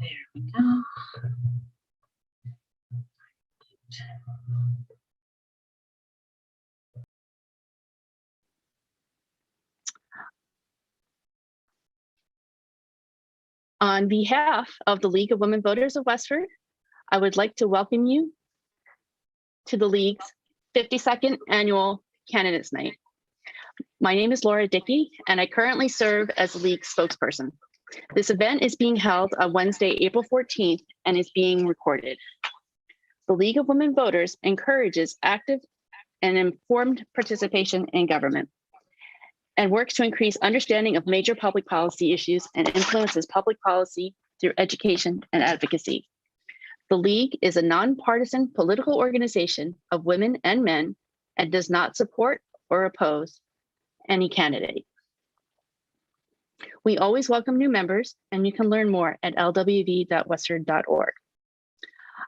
There we go. On behalf of the League of Women Voters of Westford, I would like to welcome you to the League's 52nd Annual Candidates Night. My name is Laura Dickey, and I currently serve as the League spokesperson. This event is being held on Wednesday, April 14th, and is being recorded. The League of Women Voters encourages active and informed participation in government and works to increase understanding of major public policy issues and influences public policy through education and advocacy. The League is a nonpartisan political organization of women and men and does not support or oppose any candidate. We always welcome new members, and you can learn more at lwv.westford.org.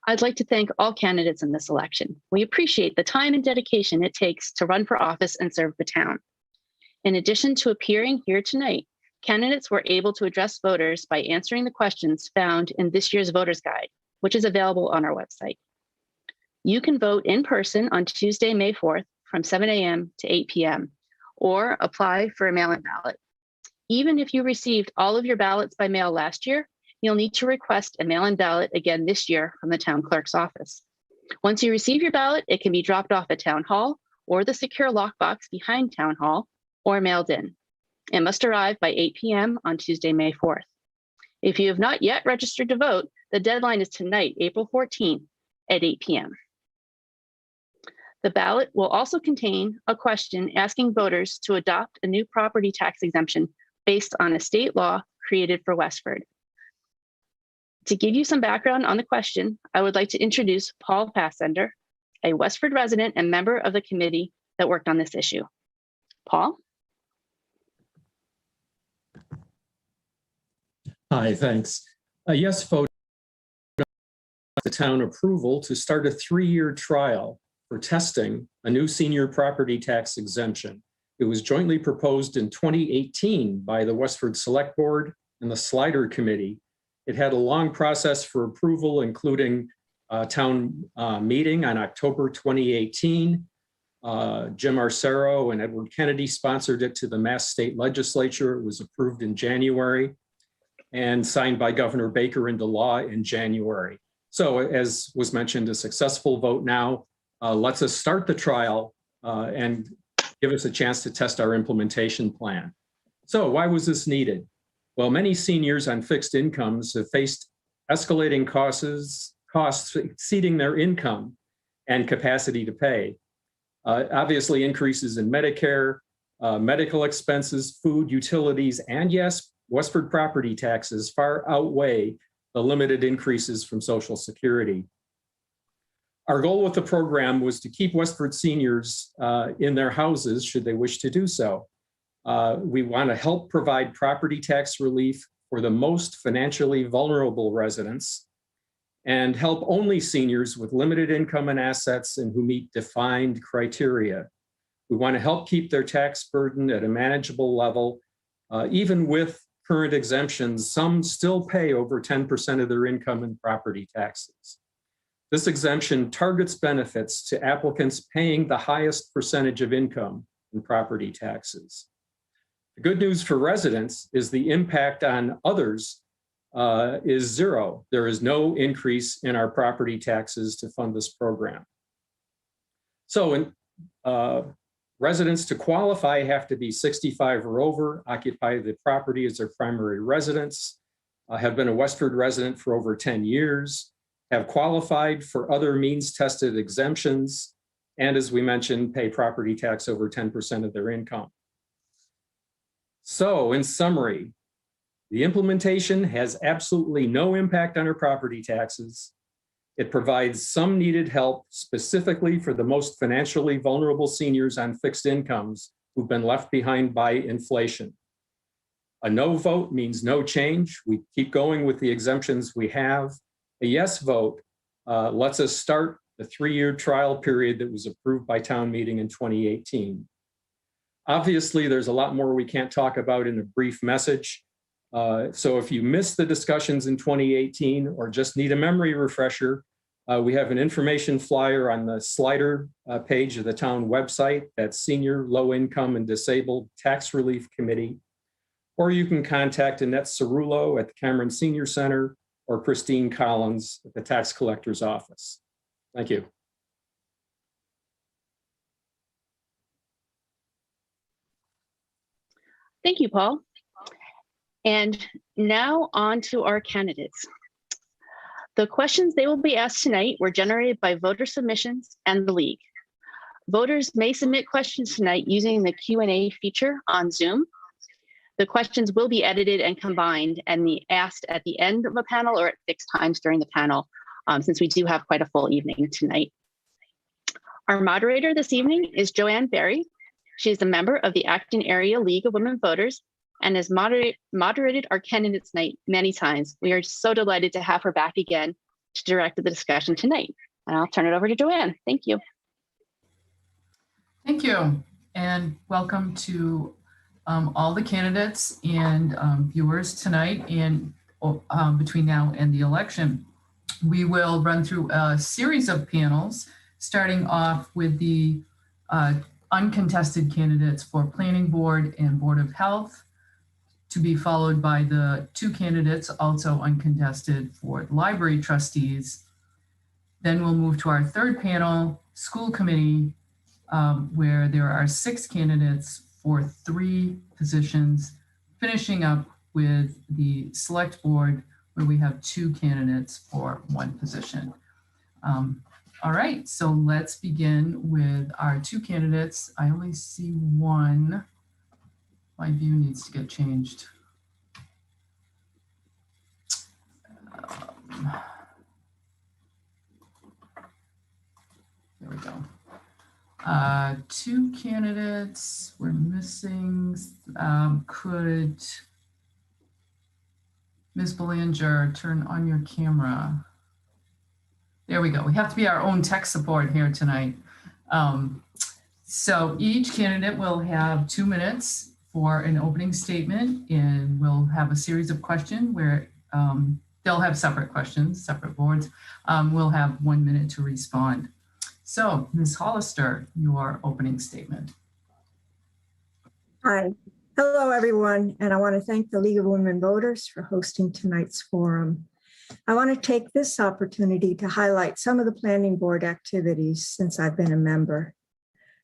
I'd like to thank all candidates in this election. We appreciate the time and dedication it takes to run for office and serve the town. In addition to appearing here tonight, candidates were able to address voters by answering the questions found in this year's voter's guide, which is available on our website. You can vote in person on Tuesday, May 4th from 7 a.m. to 8 p.m. or apply for a mail-in ballot. Even if you received all of your ballots by mail last year, you'll need to request a mail-in ballot again this year from the town clerk's office. Once you receive your ballot, it can be dropped off at Town Hall or the secure lockbox behind Town Hall or mailed in. It must arrive by 8 p.m. on Tuesday, May 4th. If you have not yet registered to vote, the deadline is tonight, April 14th at 8 p.m. The ballot will also contain a question asking voters to adopt a new property tax exemption based on a state law created for Westford. To give you some background on the question, I would like to introduce Paul Passender, a Westford resident and member of the committee that worked on this issue. Paul? Hi, thanks. A yes vote the town approval to start a 3-year trial for testing a new senior property tax exemption. It was jointly proposed in 2018 by the Westford Select Board and the Slider Committee. It had a long process for approval, including a town meeting on October 2018. Jim Arcero and Edward Kennedy sponsored it to the Mass State Legislature. It was approved in January and signed by Governor Baker into law in January. So as was mentioned, a successful vote now lets us start the trial and give us a chance to test our implementation plan. So why was this needed? Well, many seniors on fixed incomes have faced escalating costs exceeding their income and capacity to pay. Obviously, increases in Medicare, medical expenses, food, utilities, and yes, Westford property taxes far outweigh the limited increases from Social Security. Our goal with the program was to keep Westford seniors in their houses should they wish to do so. We want to help provide property tax relief for the most financially vulnerable residents and help only seniors with limited income and assets and who meet defined criteria. We want to help keep their tax burden at a manageable level. Even with current exemptions, some still pay over 10% of their income in property taxes. This exemption targets benefits to applicants paying the highest percentage of income in property taxes. The good news for residents is the impact on others is zero. There is no increase in our property taxes to fund this program. So residents to qualify have to be 65 or over, occupy the property as their primary residence, have been a Westford resident for over 10 years, have qualified for other means-tested exemptions, and as we mentioned, pay property tax over 10% of their income. So in summary, the implementation has absolutely no impact on our property taxes. It provides some needed help specifically for the most financially vulnerable seniors on fixed incomes who've been left behind by inflation. A no vote means no change. We keep going with the exemptions we have. A yes vote lets us start the 3-year trial period that was approved by town meeting in 2018. Obviously, there's a lot more we can't talk about in a brief message. So if you missed the discussions in 2018 or just need a memory refresher, we have an information flyer on the slider page of the town website. That's Senior Low Income and Disabled Tax Relief Committee. Or you can contact Annette Cerullo at the Cameron Senior Center or Christine Collins at the Tax Collector's Office. Thank you. Thank you, Paul. And now on to our candidates. The questions they will be asked tonight were generated by voter submissions and the League. Voters may submit questions tonight using the Q&A feature on Zoom. The questions will be edited and combined and be asked at the end of a panel or at fixed times during the panel, since we do have quite a full evening tonight. Our moderator this evening is Joanne Berry. She is a member of the Acton Area League of Women Voters and has moderated our candidates night many times. We are so delighted to have her back again to direct the discussion tonight. And I'll turn it over to Joanne. Thank you. Thank you, and welcome to all the candidates and viewers tonight and between now and the election. We will run through a series of panels, starting off with the uncontested candidates for Planning Board and Board of Health, to be followed by the two candidates also uncontested for library trustees. Then we'll move to our third panel, School Committee, where there are 6 candidates for 3 positions, finishing up with the Select Board, where we have 2 candidates for 1 position. All right, so let's begin with our 2 candidates. I only see one. My view needs to get changed. There we go. 2 candidates we're missing. Could Ms. Belanger turn on your camera? There we go. We have to be our own tech support here tonight. So each candidate will have 2 minutes for an opening statement, and we'll have a series of questions where they'll have separate questions, separate boards. We'll have 1 minute to respond. So Ms. Hollister, your opening statement. Hi. Hello, everyone. And I want to thank the League of Women Voters for hosting tonight's forum. I want to take this opportunity to highlight some of the Planning Board activities since I've been a member.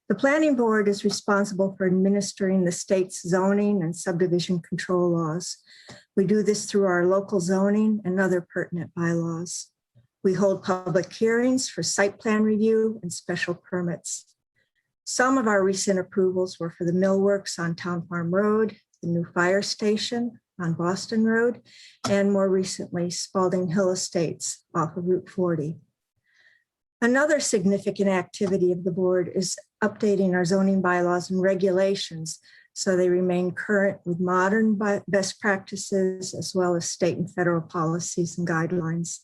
The Planning Board is responsible for administering the state's zoning and subdivision control laws. We do this through our local zoning and other pertinent bylaws. We hold public hearings for site plan review and special permits. Some of our recent approvals were for the millworks on Town Farm Road, the new fire station on Boston Road, and more recently, Spalding Hill Estates off of Route 40. Another significant activity of the board is updating our zoning bylaws and regulations so they remain current with modern best practices as well as state and federal policies and guidelines.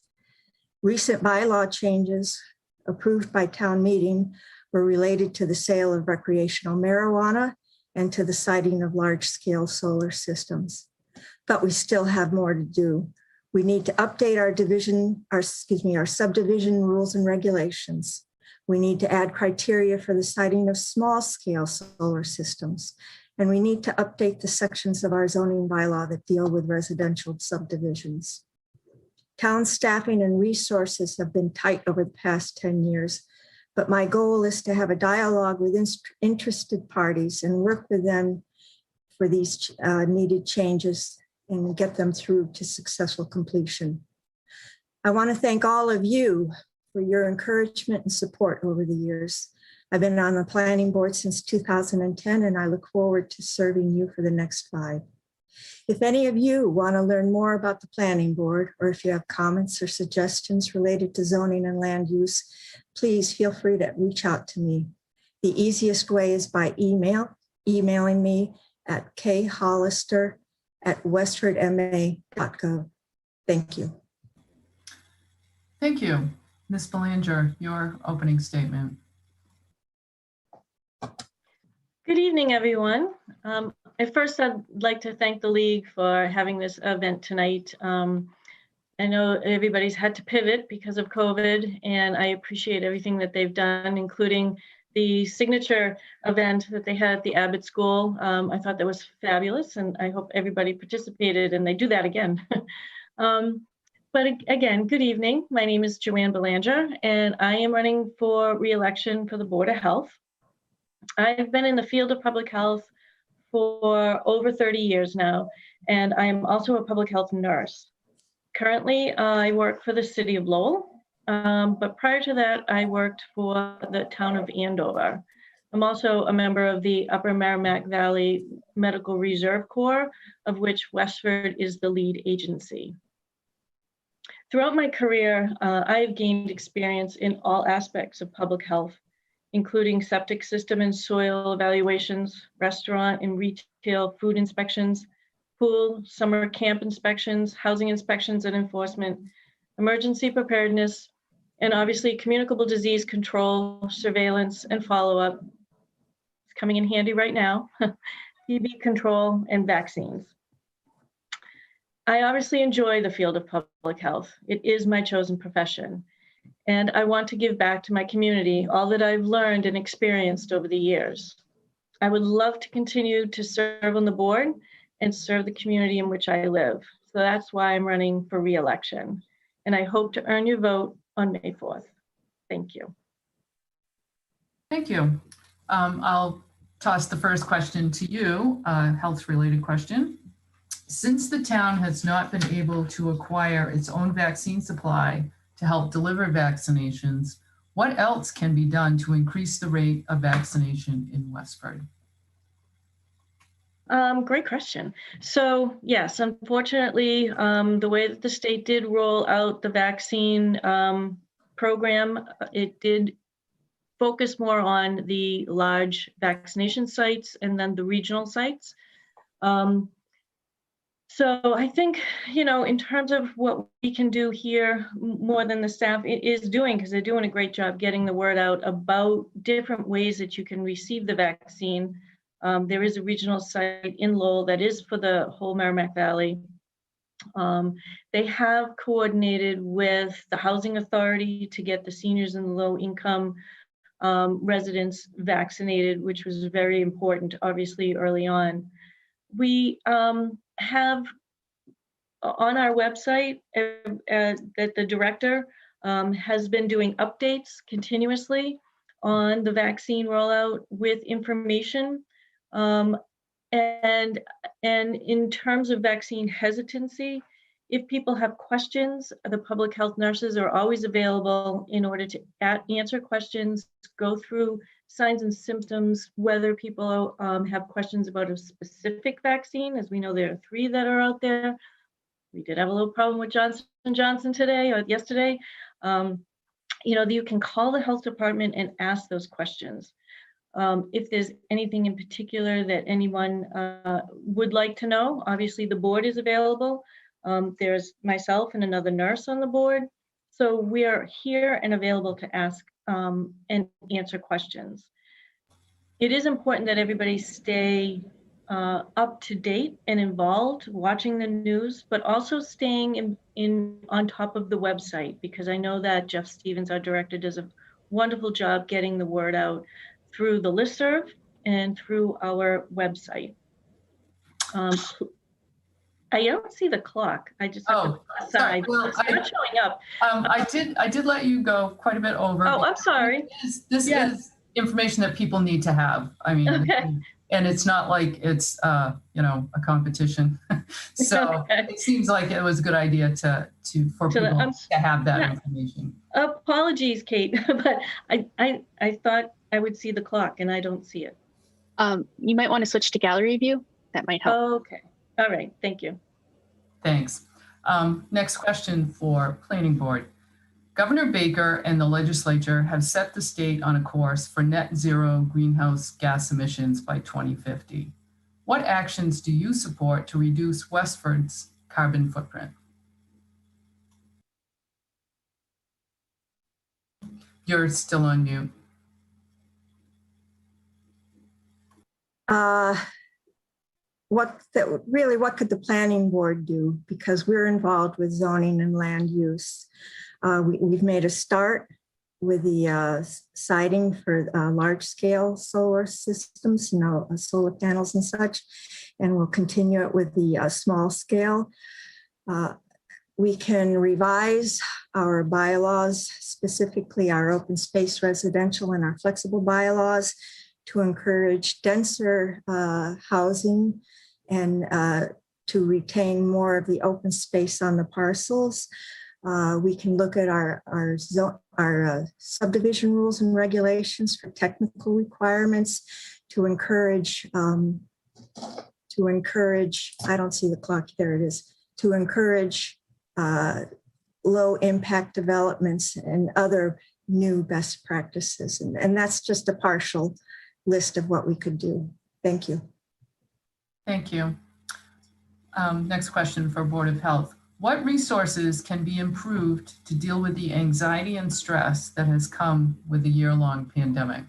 Recent bylaw changes approved by town meeting were related to the sale of recreational marijuana and to the siting of large-scale solar systems. But we still have more to do. We need to update our subdivision rules and regulations. We need to add criteria for the siting of small-scale solar systems. And we need to update the sections of our zoning bylaw that deal with residential subdivisions. Town staffing and resources have been tight over the past 10 years, but my goal is to have a dialogue with interested parties and work with them for these needed changes and get them through to successful completion. I want to thank all of you for your encouragement and support over the years. I've been on the planning board since 2010, and I look forward to serving you for the next 5. If any of you want to learn more about the planning board, or if you have comments or suggestions related to zoning and land use, please feel free to reach out to me. The easiest way is by emailing me at khollister@westfordma.gov. Thank you. Thank you. Ms. Belanger, your opening statement. Good evening, everyone. At first, I'd like to thank the league for having this event tonight. I know everybody's had to pivot because of COVID, and I appreciate everything that they've done, including the signature event that they had at the Abbott School. I thought that was fabulous, and I hope everybody participated and they do that again. But again, good evening. My name is Joanne Belanger, and I am running for re-election for the Board of Health. I've been in the field of public health for over 30 years now, and I am also a public health nurse. Currently, I work for the city of Lowell, but prior to that, I worked for the town of Andover. I'm also a member of the Upper Merrimack Valley Medical Reserve Corps, of which Westford is the lead agency. Throughout my career, I've gained experience in all aspects of public health, including septic system and soil evaluations, restaurant and retail food inspections, pool, summer camp inspections, housing inspections and enforcement, emergency preparedness, and obviously communicable disease control, surveillance, and follow-up. It's coming in handy right now, TB control, and vaccines. I obviously enjoy the field of public health. It is my chosen profession, and I want to give back to my community all that I've learned and experienced over the years. I would love to continue to serve on the board and serve the community in which I live. So that's why I'm running for re-election, and I hope to earn your vote on May 4th. Thank you. Thank you. I'll toss the first question to you, a health-related question. Since the town has not been able to acquire its own vaccine supply to help deliver vaccinations, what else can be done to increase the rate of vaccination in Westford? Great question. So yes, unfortunately, the way that the state did roll out the vaccine program, it did focus more on the large vaccination sites and then the regional sites. So I think, you know, in terms of what we can do here, more than the staff is doing, because they're doing a great job getting the word out about different ways that you can receive the vaccine. There is a regional site in Lowell that is for the whole Merrimack Valley. They have coordinated with the Housing Authority to get the seniors and low income residents vaccinated, which was very important, obviously, early on. We have on our website that the director has been doing updates continuously on the vaccine rollout with information. And in terms of vaccine hesitancy, if people have questions, the public health nurses are always available in order to answer questions, go through signs and symptoms, whether people have questions about a specific vaccine. As we know, there are 3 that are out there. We did have a little problem with Johnson & Johnson today or yesterday. You know, you can call the health department and ask those questions. If there's anything in particular that anyone would like to know, obviously the board is available. There's myself and another nurse on the board. So we are here and available to ask and answer questions. It is important that everybody stay up to date and involved, watching the news, but also staying on top of the website, because I know that Jeff Stevens, our director, does a wonderful job getting the word out through the listserv and through our website. I don't see the clock. I just have to go aside. Well, it's not showing up. I did let you go quite a bit over. Oh, I'm sorry. This is information that people need to have. I mean, okay. And it's not like it's you know, a competition. So okay. It seems like it was a good idea for people to have that information. Apologies, Kate, but I thought I would see the clock and I don't see it. You might want to switch to gallery view. That might help. Okay. All right. Thank you. Thanks. Next question for Planning Board. Governor Baker and the legislature have set the state on a course for net zero greenhouse gas emissions by 2050. What actions do you support to reduce Westford's carbon footprint? You're still on mute. really what could the planning board do? Because we're involved with zoning and land use. We've made a start with the siting for large scale solar systems, solar panels and such, and we'll continue it with the small scale. We can revise our bylaws, specifically our open space residential and our flexible bylaws, to encourage denser housing and to retain more of the open space on the parcels. We can look at our subdivision rules and regulations for technical requirements to encourage, I don't see the clock, there it is, to encourage low impact developments and other new best practices. And that's just a partial list of what we could do. Thank you. Thank you. Next question for Board of Health. What resources can be improved to deal with the anxiety and stress that has come with the year-long pandemic?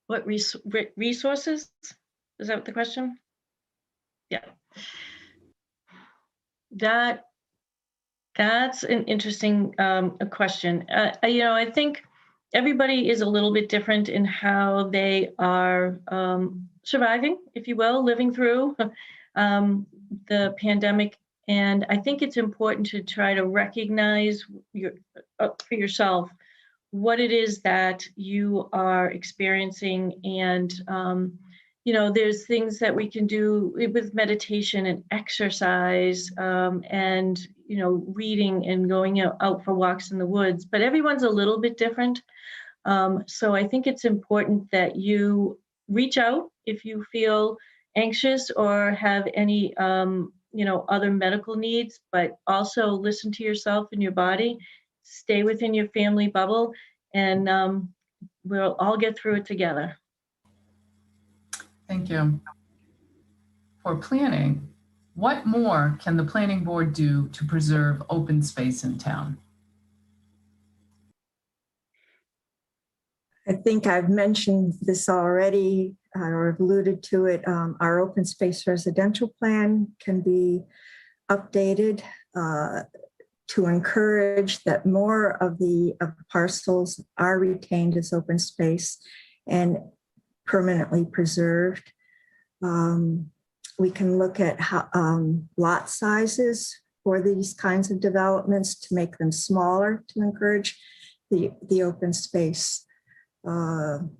What resources? Is that the question? Yeah. That's an interesting question. I think everybody is a little bit different in how they are surviving, if you will, living through the pandemic. And I think it's important to try to recognize for yourself what it is that you are experiencing. And, there's things that we can do with meditation and exercise and, reading and going out for walks in the woods, but everyone's a little bit different. So I think it's important that you reach out if you feel anxious or have any, other medical needs, but also listen to yourself and your body, stay within your family bubble, and we'll all get through it together. Thank you. For planning, what more can the planning board do to preserve open space in town? I think I've mentioned this already or alluded to it. Our open space residential plan can be updated to encourage that more of the parcels are retained as open space and permanently preserved. We can look at lot sizes for these kinds of developments to make them smaller to encourage the open space. And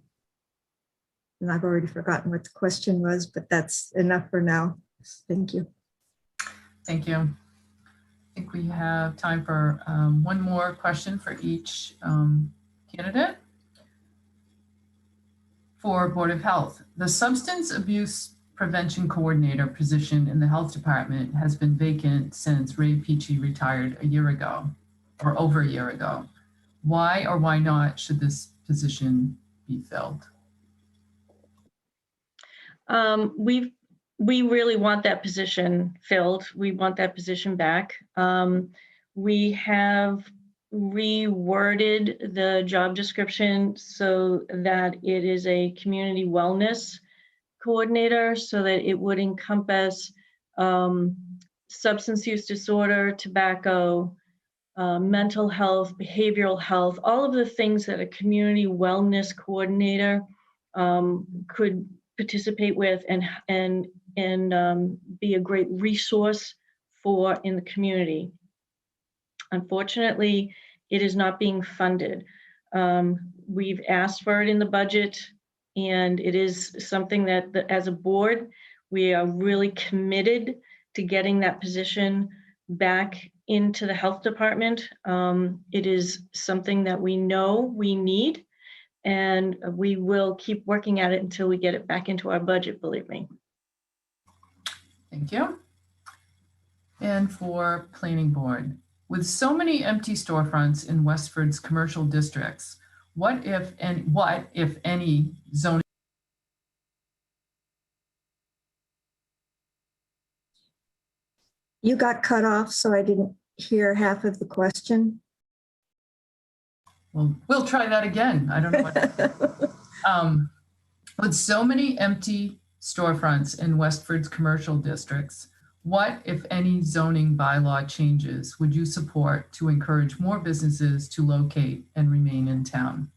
I've already forgotten what the question was, but that's enough for now. Thank you. Thank you. I think we have time for one more question for each candidate. For Board of Health, the substance abuse prevention coordinator position in the health department has been vacant since Ray Peachy retired a year ago, or over a year ago. Why or why not should this position be filled? We really want that position filled. We want that position back. We have reworded the job description so that it is a community wellness coordinator, so that it would encompass substance use disorder, tobacco, mental health, behavioral health, all of the things that a community wellness coordinator could participate with and be a great resource for in the community. Unfortunately, it is not being funded. We've asked for it in the budget, and it is something that as a board, we are really committed to getting that position back into the health department. It is something that we know we need, and we will keep working at it until we get it back into our budget, believe me. Thank you. And for planning board, with so many empty storefronts in Westford's commercial districts, what if any zoning? You got cut off, so I didn't hear half of the question. we'll try that again. I don't know what. With so many empty storefronts in Westford's commercial districts, what, if any, zoning bylaw changes would you support to encourage more businesses to locate and remain in town?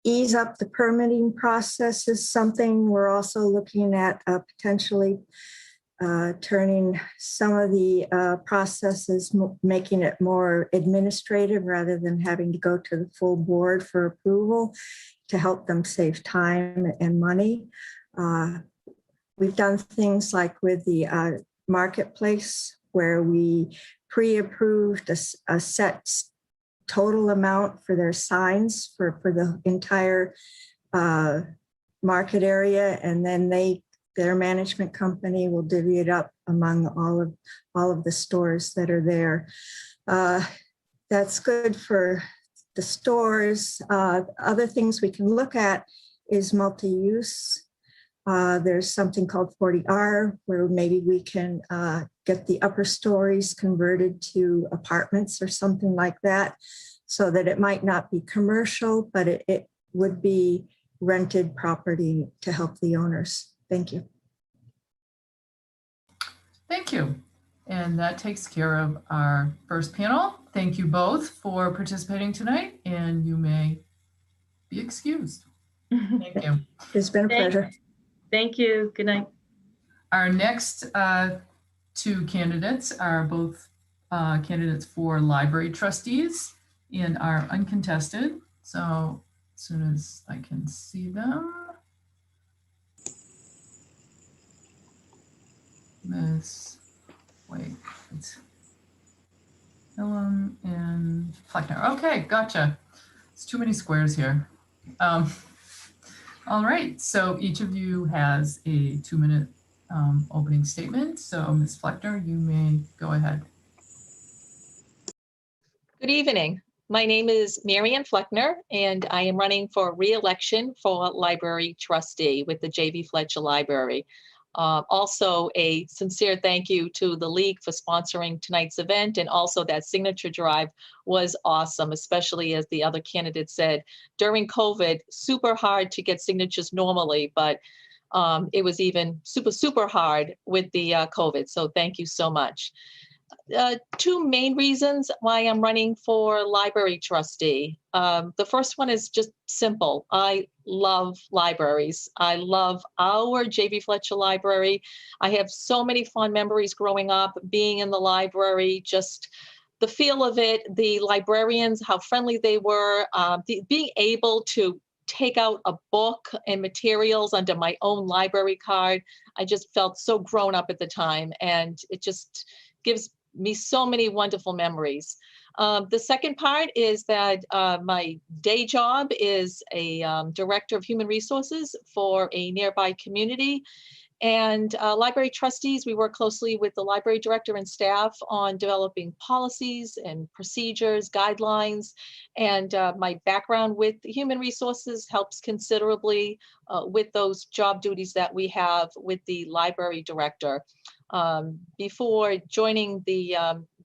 Ease up the permitting process is something we're also looking at, potentially turning some of the processes, making it more administrative rather than having to go to the full board for approval to help them save time and money. We've done things like with the marketplace where we pre-approved a set total amount for their signs for the entire market area, and then their management company will divvy it up among all of the stores that are there. That's good for the stores. Other things we can look at is multi-use. There's something called 40R where maybe we can get the upper stories converted to apartments or something like that, so that it might not be commercial, but it would be rented property to help the owners. Thank you. Thank you. And that takes care of our first panel. Thank you both for participating tonight, and you may be excused. Thank you. It's been a pleasure. Thank you. Good night. Our next two candidates are both candidates for library trustees and are uncontested. So as soon as I can see them. Miss, wait, it's Hillam and Fleckner. Okay, gotcha. It's too many squares here. All right, so each of you has a 2-minute opening statement. So Ms. Fleckner, you may go ahead. Good evening. My name is Marianne Fleckner, and I am running for re-election for library trustee with the J.V. Fletcher Library. Also, a sincere thank you to the League for sponsoring tonight's event, and also that signature drive was awesome, especially as the other candidate said, during COVID, super hard to get signatures normally, but it was even super hard with the COVID. So thank you so much. Two main reasons why I'm running for library trustee. The first one is just simple. I love libraries. I love our J.V. Fletcher Library. I have so many fond memories growing up, being in the library, just the feel of it, the librarians, how friendly they were, being able to take out a book and materials under my own library card. I just felt so grown up at the time, and it just gives me so many wonderful memories. The second part is that my day job is a director of human resources for a nearby community. And library trustees, we work closely with the library director and staff on developing policies and procedures, guidelines. And my background with human resources helps considerably with those job duties that we have with the library director. Before joining the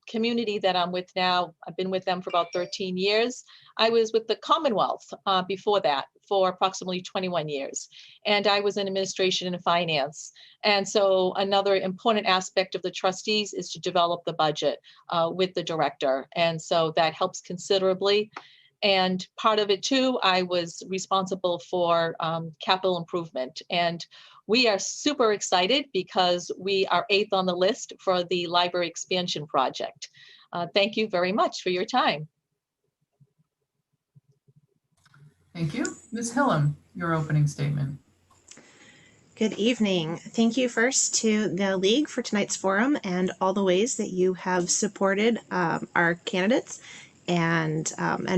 community that I'm with now, I've been with them for about 13 years. I was with the Commonwealth before that for approximately 21 years. And I was in administration and finance. And so another important aspect of the trustees is to develop the budget with the director. And so that helps considerably. And part of it too, I was responsible for capital improvement. And we are super excited because we are 8th on the list for the library expansion project. Thank you very much for your time. Thank you. Ms. Hillam, your opening statement. Good evening. Thank you first to the League for tonight's forum and all the ways that you have supported our candidates and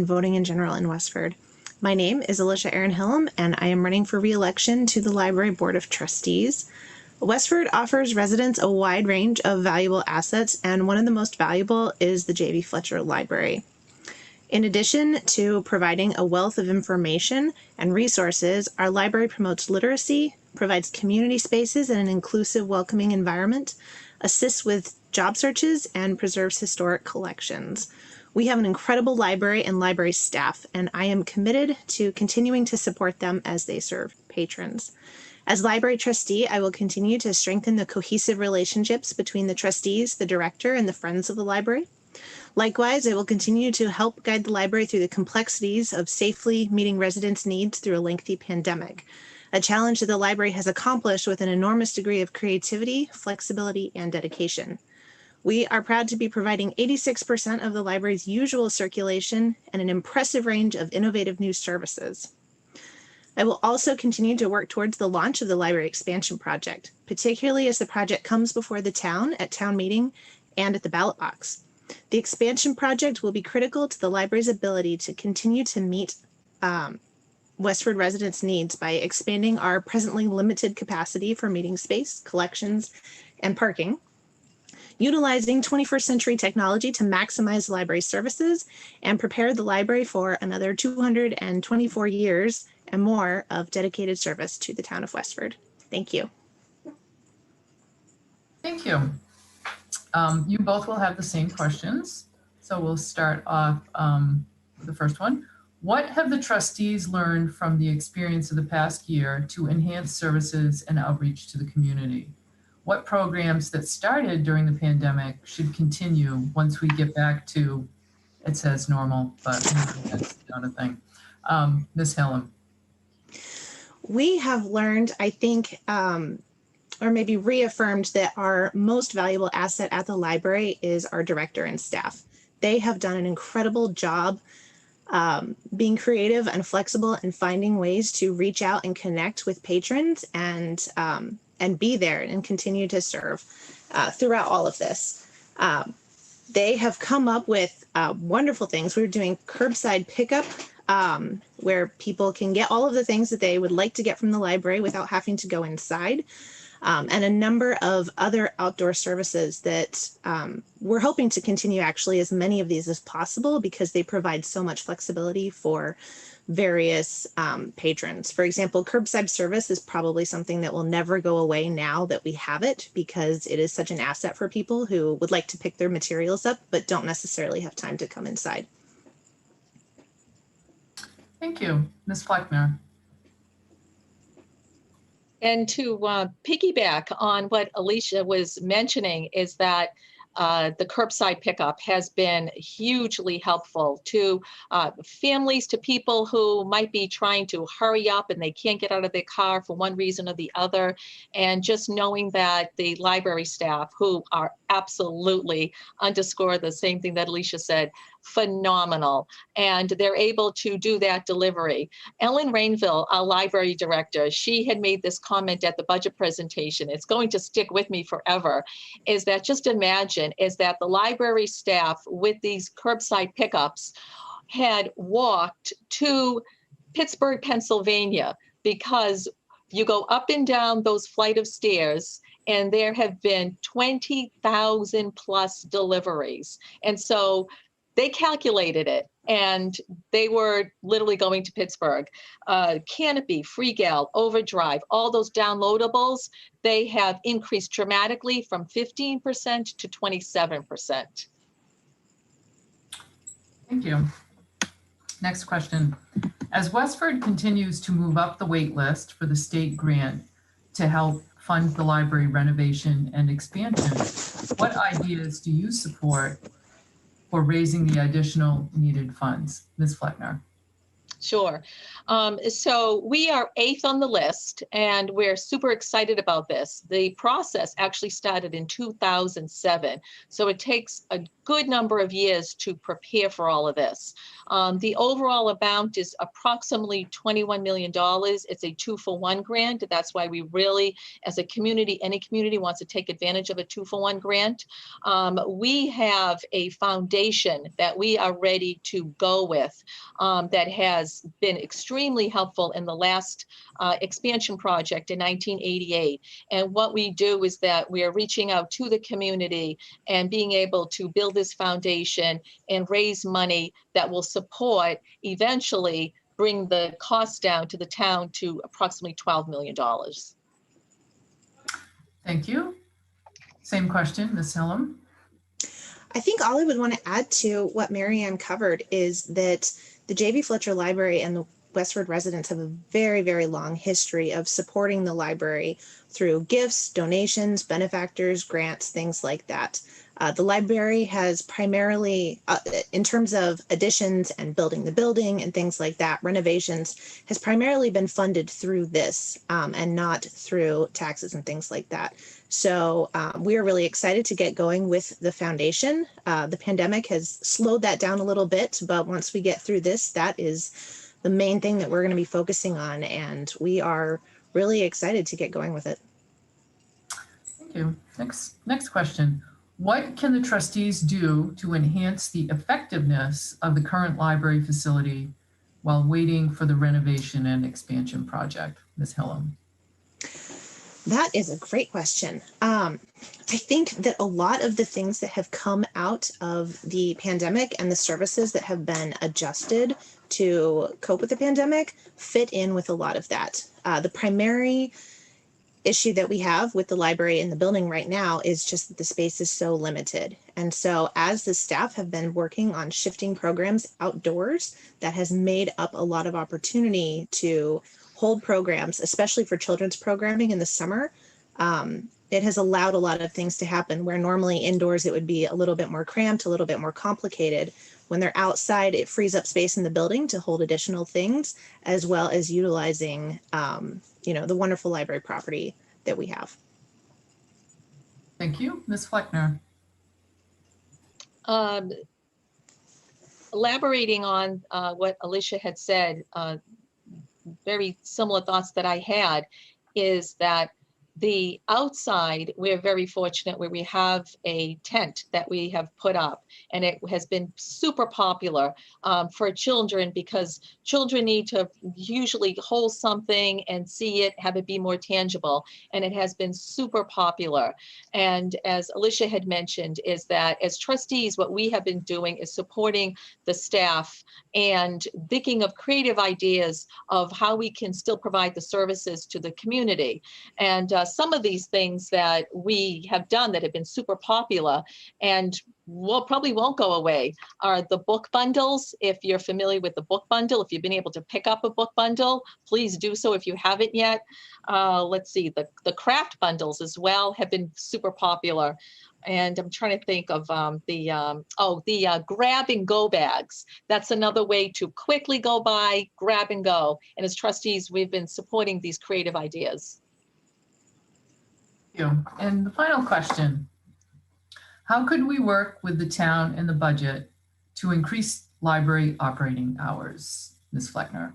voting in general in Westford. My name is Alicia Erin Hillam, and I am running for re-election to the Library Board of Trustees. Westford offers residents a wide range of valuable assets, and one of the most valuable is the J.V. Fletcher Library. In addition to providing a wealth of information and resources, our library promotes literacy, provides community spaces and an inclusive, welcoming environment, assists with job searches, and preserves historic collections. We have an incredible library and library staff, and I am committed to continuing to support them as they serve patrons. As library trustee, I will continue to strengthen the cohesive relationships between the trustees, the director, and the friends of the library. Likewise, I will continue to help guide the library through the complexities of safely meeting residents' needs through a lengthy pandemic, a challenge that the library has accomplished with an enormous degree of creativity, flexibility, and dedication. We are proud to be providing 86% of the library's usual circulation and an impressive range of innovative new services. I will also continue to work towards the launch of the library expansion project, particularly as the project comes before the town at town meeting and at the ballot box. The expansion project will be critical to the library's ability to continue to meet Westford residents' needs by expanding our presently limited capacity for meeting space, collections, and parking, utilizing 21st century technology to maximize library services, and prepare the library for another 224 years and more of dedicated service to the town of Westford. Thank you. Thank you. You both will have the same questions. So we'll start off with the first one. What have the trustees learned from the experience of the past year to enhance services and outreach to the community? What programs that started during the pandemic should continue once we get back to, it says normal, but that's not a thing. Ms. Hillam. We have learned, I think, or maybe reaffirmed that our most valuable asset at the library is our director and staff. They have done an incredible job being creative and flexible and finding ways to reach out and connect with patrons and be there and continue to serve throughout all of this. They have come up with wonderful things. We're doing curbside pickup where people can get all of the things that they would like to get from the library without having to go inside. And a number of other outdoor services that we're hoping to continue actually as many of these as possible because they provide so much flexibility for various patrons. For example, curbside service is probably something that will never go away now that we have it because it is such an asset for people who would like to pick their materials up but don't necessarily have time to come inside. Thank you. Ms. Fleckner. And to piggyback on what Alicia was mentioning is that the curbside pickup has been hugely helpful to families, to people who might be trying to hurry up and they can't get out of their car for one reason or the other. And just knowing that the library staff, who are absolutely, underscore the same thing that Alicia said, phenomenal, and they're able to do that delivery. Ellen Rainville, our library director, she had made this comment at the budget presentation. It's going to stick with me forever, is that just imagine is that the library staff with these curbside pickups had walked to Pittsburgh, Pennsylvania, because you go up and down those flight of stairs and there have been 20,000 plus deliveries. And so they calculated it, and they were literally going to Pittsburgh. Canopy, FreeGal, Overdrive, all those downloadables, they have increased dramatically from 15% to 27%. Thank you. Next question. As Westford continues to move up the wait list for the state grant to help fund the library renovation and expansion, what ideas do you support for raising the additional needed funds? Ms. Fleckner. Sure. So we are 8th on the list, and we're super excited about this. The process actually started in 2007, so it takes a good number of years to prepare for all of this. The overall amount is approximately $21 million. It's a 2-for-1 grant. That's why we really, as a community, any community wants to take advantage of a 2-for-1 grant. We have a foundation that we are ready to go with that has been extremely helpful in the last expansion project in 1988. And what we do is that we are reaching out to the community and being able to build this foundation and raise money that will support, eventually bring the cost down to the town to approximately $12 million. Thank you. Same question, Ms. Hillam. I think all I would want to add to what Marianne covered is that the J.B. Fletcher Library and the Westford residents have a very, very long history of supporting the library through gifts, donations, benefactors, grants, things like that. The library has primarily, in terms of additions and building the building and things like that, renovations, has primarily been funded through this and not through taxes and things like that. So we are really excited to get going with the foundation. The pandemic has slowed that down a little bit, but once we get through this, that is the main thing that we're going to be focusing on, and we are really excited to get going with it. Thank you. Next question. What can the trustees do to enhance the effectiveness of the current library facility while waiting for the renovation and expansion project? Ms. Hillam. That is a great question. I think that a lot of the things that have come out of the pandemic and the services that have been adjusted to cope with the pandemic fit in with a lot of that. The primary issue that we have with the library in the building right now is just that the space is so limited. And so as the staff have been working on shifting programs outdoors, that has made up a lot of opportunity to hold programs, especially for children's programming in the summer. It has allowed a lot of things to happen where normally indoors it would be a little bit more cramped, a little bit more complicated. When they're outside, it frees up space in the building to hold additional things, as well as utilizing the wonderful library property that we have. Thank you. Ms. Fleckner. Elaborating on what Alicia had said, very similar thoughts that I had is that the outside, we're very fortunate where we have a tent that we have put up, and it has been super popular for children because children need to usually hold something and see it, have it be more tangible. And it has been super popular. And as Alicia had mentioned, is that as trustees, what we have been doing is supporting the staff and thinking of creative ideas of how we can still provide the services to the community. And some of these things that we have done that have been super popular and probably won't go away are the book bundles. If you're familiar with the book bundle, if you've been able to pick up a book bundle, please do so if you haven't yet. Let's see, the craft bundles as well have been super popular. And I'm trying to think of the grab and go bags. That's another way to quickly go by, grab and go. And as trustees, we've been supporting these creative ideas. Thank you. And the final question. How could we work with the town and the budget to increase library operating hours? Ms. Fleckner.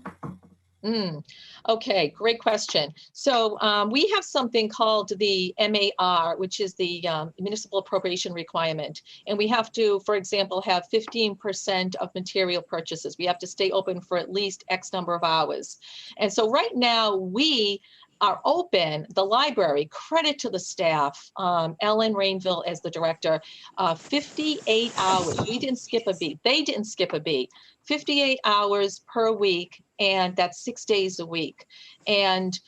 Okay, great question. So we have something called the MAR, which is the municipal appropriation requirement. And we have to, for example, have 15% of material purchases. We have to stay open for at least X number of hours. And so right now we are open, the library, credit to the staff, Ellen Rainville as the director, 58 hours. We didn't skip a beat. They didn't skip a beat. 58 hours per week, and that's 6 days a week. And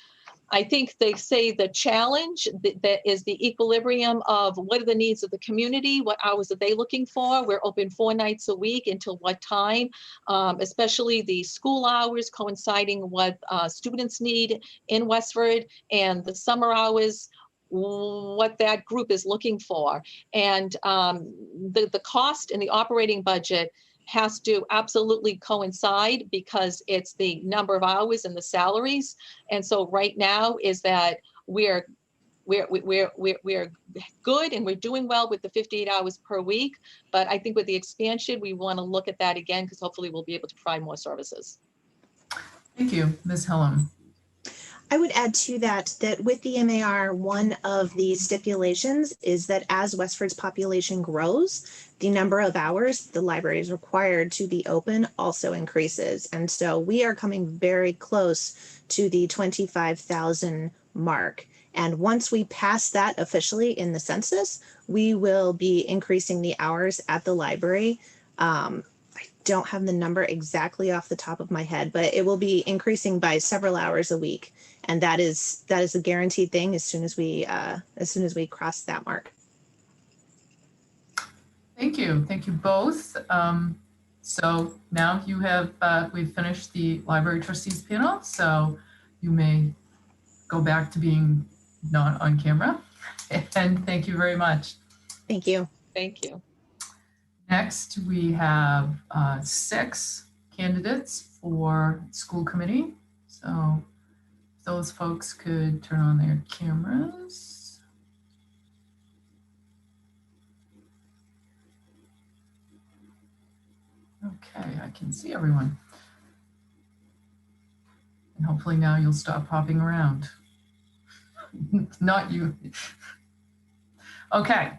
I think they say the challenge that is the equilibrium of what are the needs of the community, what hours are they looking for? We're open 4 nights a week, until what time, especially the school hours coinciding what students need in Westford, and the summer hours, what that group is looking for. And the cost and the operating budget has to absolutely coincide because it's the number of hours and the salaries. And so right now is that we're good and we're doing well with the 58 hours per week. But I think with the expansion, we want to look at that again because hopefully we'll be able to provide more services. Thank you, Ms. Hillam. I would add to that with the MAR, one of the stipulations is that as Westford's population grows, the number of hours the library is required to be open also increases. And so we are coming very close to the 25,000 mark. And once we pass that officially in the census, we will be increasing the hours at the library. I don't have the number exactly off the top of my head, but it will be increasing by several hours a week. And that is a guaranteed thing as soon as we cross that mark. Thank you both. So now you have, we've finished the library trustees panel, so you may go back to being not on camera. And thank you very much. Thank you. Thank you. Next, we have 6 candidates for school committee. So if those folks could turn on their cameras. Okay, I can see everyone. And hopefully now you'll stop hopping around. Not you. Okay,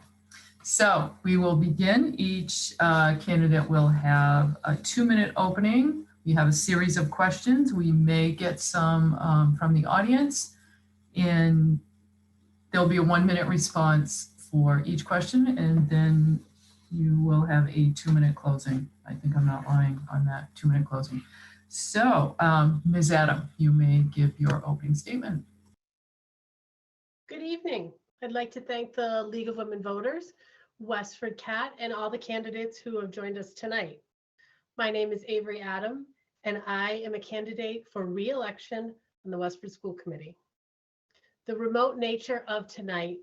so we will begin. Each candidate will have a 2-minute opening. We have a series of questions. We may get some from the audience, and there'll be a 1-minute response for each question, and then you will have a 2-minute closing. I think I'm not lying on that 2-minute closing. So, Ms. Adam, you may give your opening statement. Good evening. I'd like to thank the League of Women Voters, Westford CAT, and all the candidates who have joined us tonight. My name is Avery Adam, and I am a candidate for re-election on the Westford School Committee. The remote nature of tonight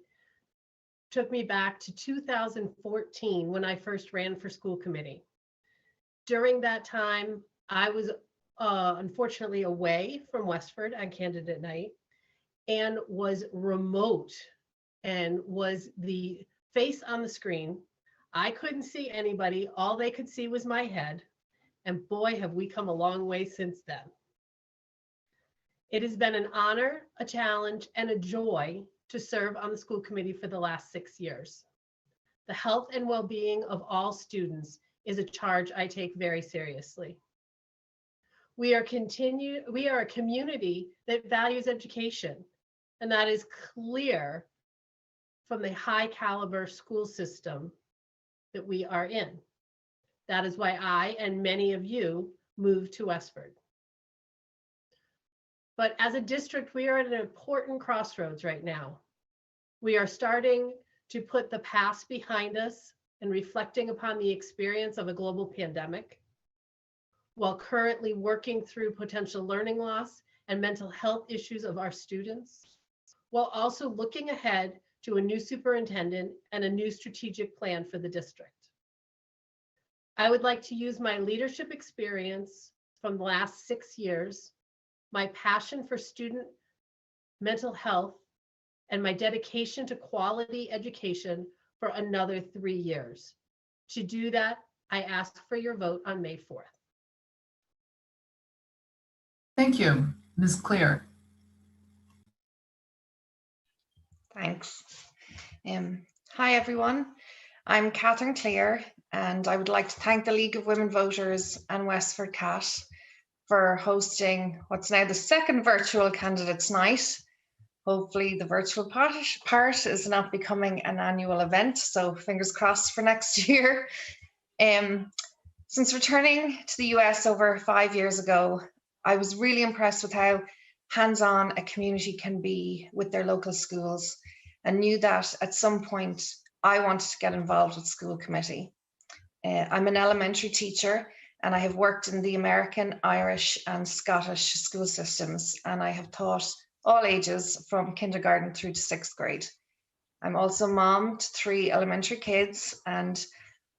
took me back to 2014 when I first ran for school committee. During that time, I was unfortunately away from Westford on candidate night and was remote and was the face on the screen. I couldn't see anybody. All they could see was my head. And boy, have we come a long way since then. It has been an honor, a challenge, and a joy to serve on the school committee for the last 6 years. The health and well-being of all students is a charge I take very seriously. We are a community that values education, and that is clear from the high caliber school system that we are in. That is why I and many of you moved to Westford. But as a district, we are at an important crossroads right now. We are starting to put the past behind us and reflecting upon the experience of a global pandemic, while currently working through potential learning loss and mental health issues of our students, while also looking ahead to a new superintendent and a new strategic plan for the district. I would like to use my leadership experience from the last 6 years, my passion for student mental health, and my dedication to quality education for another 3 years. To do that, I ask for your vote on May 4th. Thank you, Ms. Clear. Thanks. Hi, everyone. I'm Catherine Clear, and I would like to thank the League of Women Voters and Westford CAT for hosting what's now the second virtual candidates night. Hopefully the virtual part is not becoming an annual event, so fingers crossed for next year. Since returning to the US over 5 years ago, I was really impressed with how hands-on a community can be with their local schools, and knew that at some point I wanted to get involved with school committee. I'm an elementary teacher, and I have worked in the American, Irish, and Scottish school systems, and I have taught all ages from kindergarten through to 6th grade. I'm also mom to 3 elementary kids, and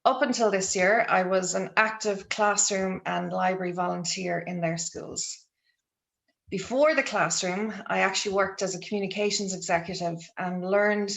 up until this year, I was an active classroom and library volunteer in their schools. Before the classroom, I actually worked as a communications executive and learned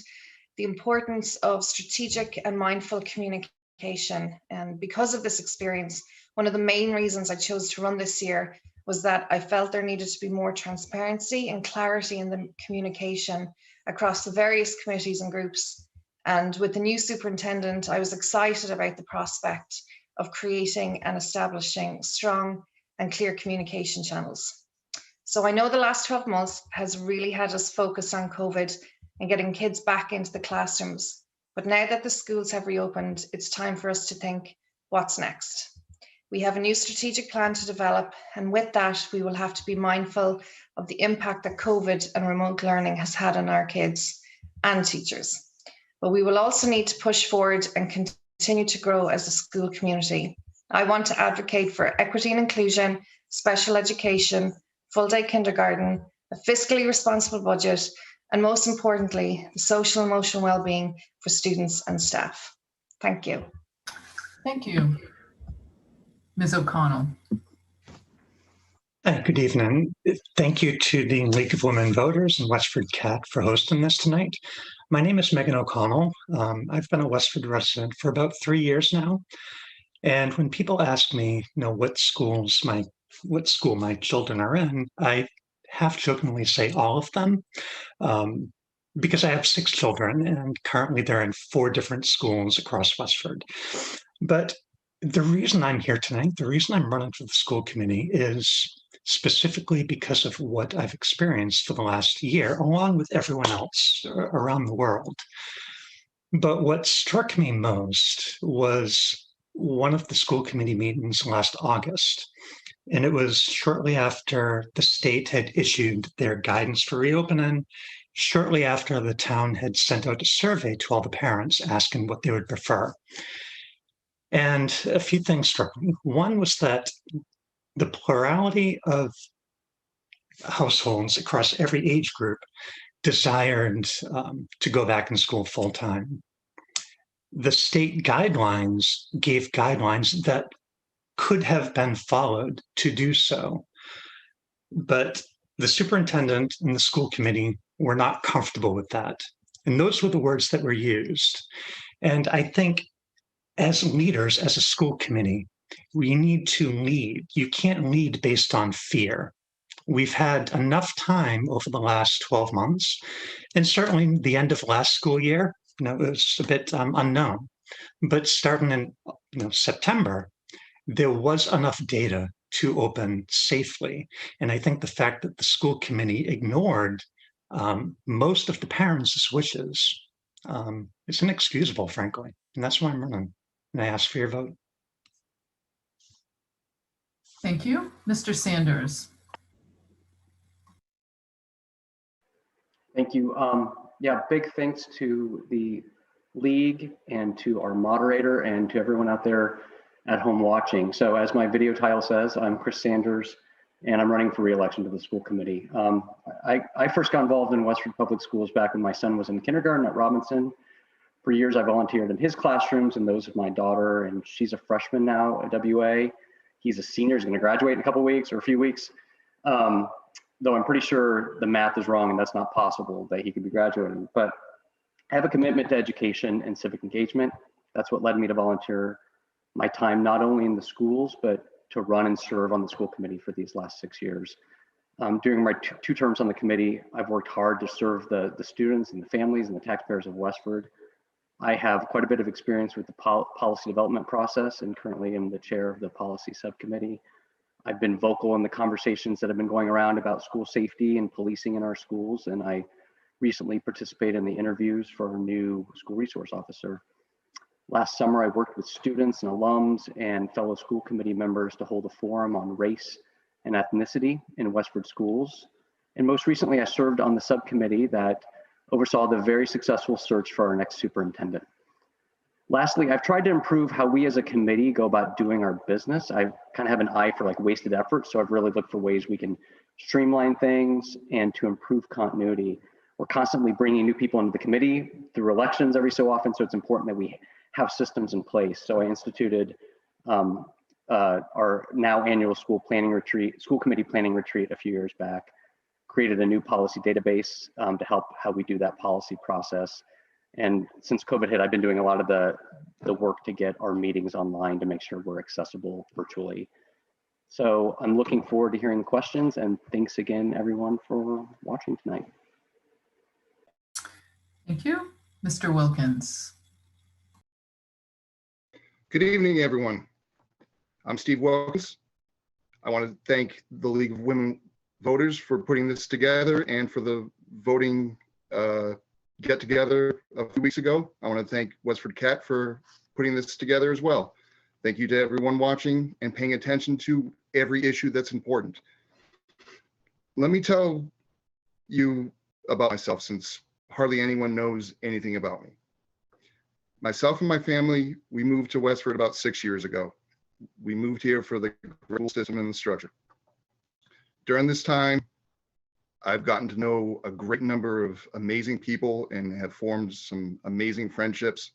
the importance of strategic and mindful communication. And because of this experience, one of the main reasons I chose to run this year was that I felt there needed to be more transparency and clarity in the communication across the various committees and groups. And with the new superintendent, I was excited about the prospect of creating and establishing strong and clear communication channels. So I know the last 12 months has really had us focus on COVID and getting kids back into the classrooms. But now that the schools have reopened, it's time for us to think, what's next? We have a new strategic plan to develop, and with that, we will have to be mindful of the impact that COVID and remote learning has had on our kids and teachers. But we will also need to push forward and continue continue to grow as a school community. I want to advocate for equity and inclusion, special education, full-day kindergarten, a fiscally responsible budget, and most importantly, the social and emotional well-being for students and staff. Thank you. Thank you. Ms. O'Connell. Hi, good evening. Thank you to the League of Women Voters and Westford CAT for hosting this tonight. My name is Megan O'Connell. I've been a Westford resident for about 3 years now. And when people ask me, what school my children are in, I half jokingly say all of them, because I have 6 children and currently they're in 4 different schools across Westford. But the reason I'm here tonight, the reason I'm running for the school committee is specifically because of what I've experienced for the last year, along with everyone else around the world. But what struck me most was one of the school committee meetings last August. And it was shortly after the state had issued their guidance for reopening, shortly after the town had sent out a survey to all the parents asking what they would prefer. And a few things struck me. One was that the plurality of households across every age group desired to go back in school full time. The state guidelines gave guidelines that could have been followed to do so. But the superintendent and the school committee were not comfortable with that. And those were the words that were used. And I think as leaders, as a school committee, we need to lead. You can't lead based on fear. We've had enough time over the last 12 months, and certainly the end of last school year, it was a bit unknown. But starting in September, there was enough data to open safely. And I think the fact that the school committee ignored most of the parents' wishes is inexcusable, frankly. And that's why I'm running. And I ask for your vote. Thank you. Mr. Sanders. Thank you. Yeah, big thanks to the league and to our moderator and to everyone out there at home watching. So as my video title says, I'm Chris Sanders and I'm running for re-election to the school committee. I first got involved in Westford Public Schools back when my son was in kindergarten at Robinson. For years, I volunteered in his classrooms and those of my daughter, and she's a freshman now at WA. He's a senior, he's gonna graduate in a couple of weeks or a few weeks. Though I'm pretty sure the math is wrong and that's not possible that he could be graduating. But I have a commitment to education and civic engagement. That's what led me to volunteer my time, not only in the schools, but to run and serve on the school committee for these last 6 years. During my two terms on the committee, I've worked hard to serve the students and the families and the taxpayers of Westford. I have quite a bit of experience with the policy development process and currently am the chair of the policy subcommittee. I've been vocal in the conversations that have been going around about school safety and policing in our schools, and I recently participated in the interviews for our new school resource officer. Last summer, I worked with students and alums and fellow school committee members to hold a forum on race and ethnicity in Westford schools. And most recently, I served on the subcommittee that oversaw the very successful search for our next superintendent. Lastly, I've tried to improve how we as a committee go about doing our business. I kind of have an eye for like wasted effort, so I've really looked for ways we can streamline things and to improve continuity. We're constantly bringing new people into the committee through elections every so often, so it's important that we have systems in place. So I instituted our now annual school committee planning retreat a few years back, created a new policy database to help how we do that policy process. And since COVID hit, I've been doing a lot of the work to get our meetings online to make sure we're accessible virtually. So I'm looking forward to hearing questions, and thanks again, everyone, for watching tonight. Thank you. Mr. Wilkins. Good evening, everyone. I'm Steve Wilkins. I want to thank the League of Women Voters for putting this together and for the voting get together a few weeks ago. I want to thank Westford CAT for putting this together as well. Thank you to everyone watching and paying attention to every issue that's important. Let me tell you about myself, since hardly anyone knows anything about me. Myself and my family, we moved to Westford about 6 years ago. We moved here for the school system and the structure. During this time, I've gotten to know a great number of amazing people and have formed some amazing friendships.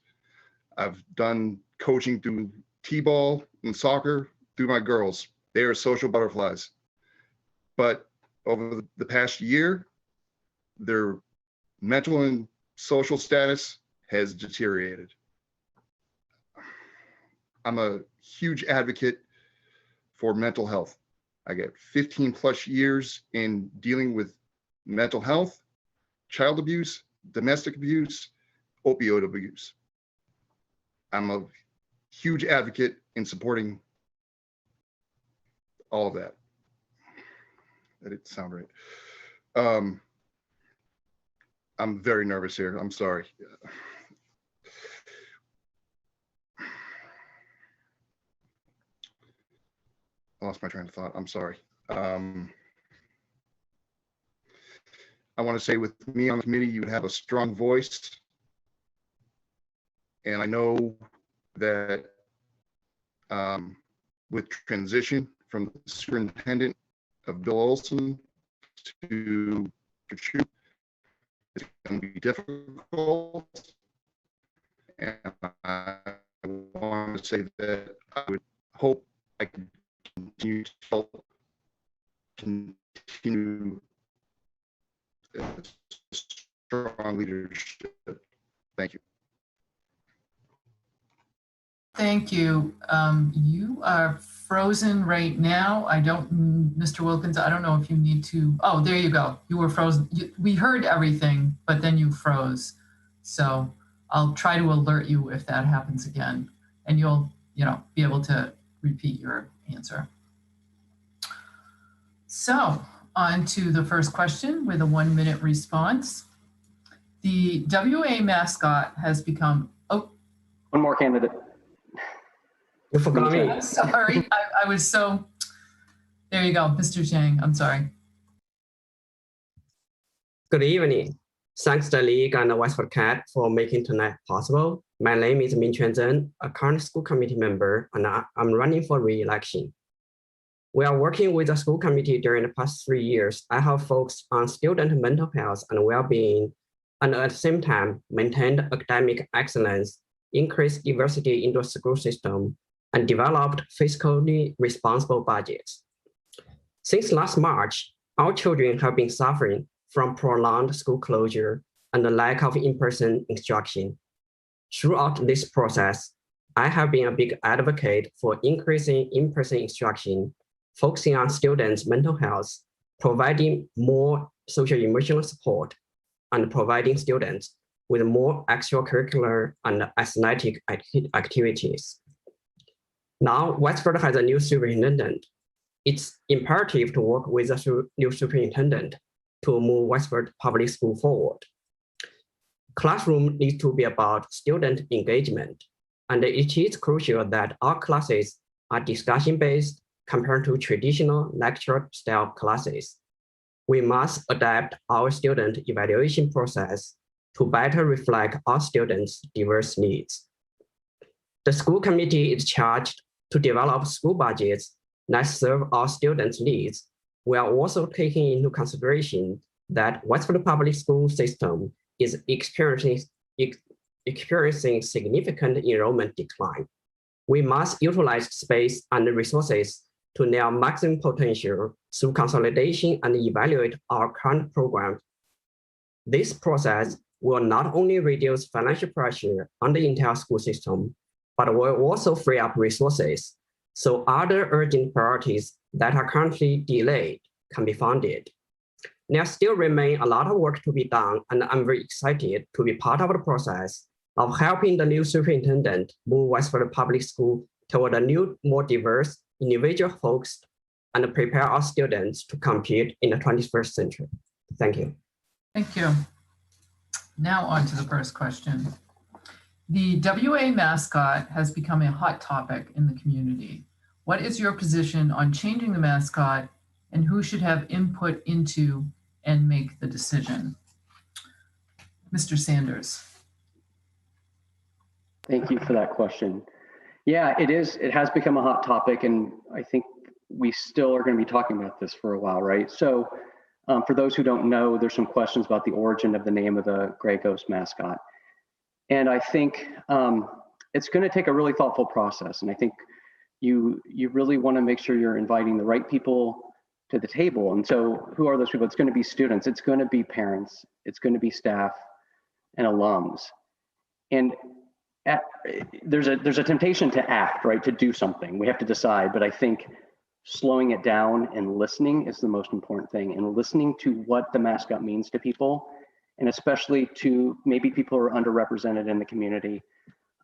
I've done coaching through t-ball and soccer through my girls. They are social butterflies. But over the past year, their mental and social status has deteriorated. I'm a huge advocate for mental health. I get 15 plus years in dealing with mental health, child abuse, domestic abuse, opioid abuse. I'm a huge advocate in supporting all of that. That didn't sound right. I'm very nervous here. I'm sorry. I lost my train of thought. I'm sorry. I want to say with me on the committee, you have a strong voice. And I know that with transition from the superintendent of Bill Olson to Chu, it's going to be difficult. And I want to say that I would hope I can continue to help continue strong leadership. Thank you. Thank you. You are frozen right now. I don't, Mr. Wilkins, I don't know if you need to, oh, there you go. You were frozen. We heard everything, but then you froze. So I'll try to alert you if that happens again, and you'll, be able to repeat your answer. So on to the first question with a 1-minute response. The WA mascot has become, oh. One more candidate. You forgot me. I'm sorry, I was so, there you go, Mr. Chang, I'm sorry. Good evening. Thanks the League and the Westford Cat for making tonight possible. My name is Min Chuan Zhen, a current school committee member, and I'm running for re-election. We are working with the school committee during the past 3 years. I have focused on student mental health and well-being, and at the same time, maintained academic excellence, increased diversity into the school system, and developed fiscally responsible budgets. Since last March, our children have been suffering from prolonged school closure and the lack of in-person instruction. Throughout this process, I have been a big advocate for increasing in-person instruction, focusing on students' mental health, providing more social emotional support, and providing students with more extracurricular and athletic activities. Now, Westford has a new superintendent. It's imperative to work with the new superintendent to move Westford Public School forward. Classroom needs to be about student engagement, and it is crucial that our classes are discussion-based compared to traditional lecture-style classes. We must adapt our student evaluation process to better reflect our students' diverse needs. The school committee is charged to develop school budgets that serve our students' needs. We are also taking into consideration that Westford public school system is experiencing significant enrollment decline. We must utilize space and resources to their maximum potential through consolidation and evaluate our current programs. This process will not only reduce financial pressure on the entire school system, but will also free up resources so other urgent priorities that are currently delayed can be funded. There still remains a lot of work to be done, and I'm very excited to be part of the process of helping the new superintendent move Westford Public School toward a new, more diverse, individual-focused, and prepare our students to compete in the 21st century. Thank you. Thank you. Now on to the first question. The WA mascot has become a hot topic in the community. What is your position on changing the mascot, and who should have input into and make the decision? Mr. Sanders. Thank you for that question. Yeah, it is. It has become a hot topic, and I think we still are going to be talking about this for a while, right? So for those who don't know, there's some questions about the origin of the name of the Gray Ghost mascot. And I think it's going to take a really thoughtful process. And I think you really want to make sure you're inviting the right people to the table. And so who are those people? It's going to be students, it's going to be parents, it's going to be staff and alums. And there's a temptation to act, right? To do something. We have to decide, but I think slowing it down and listening is the most important thing, and listening to what the mascot means to people, and especially to maybe people who are underrepresented in the community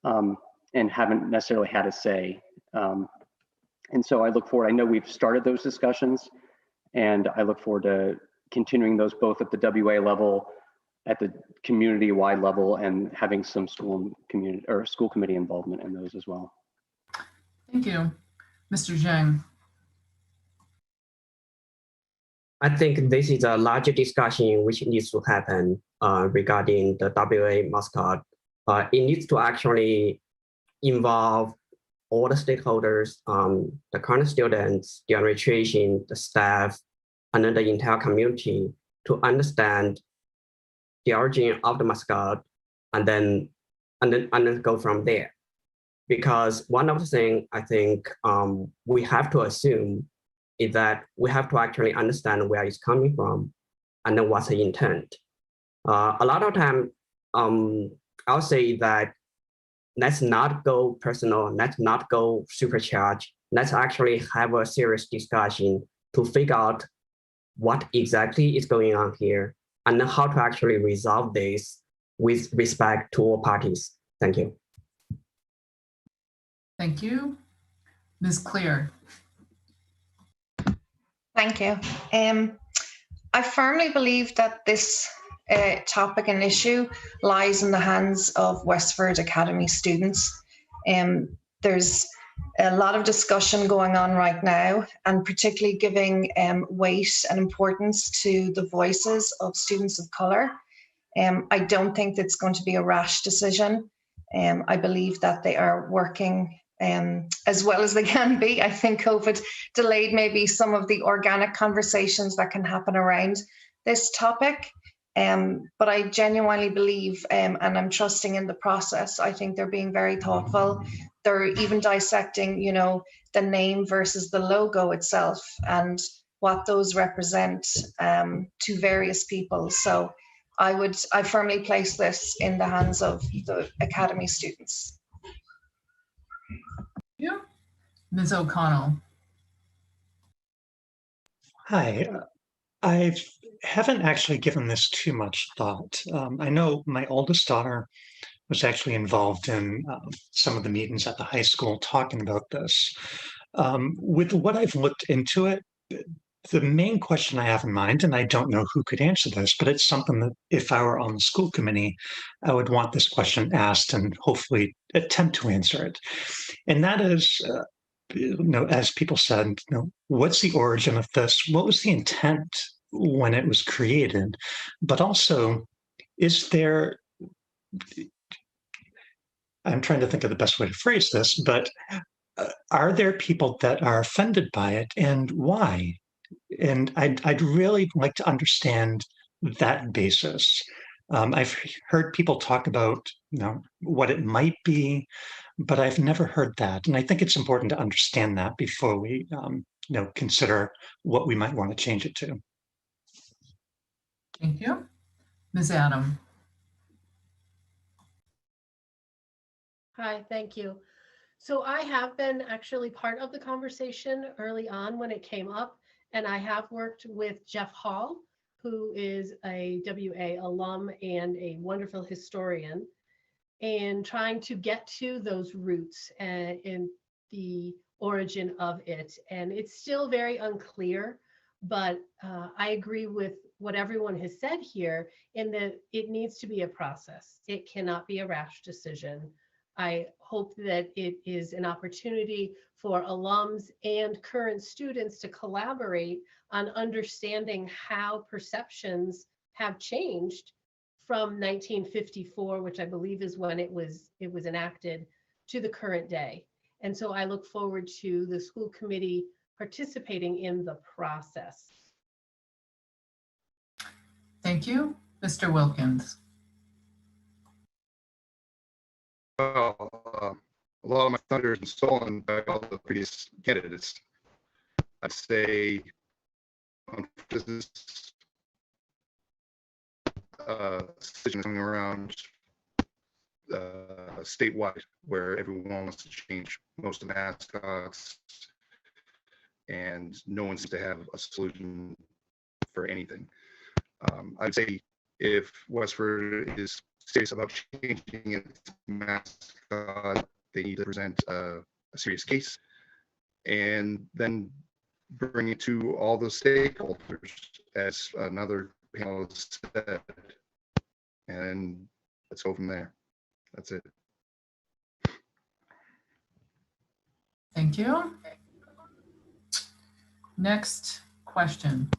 and haven't necessarily had a say. And so I look forward, I know we've started those discussions, and I look forward to continuing those both at the WA level, at the community-wide level, and having some school committee involvement in those as well. Thank you. Mr. Zhang. I think this is a larger discussion which needs to happen regarding the WA mascot. It needs to actually involve all the stakeholders, the current students, the administration, the staff, and then the entire community to understand the origin of the mascot, and then go from there. Because one of the things I think we have to assume is that we have to actually understand where it's coming from and then what's the intent. A lot of time, I'll say that let's not go personal, let's not go supercharged. Let's actually have a serious discussion to figure out what exactly is going on here and how to actually resolve this with respect to all parties. Thank you. Thank you. Ms. Clear. Thank you. I firmly believe that this topic and issue lies in the hands of Westford Academy students. There's a lot of discussion going on right now, and particularly giving weight and importance to the voices of students of colour. I don't think that's going to be a rash decision. I believe that they are working as well as they can be. I think COVID delayed maybe some of the organic conversations that can happen around this topic. But I genuinely believe, and I'm trusting in the process. I think they're being very thoughtful. They're even dissecting, you know, the name versus the logo itself and what those represent to various people. So I firmly place this in the hands of the Academy students. Yeah. Ms. O'Connell. Hi, I haven't actually given this too much thought. I know my oldest daughter was actually involved in some of the meetings at the high school talking about this. With what I've looked into it, the main question I have in mind, and I don't know who could answer this, but it's something that if I were on the school committee, I would want this question asked and hopefully attempt to answer it. And that is, you know, as people said, you know, what's the origin of this? What was the intent when it was created? But also, is there, I'm trying to think of the best way to phrase this, but are there people that are offended by it, and why? And I'd really like to understand that basis. I've heard people talk about, you know, what it might be, but I've never heard that. And I think it's important to understand that before we, you know, consider what we might want to change it to. Thank you. Ms. Adam. Hi, thank you. So I have been actually part of the conversation early on when it came up, and I have worked with Jeff Hall, who is a WA alum and a wonderful historian, and trying to get to those roots and the origin of it. And it's still very unclear, but I agree with what everyone has said here in that it needs to be a process. It cannot be a rash decision. I hope that it is an opportunity for alums and current students to collaborate on understanding how perceptions have changed from 1954, which I believe is when it was enacted, to the current day. And so I look forward to the school committee participating in the process. Thank you. Mr. Wilkins. Well, a lot of my thunder has been stolen by all the previous candidates. I'd say this is decision coming around statewide, where everyone wants to change most of the mascots, and no one seems to have a solution for anything. I'd say if Westford is serious about changing its mascot, they need to present a serious case and then bring it to all the stakeholders, as another panel said, and let's go from there. That's it. Thank you. Next question.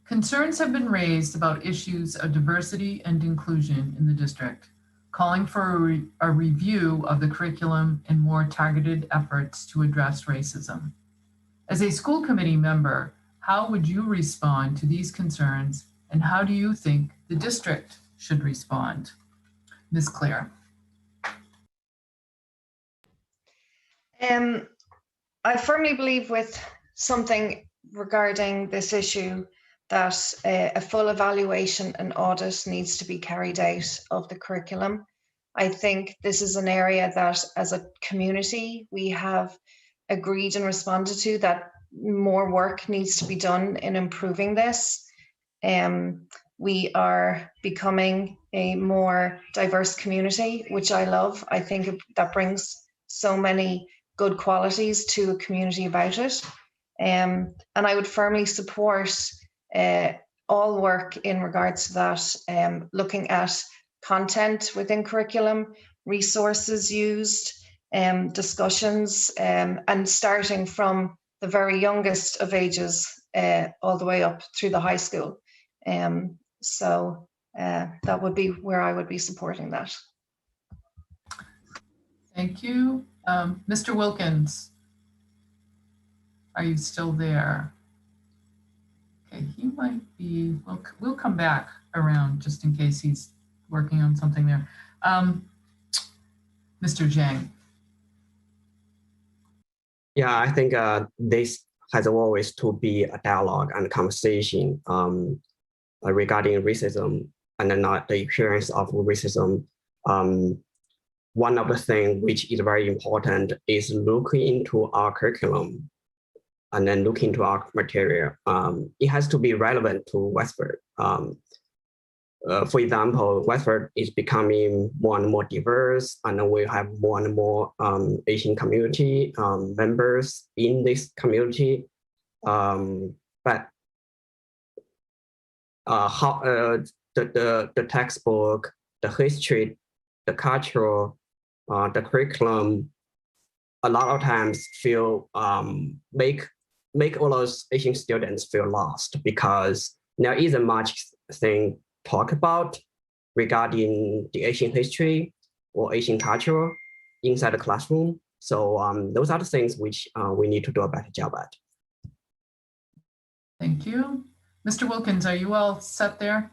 Concerns have been raised about issues of diversity and inclusion in the district, calling for a review of the curriculum and more targeted efforts to address racism. As a school committee member, how would you respond to these concerns, and how do you think the district should respond? Ms. Claire. I firmly believe with something regarding this issue that a full evaluation and audit needs to be carried out of the curriculum. I think this is an area that as a community we have agreed and responded to, that more work needs to be done in improving this. We are becoming a more diverse community, which I love. I think that brings so many good qualities to a community about it. And I would firmly support all work in regards to that, looking at content within curriculum, resources used, discussions, and starting from the very youngest of ages all the way up through the high school. So that would be where I would be supporting that. Thank you. Mr. Wilkins, are you still there? Okay, he might be, we'll come back around just in case he's working on something there. Mr. Zhang. Yeah, I think this has always to be a dialogue and conversation regarding racism and not the experience of racism. One of the things which is very important is looking into our curriculum and then look into our material. It has to be relevant to Westford. For example, Westford is becoming more and more diverse, and we have more and more Asian community members in this community. But how the textbook, the history, the culture, the curriculum, a lot of times feel make all those Asian students feel lost, because there isn't much thing talk about regarding the Asian history or Asian culture inside the classroom. So those are the things which we need to do a better job at. Thank you. Mr. Wilkins, are you all set there?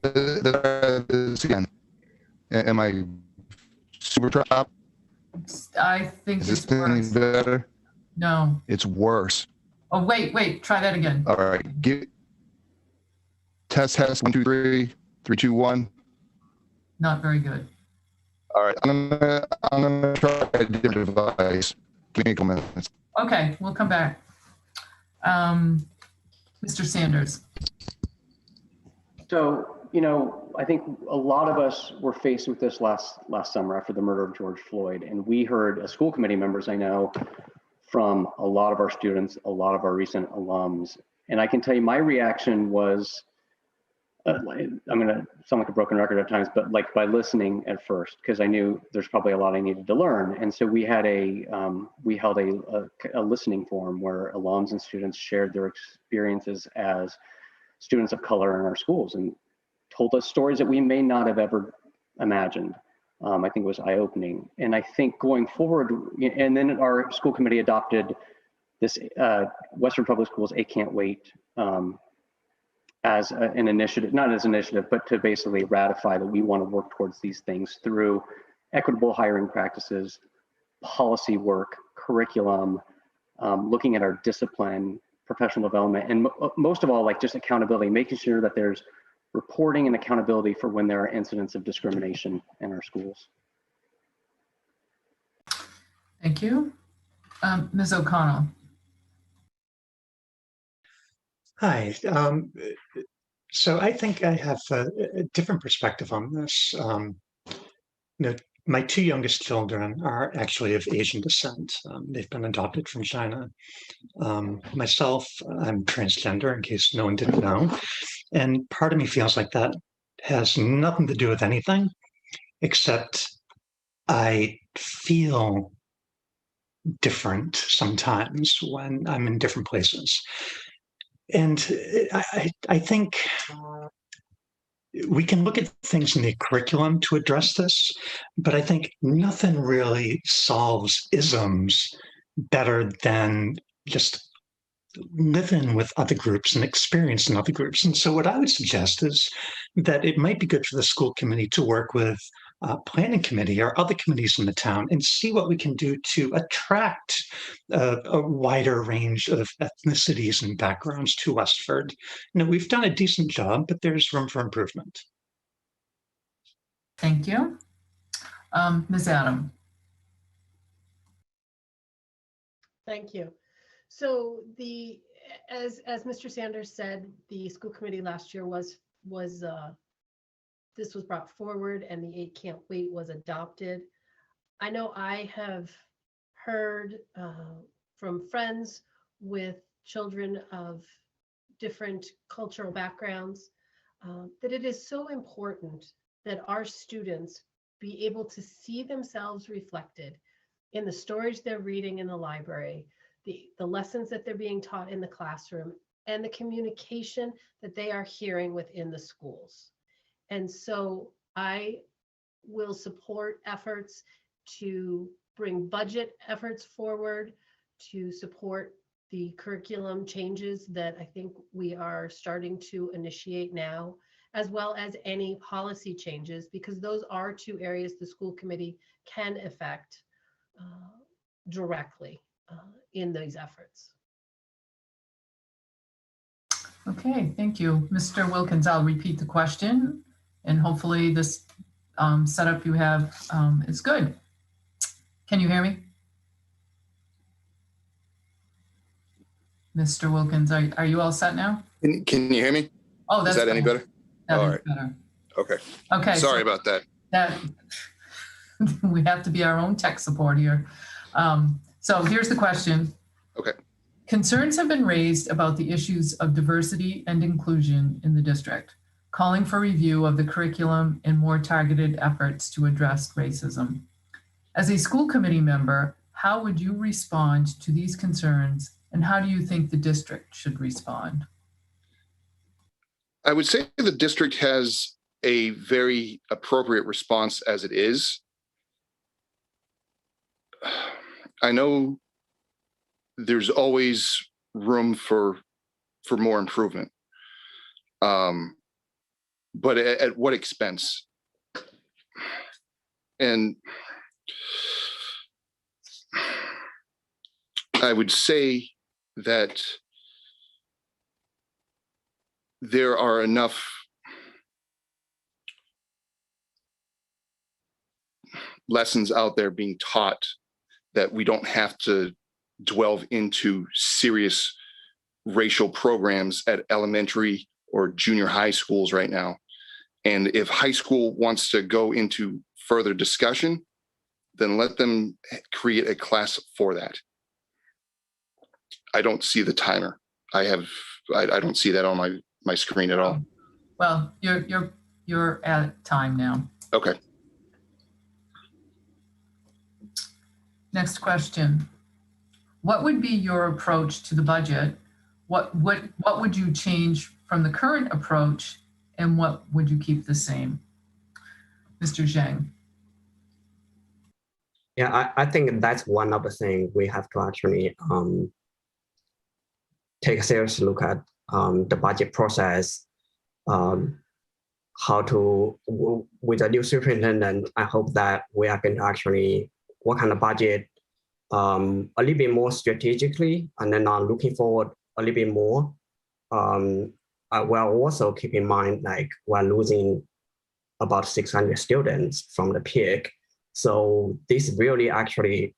Again, am I super trapped? I think Is it's this any worse. better? No. It's worse. Oh, wait, try that again. All right. Test 1, 2, 3, 3, 2, 1. Not very good. All right. I'm gonna try a different device. Give me a couple minutes. Okay, we'll come back. Mr. Sanders. So, I think a lot of us were faced with this last summer after the murder of George Floyd, and we heard, as school committee members, I know, from a lot of our students, a lot of our recent alums. And I can tell you my reaction was, I'm going to sound like a broken record at times, but like by listening at first, because I knew there's probably a lot I needed to learn. And so we held a listening forum where alums and students shared their experiences as students of color in our schools and told us stories that we may not have ever imagined. I think it was eye-opening. And I think going forward, and then our school committee adopted this Westford Public Schools A Can't Wait as an initiative, not as an initiative, but to basically ratify that we want to work towards these things through equitable hiring practices, policy work, curriculum, looking at our discipline, professional development, and most of all, like just accountability, making sure that there's reporting and accountability for when there are incidents of discrimination in our schools. Thank you. Ms. O'Connell. Hi. So I think I have a different perspective on this. My two youngest children are actually of Asian descent. They've been adopted from China. Myself, I'm transgender, in case no one didn't know. And part of me feels like that has nothing to do with anything, except I feel different sometimes when I'm in different places. And I think we can look at things in the curriculum to address this, but I think nothing really solves isms better than just living with other groups and experiencing other groups. And so what I would suggest is that it might be good for the school committee to work with planning committee or other committees in the town and see what we can do to attract a wider range of ethnicities and backgrounds to Westford. We've done a decent job, but there's room for improvement. Thank you. Ms. Adam. Thank you. So as Mr. Sanders said, the school committee last year this was brought forward and the 8 Can't Wait was adopted. I know I have heard from friends with children of different cultural backgrounds that it is so important that our students be able to see themselves reflected in the stories they're reading in the library, the lessons that they're being taught in the classroom, and the communication that they are hearing within the schools. And so I will support efforts to bring budget efforts forward, to support the curriculum changes that I think we are starting to initiate now, as well as any policy changes, because those are two areas the school committee can affect directly in these efforts. Okay, thank you. Mr. Wilkins, I'll repeat the question, and hopefully this setup you have is good. Can you hear me? Mr. Wilkins, are you all set now? Can you hear me? Oh, that's Is that any better? All right. Better. Okay. Okay. Sorry about that. We have to be our own tech support here. So here's the question. Okay. Concerns have been raised about the issues of diversity and inclusion in the district, calling for review of the curriculum and more targeted efforts to address racism. As a school committee member, how would you respond to these concerns, and how do you think the district should respond? I would say the district has a very appropriate response as it is. I know there's always room for more improvement, but at what expense? And I would say that there are enough lessons out there being taught that we don't have to delve into serious racial programs at elementary or junior high schools right now. And if high school wants to go into further discussion, then let them create a class for that. I don't see the timer. I don't see that on my screen at all. Well, you're at time now. Okay. Next question. What would be your approach to the budget? What would you change from the current approach, and what would you keep the same? Mr. Zhang. Yeah, I think that's one of the things we have to actually take a serious look at the budget process, how to, with the new superintendent, I hope that we are going to actually work on the budget a little bit more strategically, and then looking forward a little bit more. We'll also keep in mind, like, we're losing about 600 students from the peak. So this really actually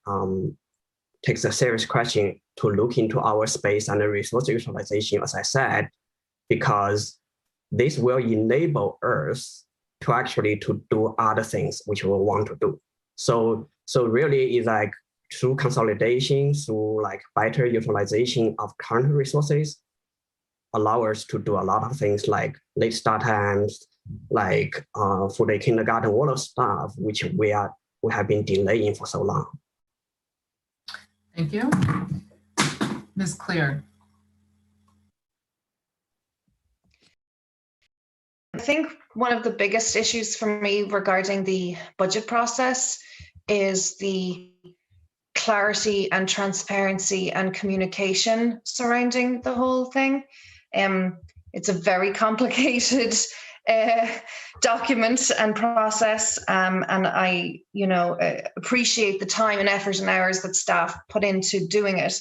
takes a serious question to look into our space and the resource utilization, as I said, because this will enable us to actually to do other things which we want to do. So really it's like through consolidation, through like better utilization of current resources, allow us to do a lot of things like late start times, like for the kindergarten, all of stuff which we have been delaying for so long. Thank you. Ms. Clear. I think one of the biggest issues for me regarding the budget process is the clarity and transparency and communication surrounding the whole thing. It's a very complicated document and process, and I, appreciate the time and effort and hours that staff put into doing it.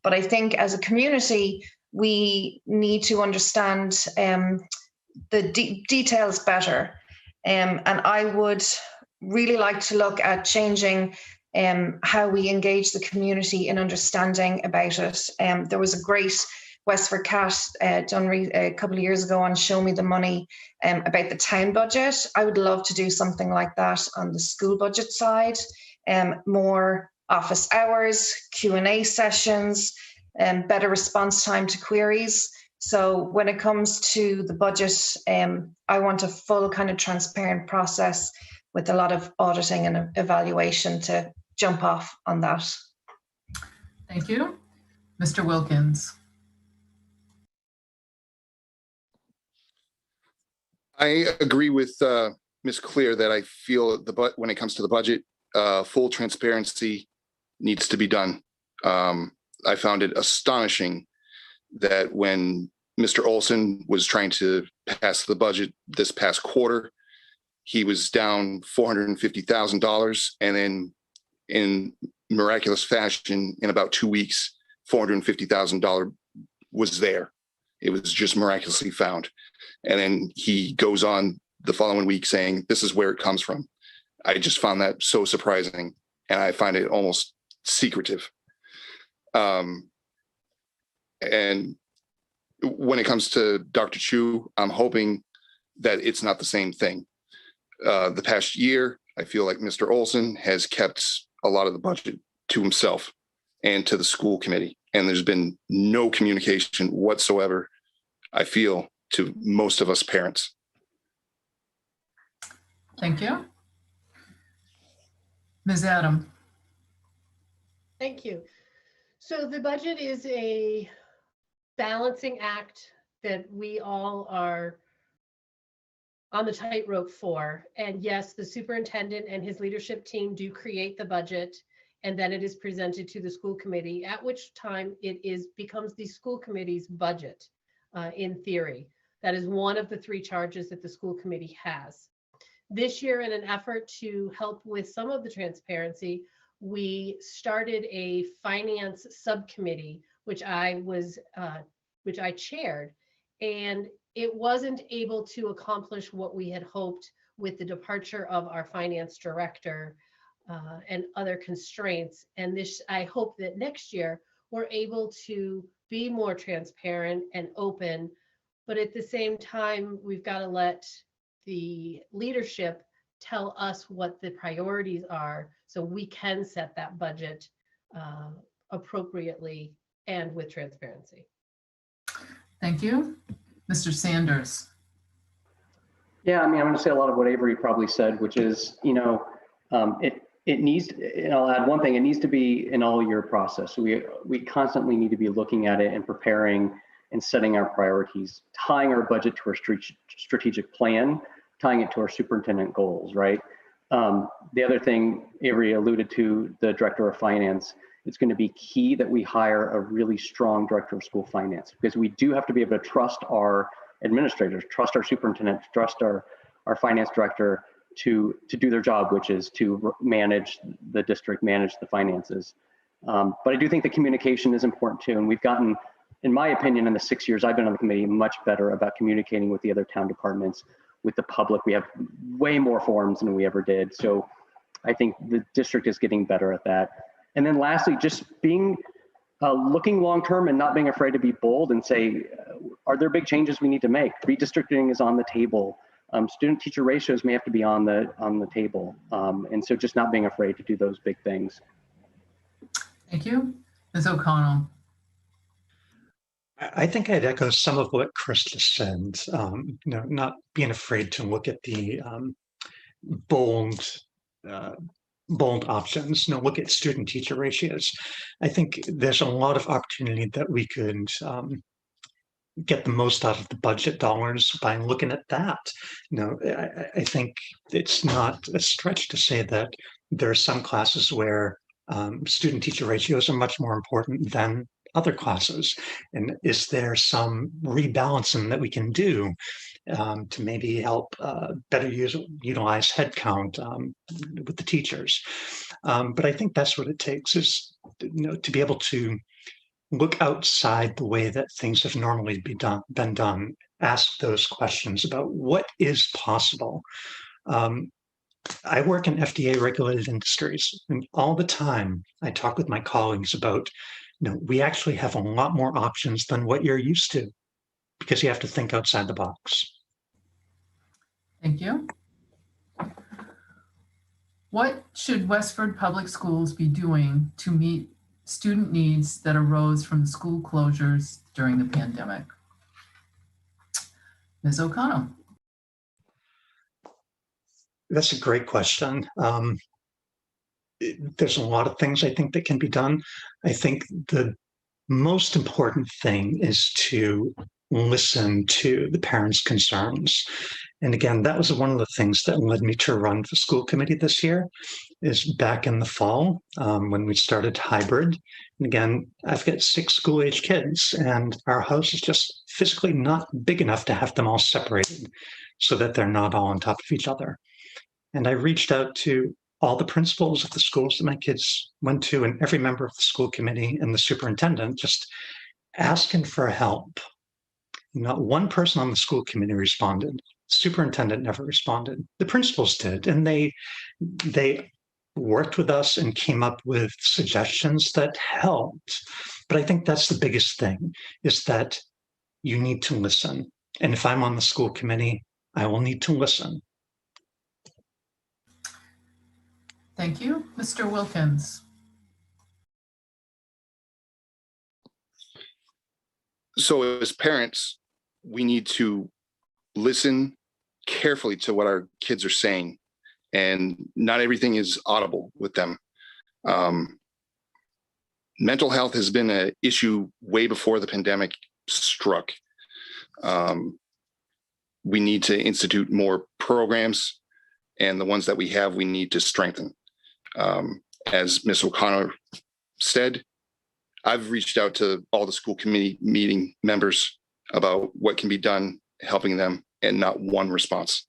But I think as a community, we need to understand the details better. And I would really like to look at changing how we engage the community in understanding about it. There was a great Westford Cat done a couple of years ago on Show Me the Money about the town budget. I would love to do something like that on the school budget side, more office hours, Q&A sessions, better response time to queries. So when it comes to the budget, I want a full kind of transparent process with a lot of auditing and evaluation to jump off on that. Thank you. Mr. Wilkins. I agree with Ms. Clear that I feel when it comes to the budget, full transparency needs to be done. I found it astonishing that when Mr. Olson was trying to pass the budget this past quarter, he was down $450,000, and then in miraculous fashion, in about 2 weeks, $450,000 was there. It was just miraculously found. And then he goes on the following week saying, this is where it comes from. I just found that so surprising, and I find it almost secretive. And when it comes to Dr. Chu, I'm hoping that it's not the same thing. The past year, I feel like Mr. Olson has kept a lot of the budget to himself and to the school committee. And there's been no communication whatsoever, I feel, to most of us parents. Thank you. Ms. Adam. Thank you. So the budget is a balancing act that we all are on the tightrope for. And yes, the superintendent and his leadership team do create the budget, and then it is presented to the school committee, at which time it becomes the school committee's budget in theory. That is one of the 3 charges that the school committee has. This year, in an effort to help with some of the transparency, we started a finance subcommittee, which I chaired, and it wasn't able to accomplish what we had hoped with the departure of our finance director and other constraints. And I hope that next year we're able to be more transparent and open, but at the same time, we've got to let the leadership tell us what the priorities are so we can set that budget appropriately and with transparency. Thank you. Mr. Sanders. Yeah, I mean, I'm going to say a lot of what Avery probably said, which is, it needs, and I'll add one thing, it needs to be an all-year process. We constantly need to be looking at it and preparing and setting our priorities, tying our budget to our strategic plan, tying it to our superintendent goals, right? The other thing Avery alluded to, the director of finance, it's going to be key that we hire a really strong director of school finance, because we do have to be able to trust our administrators, trust our superintendent, trust our finance director to do their job, which is to manage the district, manage the finances. But I do think the communication is important too. And we've gotten, in my opinion, in the 6 years I've been on the committee, much better about communicating with the other town departments, with the public. We have way more forums than we ever did. So I think the district is getting better at that. And then lastly, just being, looking long-term and not being afraid to be bold and say, are there big changes we need to make? Redistricting is on the table. Student-teacher ratios may have to be on the table. And so just not being afraid to do those big things. Thank you. Ms. O'Connell. I think I'd echo some of what Chris just said. Not being afraid to look at the bold options. Look at student-teacher ratios. I think there's a lot of opportunity that we could get the most out of the budget dollars by looking at that. I think it's not a stretch to say that there are some classes where student-teacher ratios are much more important than other classes. And is there some rebalancing that we can do to maybe help better utilize headcount with the teachers? But I think that's what it takes, is to be able to look outside the way that things have normally been done, ask those questions about what is possible. I work in FDA regulated industries, and all the time I talk with my colleagues about, we actually have a lot more options than what you're used to, because you have to think outside the box. Thank you. What should Westford Public Schools be doing to meet student needs that arose from the school closures during the pandemic? Ms. O'Connell. That's a great question. There's a lot of things I think that can be done. I think the most important thing is to listen to the parents' concerns. And again, that was one of the things that led me to run for school committee this year, is back in the fall when we started hybrid. And again, I've got 6 school-age kids, and our house is just physically not big enough to have them all separated so that they're not all on top of each other. And I reached out to all the principals of the schools that my kids went to, and every member of the school committee and the superintendent, just asking for help. Not one person on the school committee responded. Superintendent never responded. The principals did, and they worked with us and came up with suggestions that helped. But I think that's the biggest thing, is that you need to listen. And if I'm on the school committee, I will need to listen. Thank you. Mr. Wilkins. So as parents, we need to listen carefully to what our kids are saying, and not everything is audible with them. Mental health has been an issue way before the pandemic struck. We need to institute more programs, and the ones that we have, we need to strengthen. As Ms. O'Connor said, I've reached out to all the school committee meeting members about what can be done helping them, and not one response.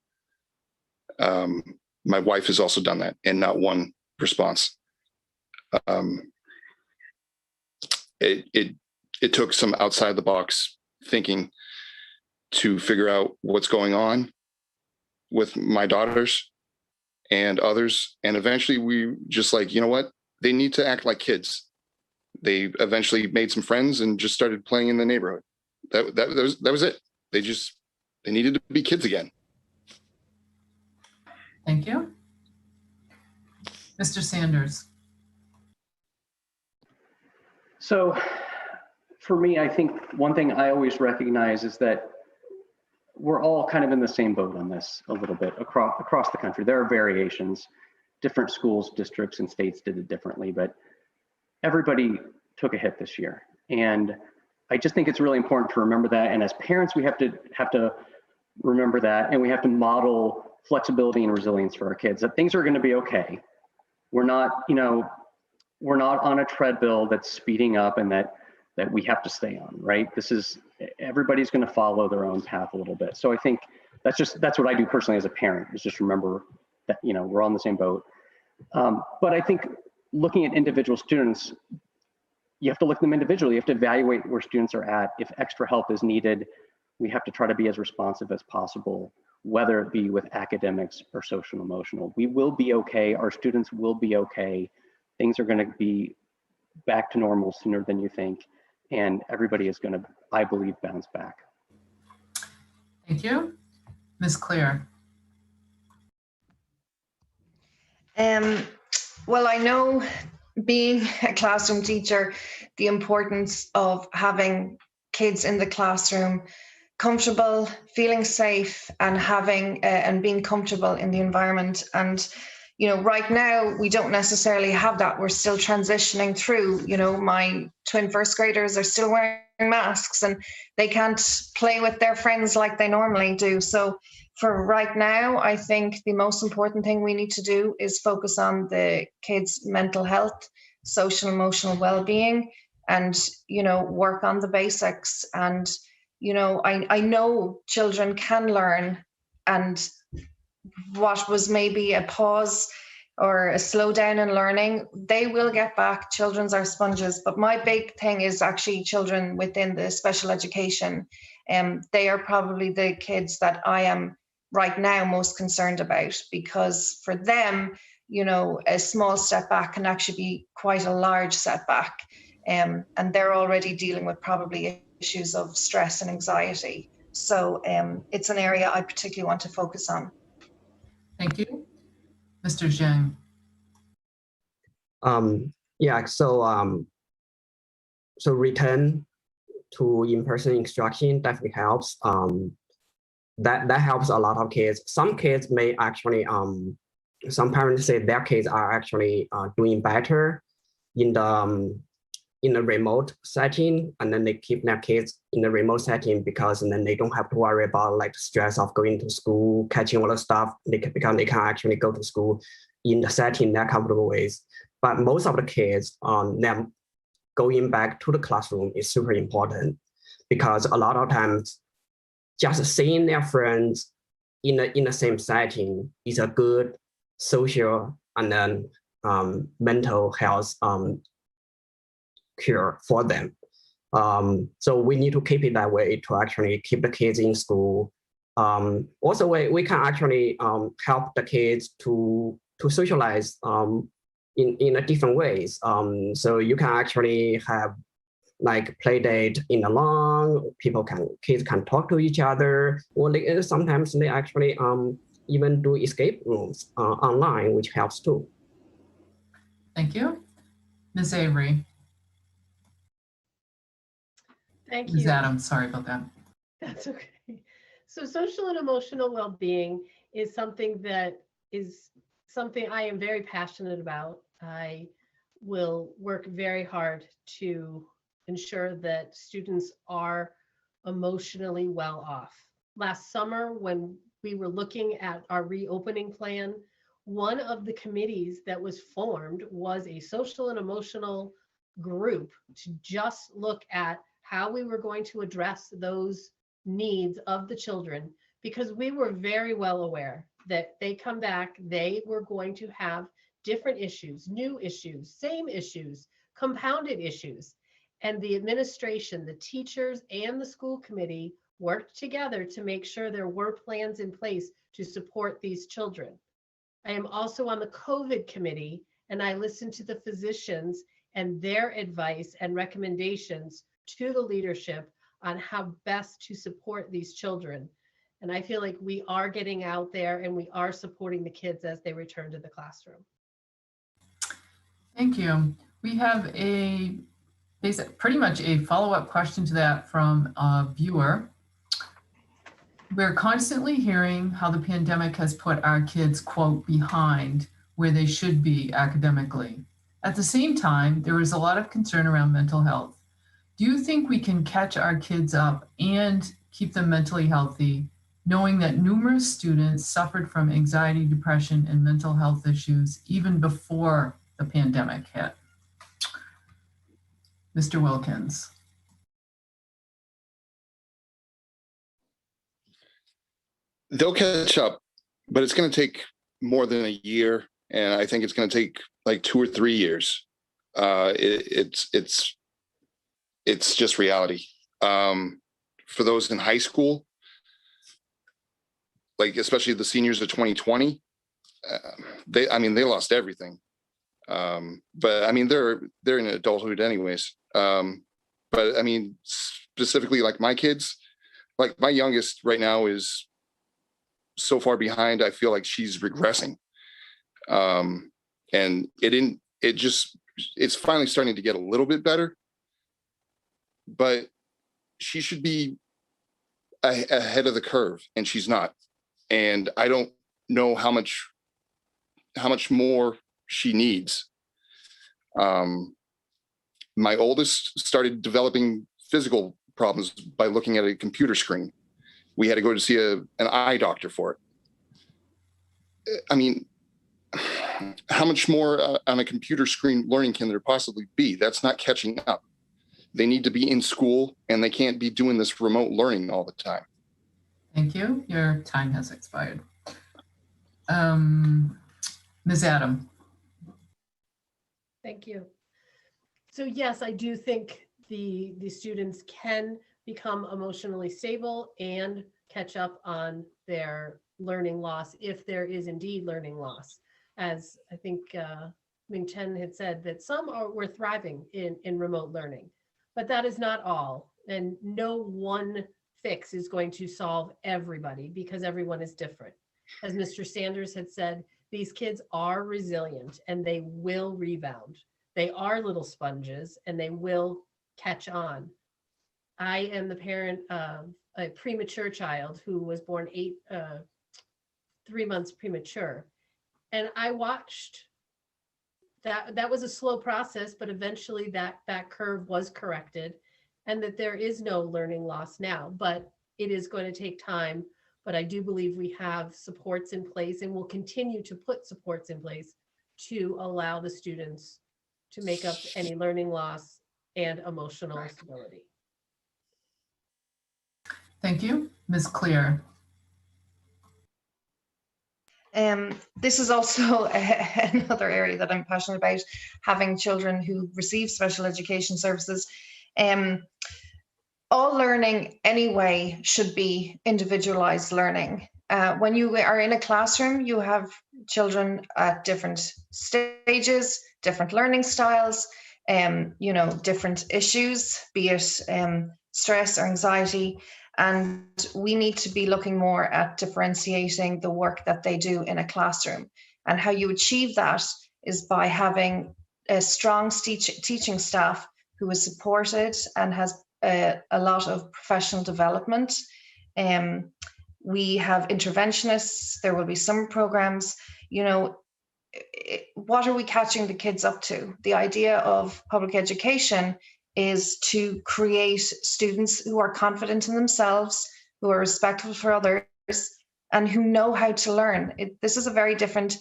My wife has also done that, and not one response. It took some outside the box thinking to figure out what's going on with my daughters and others. And eventually we just like, you know what? They need to act like kids. They eventually made some friends and just started playing in the neighborhood. That was it. They needed to be kids again. Thank you. Mr. Sanders. So for me, I think one thing I always recognize is that we're all kind of in the same boat on this a little bit across the country. There are variations. Different schools, districts, and states did it differently, but everybody took a hit this year. And I just think it's really important to remember that. And as parents, we have to remember that, and we have to model flexibility and resilience for our kids, that things are going to be okay. We're not, we're not on a treadmill that's speeding up and that we have to stay on, right? Everybody's going to follow their own path a little bit. So I think that's what I do personally as a parent, is just remember that, we're on the same boat. But I think looking at individual students, you have to look at them individually. You have to evaluate where students are at. If extra help is needed, we have to try to be as responsive as possible, whether it be with academics or social and emotional. We will be okay. Our students will be okay. Things are going to be back to normal sooner than you think. And everybody is going to, I believe, bounce back. Thank you. Ms. Claire. Well, I know, being a classroom teacher, the importance of having kids in the classroom comfortable, feeling safe, and having and being comfortable in the environment. And right now we don't necessarily have that. We're still transitioning through. My twin first graders are still wearing masks, and they can't play with their friends like they normally do. So for right now, I think the most important thing we need to do is focus on the kids' mental health, social, emotional well-being, and work on the basics. And I know children can learn, and what was maybe a pause or a slowdown in learning, they will get back. Children are sponges. But my big thing is actually children within the special education. They are probably the kids that I am right now most concerned about, because for them, a small step back can actually be quite a large setback. And they're already dealing with probably issues of stress and anxiety. So it's an area I particularly want to focus on. Thank you. Mr. Zhang. So return to in-person instruction definitely helps. That helps a lot of kids. Some kids may actually, some parents say their kids are actually doing better in the remote setting, and then they keep their kids in the remote setting because then they don't have to worry about like the stress of going to school, catching all the stuff, because they can actually go to school in the setting they're comfortable with. But most of the kids, them going back to the classroom is super important, because a lot of times just seeing their friends in the same setting is a good social and then mental health cure for them. So we need to keep it that way to actually keep the kids in school. Also, we can actually help the kids to socialize in a different ways. So you can actually have like play date in the lawn. Kids can talk to each other, or sometimes they actually even do escape rooms online, which helps too. Thank you. Ms. Avery. Thank you. Ms. Adams, sorry about that. That's okay. So social and emotional well-being is something I am very passionate about. I will work very hard to ensure that students are emotionally well off. Last summer, when we were looking at our reopening plan, one of the committees that was formed was a social and emotional group to just look at how we were going to address those needs of the children, because we were very well aware that they come back, they were going to have different issues, new issues, same issues, compounded issues. And the administration, the teachers, and the school committee worked together to make sure there were plans in place to support these children. I am also on the COVID committee, and I listened to the physicians and their advice and recommendations to the leadership on how best to support these children. And I feel like we are getting out there and we are supporting the kids as they return to the classroom. Thank you. We have pretty much a follow-up question to that from a viewer. We're constantly hearing how the pandemic has put our kids, quote, behind where they should be academically. At the same time, there is a lot of concern around mental health. Do you think we can catch our kids up and keep them mentally healthy, knowing that numerous students suffered from anxiety, depression, and mental health issues even before the pandemic hit? Mr. Wilkins. They'll catch up, but it's going to take more than a year, and I think it's going to take like 2 or 3 years. It's just reality. For those in high school, like especially the seniors of 2020, they lost everything. But I mean, they're in adulthood anyways. But I mean, specifically like my kids, like my youngest right now is so far behind. I feel like she's regressing. And it's finally starting to get a little bit better, but she should be ahead of the curve, and she's not. And I don't know how much more she needs. My oldest started developing physical problems by looking at a computer screen. We had to go to see an eye doctor for it. I mean, how much more on a computer screen learning can there possibly be? That's not catching up. They need to be in school, and they can't be doing this remote learning all the time. Thank you. Your time has expired. Ms. Adam. Thank you. So yes, I do think the students can become emotionally stable and catch up on their learning loss if there is indeed learning loss. As I think Ming Chen had said, that some were thriving in remote learning, but that is not all. And no one fix is going to solve everybody because everyone is different. As Mr. Sanders had said, these kids are resilient and they will rebound. They are little sponges and they will catch on. I am the parent of a premature child who was born 3 months premature. And I watched that was a slow process, but eventually that curve was corrected, and that there is no learning loss now, but it is going to take time. But I do believe we have supports in place and will continue to put supports in place to allow the students to make up any learning loss and emotional stability. Thank you. Ms. Clear. This is also another area that I'm passionate about, having children who receive special education services. All learning anyway should be individualized learning. When you are in a classroom, you have children at different stages, different learning styles, different issues, be it stress or anxiety. And we need to be looking more at differentiating the work that they do in a classroom. And how you achieve that is by having a strong teaching staff who is supported and has a lot of professional development. We have interventionists, there will be summer programs. What are we catching the kids up to? The idea of public education is to create students who are confident in themselves, who are respectful for others, and who know how to learn. This is a very different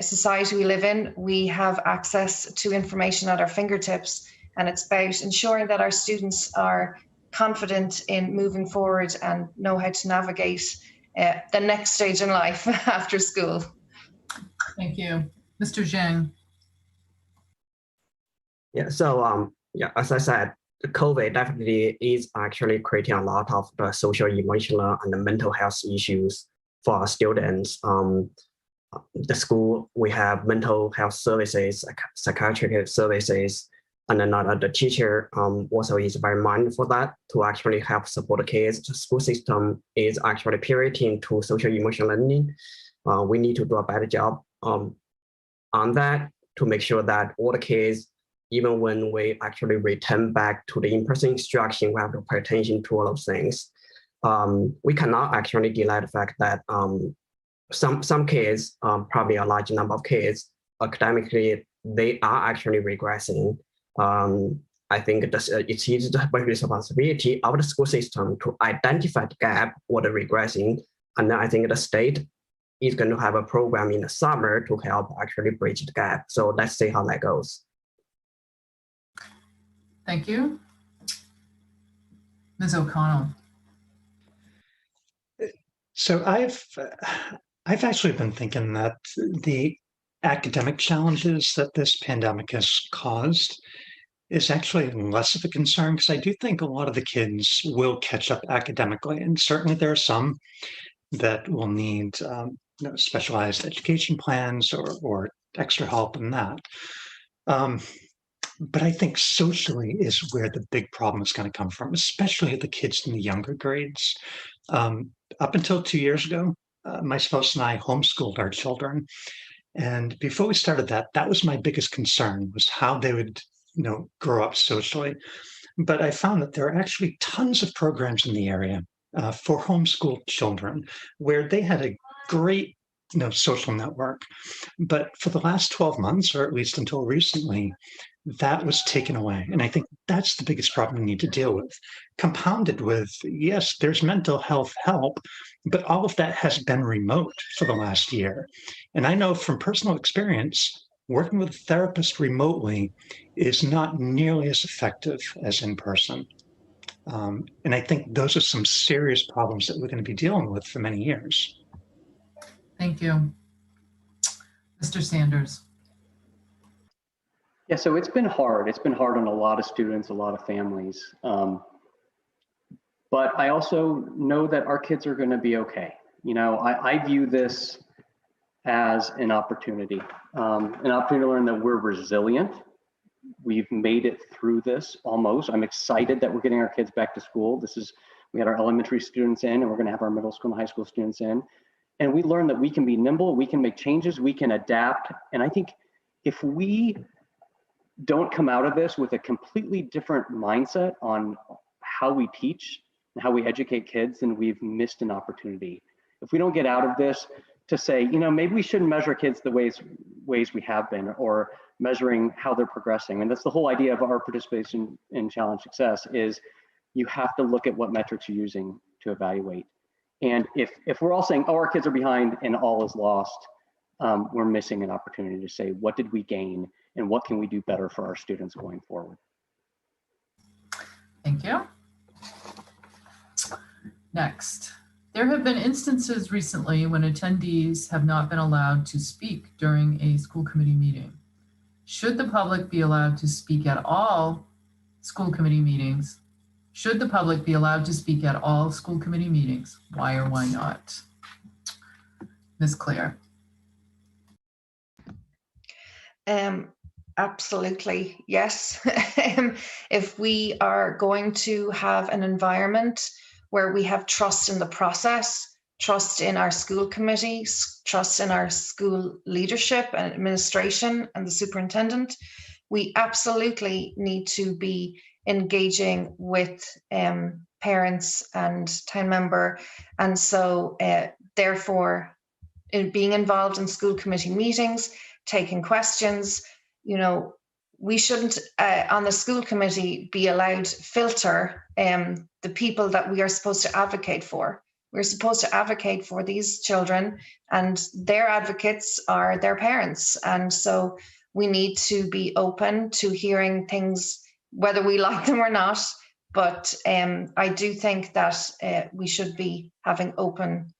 society we live in. We have access to information at our fingertips, and it's about ensuring that our students are confident in moving forward and know how to navigate the next stage in life after school. Thank you. Mr. Zhang. Yeah, so as I said, the COVID definitely is actually creating a lot of the social, emotional, and the mental health issues for our students. The school, we have mental health services, psychiatric services, and another, the teacher also is very mindful for that to actually help support the kids. The school system is actually pivoting to social emotional learning. We need to do a better job on that to make sure that all the kids, even when we actually return back to the in-person instruction, we have to pay attention to all those things. We cannot actually deny the fact that some kids, probably a large number of kids, academically, they are actually regressing. I think it's the responsibility of the school system to identify the gap or the regressing. And then I think the state is going to have a program in the summer to help actually bridge the gap. So let's see how that goes. Thank you. Ms. O'Connell. So I've actually been thinking that the academic challenges that this pandemic has caused is actually less of a concern, because I do think a lot of the kids will catch up academically, and certainly there are some that will need specialized education plans or extra help in that. But I think socially is where the big problem is going to come from, especially the kids in the younger grades. Up until 2 years ago, my spouse and I homeschooled our children. And before we started that, that was my biggest concern, was how they would grow up socially. But I found that there are actually tons of programs in the area for homeschooled children where they had a great social network. But for the last 12 months, or at least until recently, that was taken away. And I think that's the biggest problem we need to deal with, compounded with, yes, there's mental health help, but all of that has been remote for the last year. And I know from personal experience, working with a therapist remotely is not nearly as effective as in person. And I think those are some serious problems that we're going to be dealing with for many years. Thank you. Mr. Sanders. Yeah, so it's been hard. It's been hard on a lot of students, a lot of families. But I also know that our kids are going to be okay. I view this as an opportunity to learn that we're resilient. We've made it through this almost. I'm excited that we're getting our kids back to school. We had our elementary students in, and we're going to have our middle school and high school students in. And we learned that we can be nimble, we can make changes, we can adapt. And I think if we don't come out of this with a completely different mindset on how we teach and how we educate kids, then we've missed an opportunity. If we don't get out of this to say, maybe we shouldn't measure kids the ways we have been, or measuring how they're progressing. And that's the whole idea of our participation in challenge success, is you have to look at what metrics you're using to evaluate. And if we're all saying, oh, our kids are behind and all is lost, we're missing an opportunity to say, what did we gain and what can we do better for our students going forward? Thank you. Next, there have been instances recently when attendees have not been allowed to speak during a school committee meeting. Should the public be allowed to speak at all school committee meetings? Should the public be allowed to speak at all school committee meetings? Why or why not? Ms. Claire. Absolutely, yes. If we are going to have an environment where we have trust in the process, trust in our school committees, trust in our school leadership and administration and the superintendent, we absolutely need to be engaging with parents and town member. And so therefore, in being involved in school committee meetings, taking questions, we shouldn't on the school committee be allowed to filter the people that we are supposed to advocate for. We're supposed to advocate for these children, and their advocates are their parents. And so we need to be open to hearing things, whether we like them or not. But I do think that we should be having open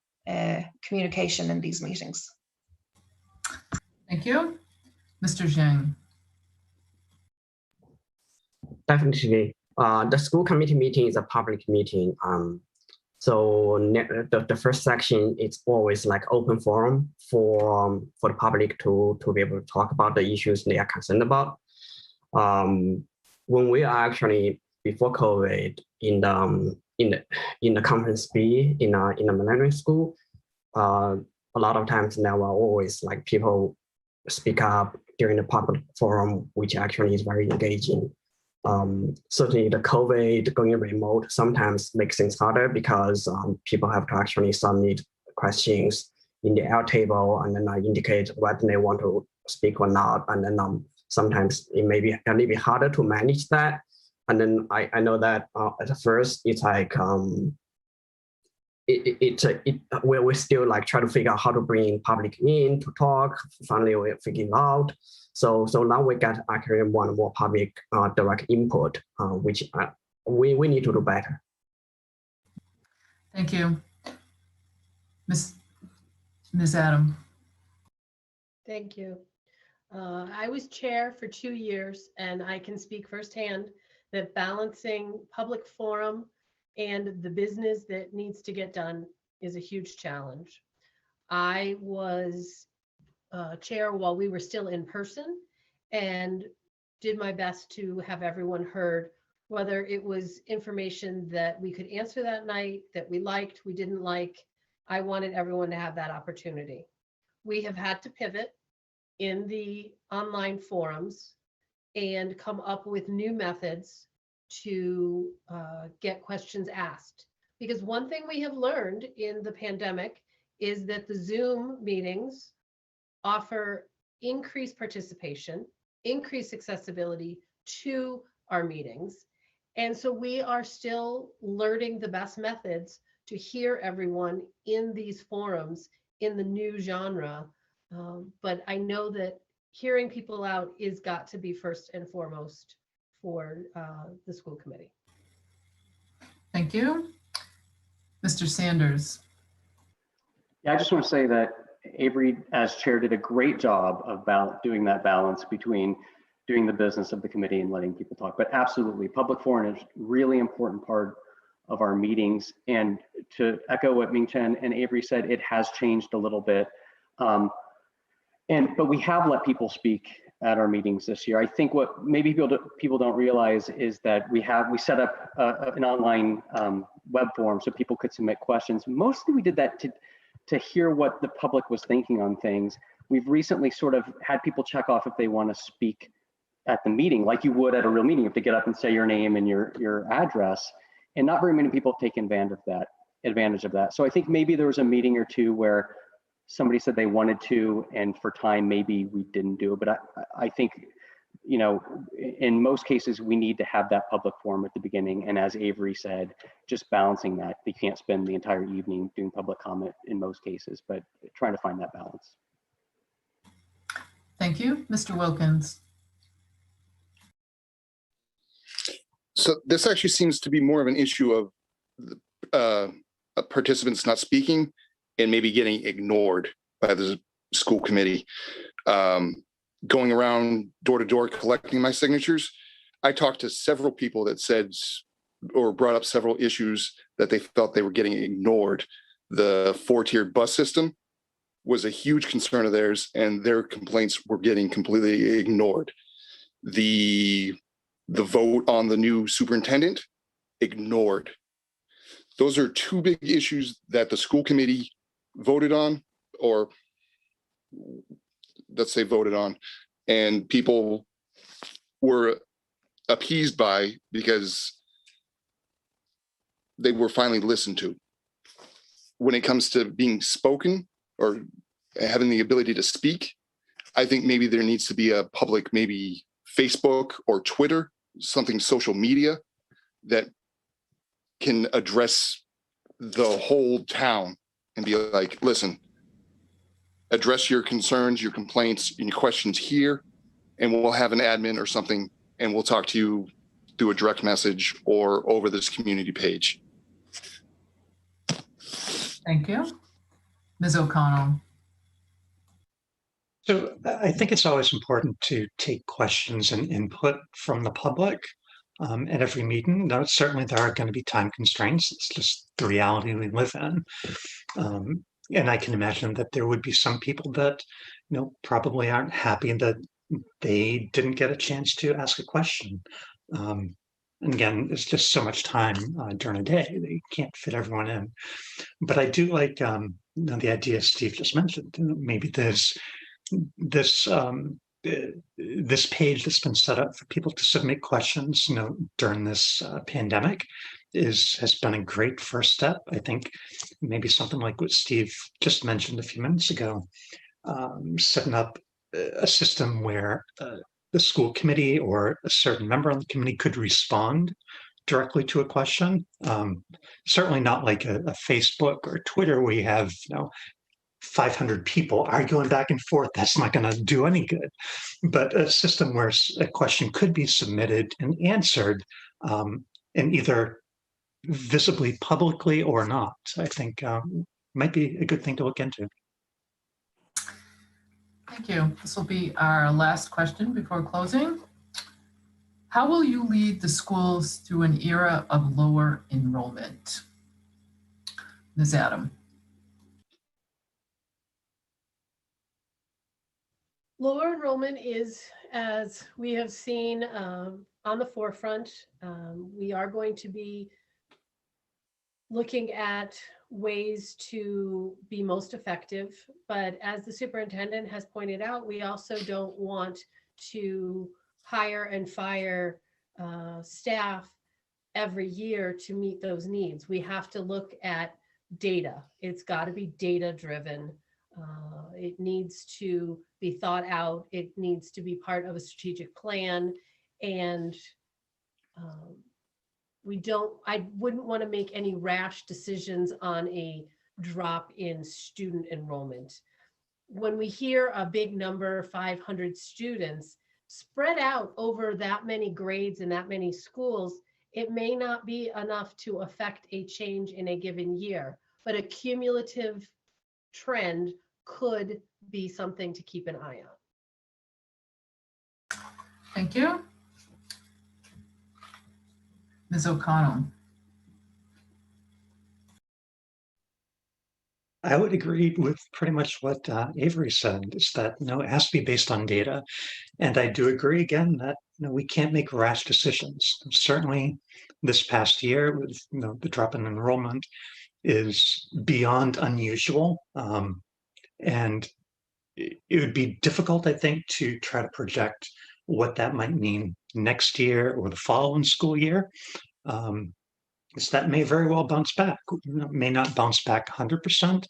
communication in these meetings. Thank you. Mr. Zhang. Definitely. The school committee meeting is a public meeting. So the first section, it's always like open forum for the public to be able to talk about the issues they are concerned about. When we are actually before COVID in the conference B in the millennium school, a lot of times there were always like people speak up during the public forum, which actually is very engaging. Certainly the COVID going remote sometimes makes things harder because people have to actually submit questions in the L table and then indicate whether they want to speak or not. And then sometimes it may be a little bit harder to manage that. And then I know that at first it's like we're still like try to figure out how to bring public in to talk. Finally, we're figuring out. So now we get actually more and more public direct input, which we need to do better. Thank you. Ms. Adam. Thank you. I was chair for 2 years, and I can speak firsthand that balancing public forum and the business that needs to get done is a huge challenge. I was chair while we were still in person and did my best to have everyone heard, whether it was information that we could answer that night, that we liked, we didn't like. I wanted everyone to have that opportunity. We have had to pivot in the online forums and come up with new methods to get questions asked. Because one thing we have learned in the pandemic is that the Zoom meetings offer increased participation, increased accessibility to our meetings. And so we are still learning the best methods to hear everyone in these forums in the new genre. But I know that hearing people out is got to be first and foremost for the school committee. Thank you. Mr. Sanders. Yeah, I just want to say that Avery, as chair, did a great job of doing that balance between doing the business of the committee and letting people talk. But absolutely, public forum is a really important part of our meetings. And to echo what Ming-Chen and Avery said, it has changed a little bit. But we have let people speak at our meetings this year. I think what maybe people don't realize is that we set up an online web forum so people could submit questions. Mostly we did that to hear what the public was thinking on things. We've recently sort of had people check off if they want to speak at the meeting, like you would at a real meeting. You have to get up and say your name and your address, and not very many people have taken advantage of that. So I think maybe there was a meeting or two where somebody said they wanted to, and for time, maybe we didn't do it. But I think, you know, in most cases, we need to have that public forum at the beginning. And as Avery said, just balancing that. You can't spend the entire evening doing public comment in most cases, but trying to find that balance. Thank you. Mr. Wilkins. So this actually seems to be more of an issue of participants not speaking and maybe getting ignored by the school committee. Going around door to door collecting my signatures, I talked to several people that said or brought up several issues that they felt they were getting ignored. The 4-tiered bus system was a huge concern of theirs, and their complaints were getting completely ignored. The vote on the new superintendent, ignored. Those are 2 big issues that the school committee voted on, or let's say voted on, and people were appeased by because they were finally listened to. When it comes to being spoken or having the ability to speak, I think maybe there needs to be a public, maybe Facebook or Twitter, something social media that can address the whole town and be like, listen, address your concerns, your complaints, and your questions here, and we'll have an admin or something, and we'll talk to you through a direct message or over this community page. Thank you. Ms. O'Connell. So I think it's always important to take questions and input from the public at every meeting. Now, certainly there are going to be time constraints. It's just the reality we live in. And I can imagine that there would be some people that, you know, probably aren't happy that they didn't get a chance to ask a question. And again, it's just so much time during a day. They can't fit everyone in. But I do like you know, the idea Steve just mentioned. Maybe there's this page that's been set up for people to submit questions, you know, during this pandemic has been a great first step. I think maybe something like what Steve just mentioned a few minutes ago, setting up a system where the school committee or a certain member on the committee could respond directly to a question. Certainly not like a Facebook or Twitter where you have 500 people arguing back and forth. That's not going to do any good. But a system where a question could be submitted and answered, and either visibly publicly or not, I think might be a good thing to look into. Thank you. This will be our last question before closing. How will you lead the schools through an era of lower enrollment? Ms. Adam. Lower enrollment is, as we have seen, on the forefront. We are going to be looking at ways to be most effective, but as the superintendent has pointed out, we also don't want to hire and fire staff every year to meet those needs. We have to look at data. It's got to be data driven. It needs to be thought out. It needs to be part of a strategic plan. And I wouldn't want to make any rash decisions on a drop in student enrollment. When we hear a big number, 500 students, spread out over that many grades and that many schools, it may not be enough to affect a change in a given year, but a cumulative trend could be something to keep an eye on. Thank you. Ms. O'Connell. I would agree with pretty much what Avery said, is that it has to be based on data. And I do agree again that we can't make rash decisions. Certainly this past year with the drop in enrollment is beyond unusual. And it would be difficult, I think, to try to project what that might mean next year or the following school year. Because that may very well bounce back. May not bounce back 100%,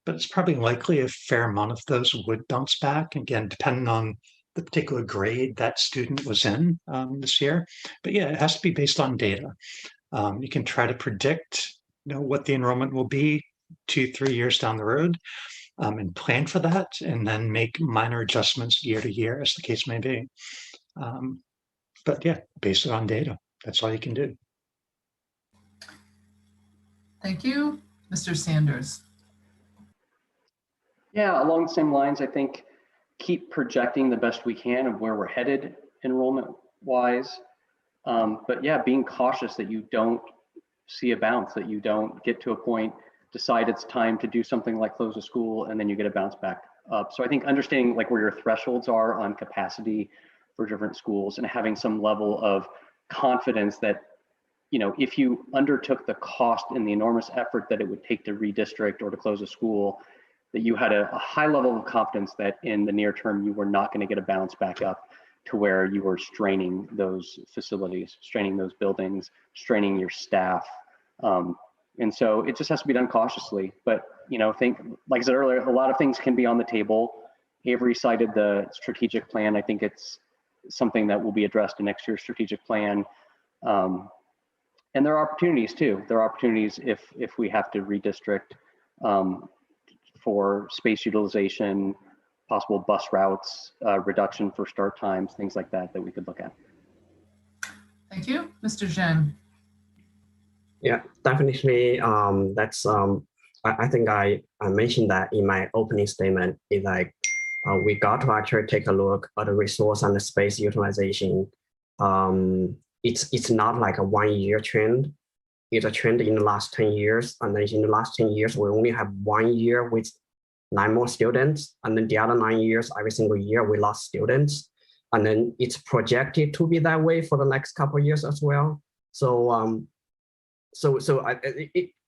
but it's probably likely a fair amount of those would bounce back, again, depending on the particular grade that student was in this year. But yeah, it has to be based on data. You can try to predict what the enrollment will be 2-3 years down the road, and plan for that, and then make minor adjustments year to year as the case may be. But yeah, base it on data. That's all you can do. Thank you. Mr. Sanders. Yeah, along the same lines, I think keep projecting the best we can of where we're headed enrollment wise. But yeah, being cautious that you don't see a bounce, that you don't get to a point, decide it's time to do something like close a school, and then you get a bounce back up. So I think understanding like where your thresholds are on capacity for different schools and having some level of confidence that, if you undertook the cost and the enormous effort that it would take to redistrict or to close a school, that you had a high level of confidence that in the near term, you were not going to get a bounce back up to where you were straining those facilities, straining those buildings, straining your staff. And so it just has to be done cautiously. But, think, like I said earlier, a lot of things can be on the table. Avery cited the strategic plan. I think it's something that will be addressed in next year's strategic plan. And there are opportunities too. There are opportunities if we have to redistrict for space utilization, possible bus routes, reduction for start times, things like that we could look at. Thank you. Mr. Zhang. Yeah, definitely. That's I think I mentioned that in my opening statement. Is like we got to actually take a look at the resource and the space utilization. It's not like a 1-year trend. It's a trend in the last 10 years. And then in the last 10 years, we only have 1 year with 9 more students. And then the other 9 years, every single year, we lost students. And then it's projected to be that way for the next couple of years as well. So,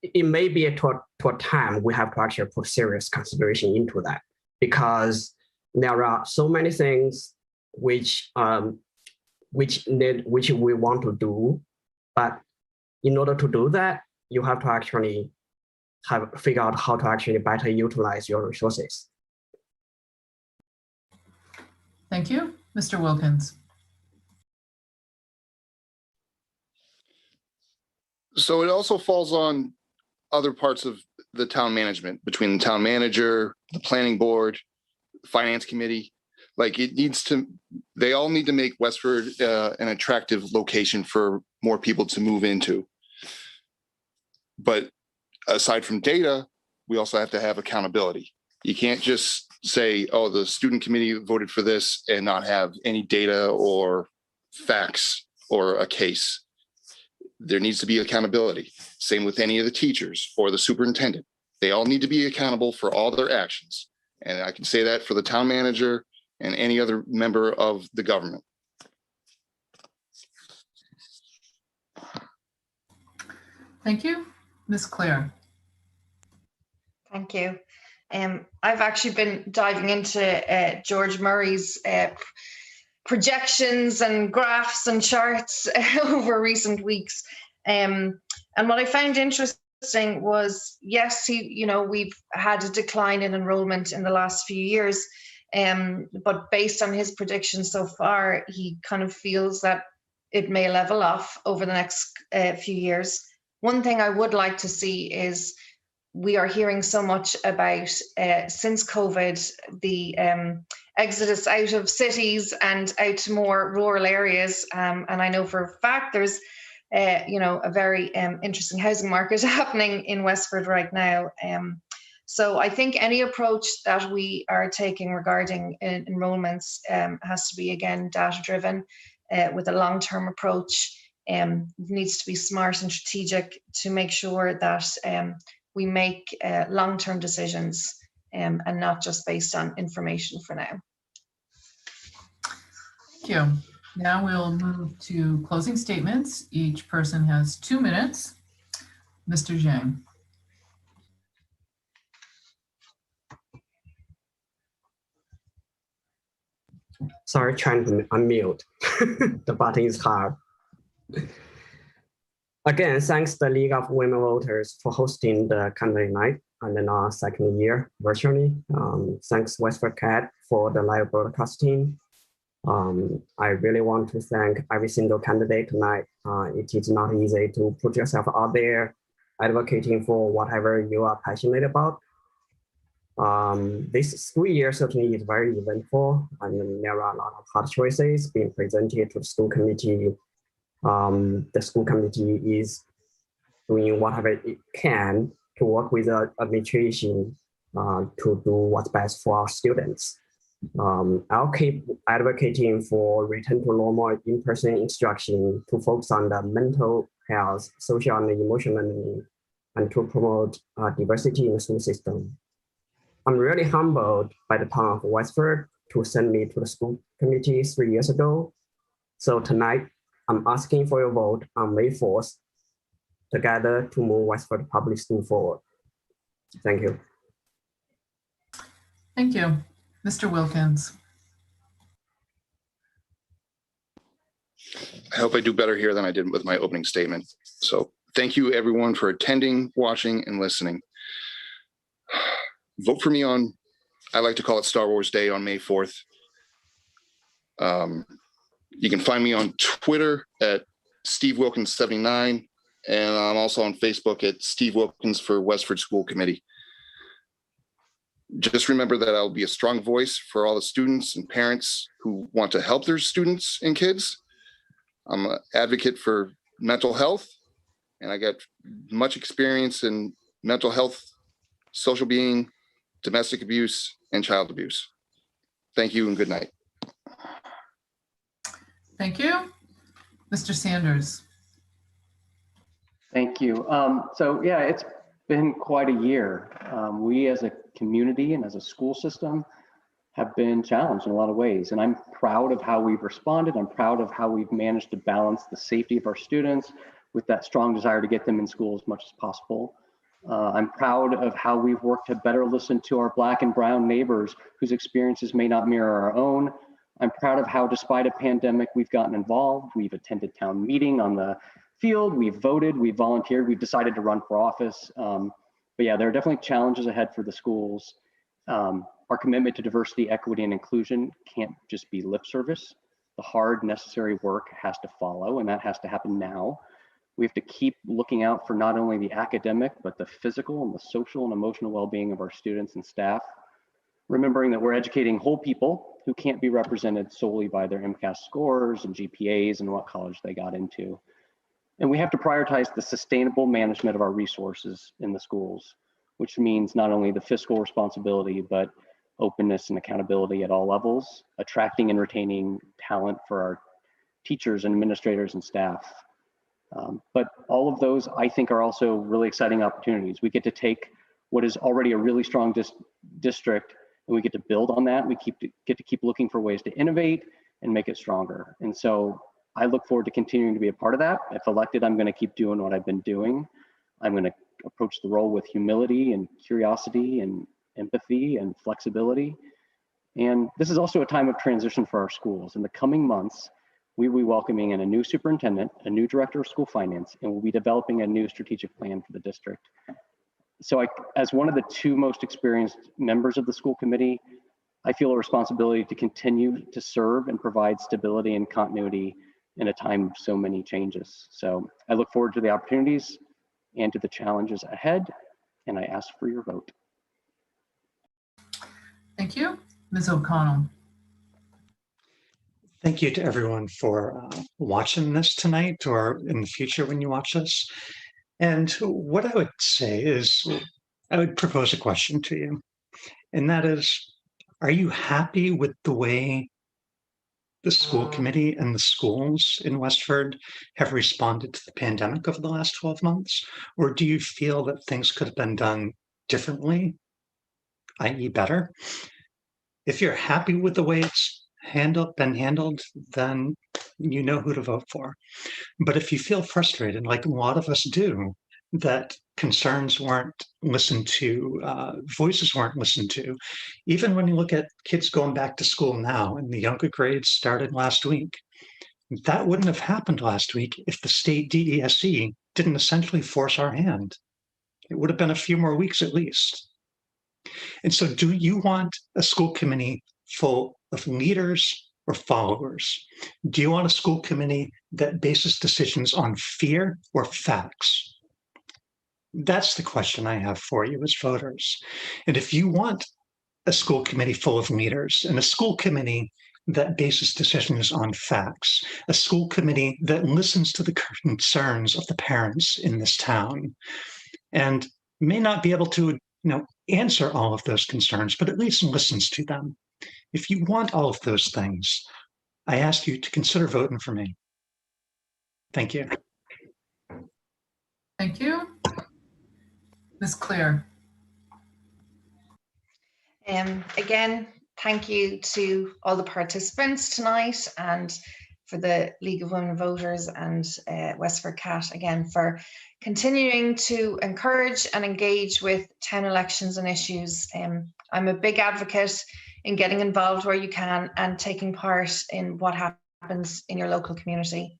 it may be to a time we have to actually put serious consideration into that, because there are so many things which we want to do, but in order to do that, you have to actually figure out how to actually better utilize your resources. Thank you. Mr. Wilkins. So it also falls on other parts of the town management, between the town manager, the planning board, the finance committee. Like they all need to make Westford an attractive location for more people to move into. But aside from data, we also have to have accountability. You can't just say, oh, the student committee voted for this and not have any data or facts or a case. There needs to be accountability. Same with any of the teachers or the superintendent. They all need to be accountable for all their actions. And I can say that for the town manager and any other member of the government. Thank you. Ms. Claire. Thank you. I've actually been diving into George Murray's projections and graphs and charts over recent weeks. And what I found interesting was, yes, we've had a decline in enrollment in the last few years, but based on his predictions so far, he kind of feels that it may level off over the next few years. One thing I would like to see is, we are hearing so much about, since COVID, the exodus out of cities and out to more rural areas. And I know for a fact there's, a very interesting housing market happening in Westford right now. So I think any approach that we are taking regarding enrollments has to be, again, data-driven with a long-term approach. Needs to be smart and strategic to make sure that we make long-term decisions and not just based on information for now. Thank you. Now we'll move to closing statements. Each person has 2 minutes. Mr. Zhang. Sorry, trying to unmute. The button is hard. Again, thanks the League of Women Voters for hosting the candidate night and then our second year virtually. Thanks Westford CAT for the live broadcasting. I really want to thank every single candidate tonight. It is not easy to put yourself out there advocating for whatever you are passionate about. This school year certainly is very eventful, and there are a lot of hard choices being presented to the school committee. The school committee is doing whatever it can to work with the administration to do what's best for our students. I'll keep advocating for return to normal in-person instruction to focus on the mental health, social and emotional learning, and to promote diversity in the school system. I'm really humbled by the town of Westford to send me to the school committee 3 years ago. So tonight, I'm asking for your vote on May 4th, together to move Westford Public School forward. Thank you. Thank you. Mr. Wilkins. I hope I do better here than I did with my opening statement. So thank you everyone for attending, watching, and listening. Vote for me on, I like to call it Star Wars Day on May 4th. You can find me on Twitter at Steve Wilkins 79, and I'm also on Facebook at Steve Wilkins for Westford School Committee. Just remember that I'll be a strong voice for all the students and parents who want to help their students and kids. I'm an advocate for mental health, and I got much experience in mental health, social being, domestic abuse, and child abuse. Thank you and good night. Thank you. Mr. Sanders. Thank you. So yeah, it's been quite a year. We as a community and as a school system have been challenged in a lot of ways. And I'm proud of how we've responded. I'm proud of how we've managed to balance the safety of our students with that strong desire to get them in school as much as possible. I'm proud of how we've worked to better listen to our Black and brown neighbors whose experiences may not mirror our own. I'm proud of how, despite a pandemic, we've gotten involved. We've attended town meeting on the field, we've voted, we've volunteered, we've decided to run for office. But yeah, there are definitely challenges ahead for the schools. Our commitment to diversity, equity, and inclusion can't just be lip service. The hard, necessary work has to follow, and that has to happen now. We have to keep looking out for not only the academic, but the physical and the social and emotional well-being of our students and staff, remembering that we're educating whole people who can't be represented solely by their MCAS scores and GPAs and what college they got into. And we have to prioritize the sustainable management of our resources in the schools, which means not only the fiscal responsibility, but openness and accountability at all levels, attracting and retaining talent for our teachers and administrators and staff. But all of those, I think, are also really exciting opportunities. We get to take what is already a really strong district, and we get to build on that. We get to keep looking for ways to innovate and make it stronger. And so I look forward to continuing to be a part of that. If elected, I'm going to keep doing what I've been doing. I'm going to approach the role with humility and curiosity and empathy and flexibility. And this is also a time of transition for our schools. In the coming months, we will be welcoming in a new superintendent, a new director of school finance, and we'll be developing a new strategic plan for the district. So as one of the two most experienced members of the school committee, I feel a responsibility to continue to serve and provide stability and continuity in a time of so many changes. So I look forward to the opportunities and to the challenges ahead, and I ask for your vote. Thank you. Ms. O'Connell. Thank you to everyone for watching this tonight or in the future when you watch this. And what I would say is, I would propose a question to you. And that is, are you happy with the way the school committee and the schools in Westford have responded to the pandemic over the last 12 months? Or do you feel that things could have been done differently, i.e. better? If you're happy with the way it's been handled, then you know who to vote for. But if you feel frustrated, like a lot of us do, that concerns weren't listened to, voices weren't listened to, even when you look at kids going back to school now and the younger grades started last week, that wouldn't have happened last week if the state DESE didn't essentially force our hand. It would have been a few more weeks at least. And so do you want a school committee full of leaders or followers? Do you want a school committee that bases decisions on fear or facts? That's the question I have for you as voters. And if you want a school committee full of leaders and a school committee that bases decisions on facts, a school committee that listens to the concerns of the parents in this town and may not be able to answer all of those concerns, but at least listens to them. If you want all of those things, I ask you to consider voting for me. Thank you. Thank you. Ms. Claire. Again, thank you to all the participants tonight and for the League of Women Voters and Westford CAT again for continuing to encourage and engage with town elections and issues. I'm a big advocate in getting involved where you can and taking part in what happens in your local community.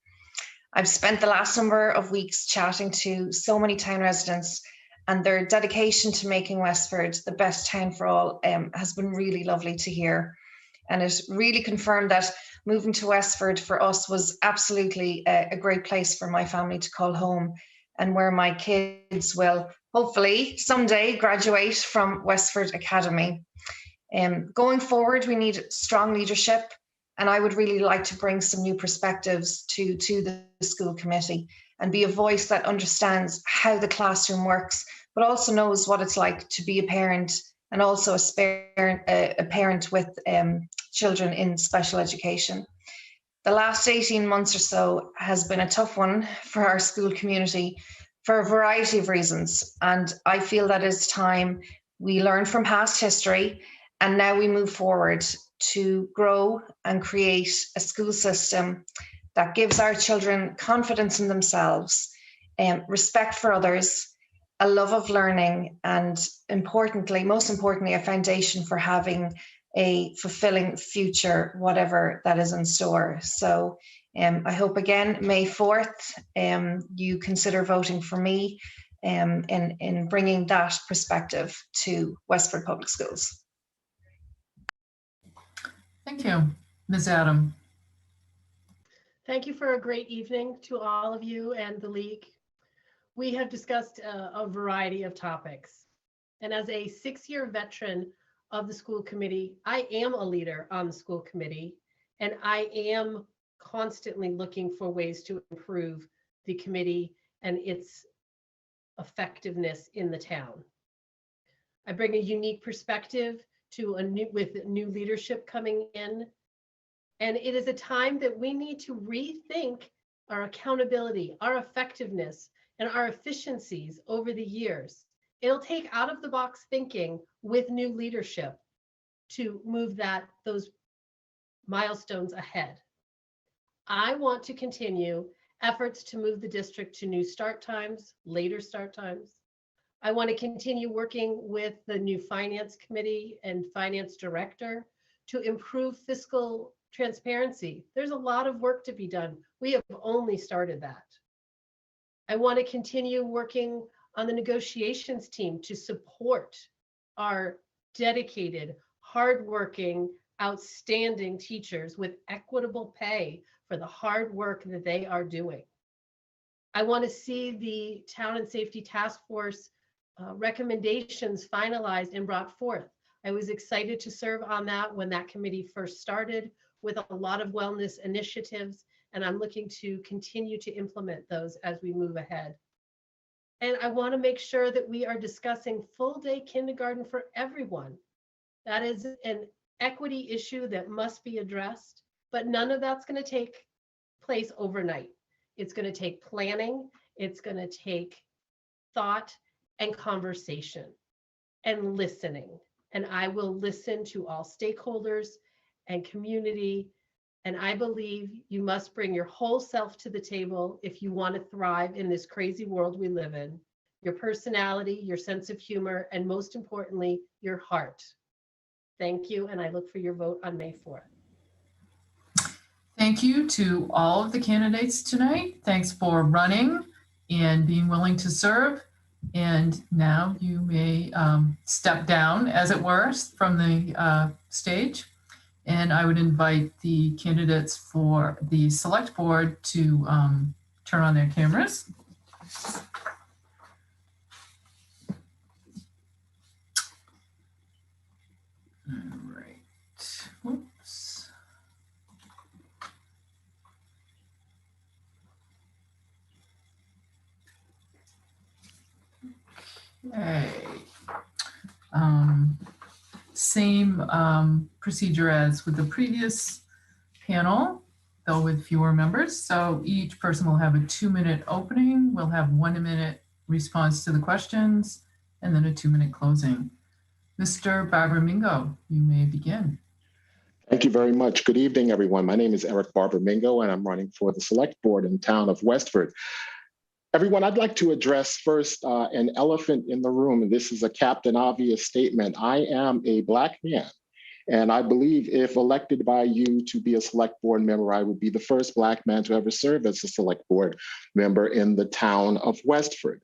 I've spent the last number of weeks chatting to so many town residents, and their dedication to making Westford the best town for all has been really lovely to hear. And it really confirmed that moving to Westford for us was absolutely a great place for my family to call home, and where my kids will hopefully someday graduate from Westford Academy. Going forward, we need strong leadership, and I would really like to bring some new perspectives to the school committee and be a voice that understands how the classroom works, but also knows what it's like to be a parent and also a parent with children in special education. The last 18 months or so has been a tough one for our school community for a variety of reasons. And I feel that it's time we learn from past history and now we move forward to grow and create a school system that gives our children confidence in themselves, respect for others, a love of learning, and most importantly, a foundation for having a fulfilling future, whatever that is in store. So I hope again, May 4th, you consider voting for me in bringing that perspective to Westford Public Schools. Thank you. Ms. Adam. Thank you for a great evening to all of you and the League. We have discussed a variety of topics. And as a 6-year veteran of the school committee, I am a leader on the school committee, and I am constantly looking for ways to improve the committee and its effectiveness in the town. I bring a unique perspective to with new leadership coming in. And it is a time that we need to rethink our accountability, our effectiveness, and our efficiencies over the years. It'll take out of the box thinking with new leadership to move those milestones ahead. I want to continue efforts to move the district to new start times, later start times. I want to continue working with the new finance committee and finance director to improve fiscal transparency. There's a lot of work to be done. We have only started that. I want to continue working on the negotiations team to support our dedicated, hardworking, outstanding teachers with equitable pay for the hard work that they are doing. I want to see the Town and Safety Task Force recommendations finalized and brought forth. I was excited to serve on that when that committee first started, with a lot of wellness initiatives, and I'm looking to continue to implement those as we move ahead. And I want to make sure that we are discussing full day kindergarten for everyone. That is an equity issue that must be addressed, but none of that's going to take place overnight. It's going to take planning, it's going to take thought and conversation and listening. And I will listen to all stakeholders and community. And I believe you must bring your whole self to the table if you want to thrive in this crazy world we live in. Your personality, your sense of humor, and most importantly, your heart. Thank you, and I look for your vote on May 4th. Thank you to all of the candidates tonight. Thanks for running and being willing to serve. And now you may step down, as it were, from the stage. And I would invite the candidates for the select board to turn on their cameras. All right. Whoops. Okay. Same procedure as with the previous panel, though with fewer members. So each person will have a 2-minute opening. We'll have 1 minute response to the questions, and then a 2-minute closing. Mr. Barber-Mingo, you may begin. Thank you very much. Good evening, everyone. My name is Eric Barber-Mingo, and I'm running for the select board in the town of Westford. Everyone, I'd like to address first an elephant in the room, and this is a Captain Obvious statement. I am a Black man, and I believe if elected by you to be a select board member, I would be the first Black man to ever serve as a select board member in the town of Westford.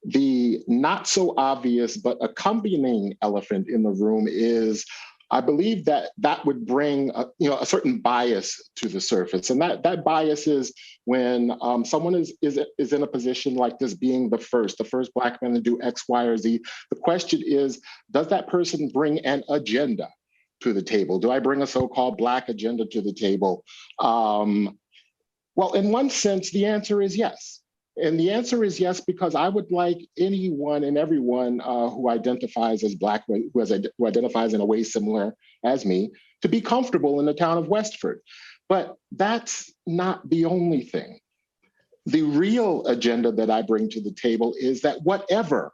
The not so obvious but accompanying elephant in the room is I believe that that would bring a certain bias to the surface, and that bias is when someone is in a position like this, being the first Black man to do X, Y, or Z. The question is, does that person bring an agenda to the table? Do I bring a so-called Black agenda to the table? Well, in one sense, the answer is yes. And the answer is yes, because I would like anyone and everyone who identifies as Black, who identifies in a way similar as me, to be comfortable in the town of Westford. But that's not the only thing. The real agenda that I bring to the table is that whatever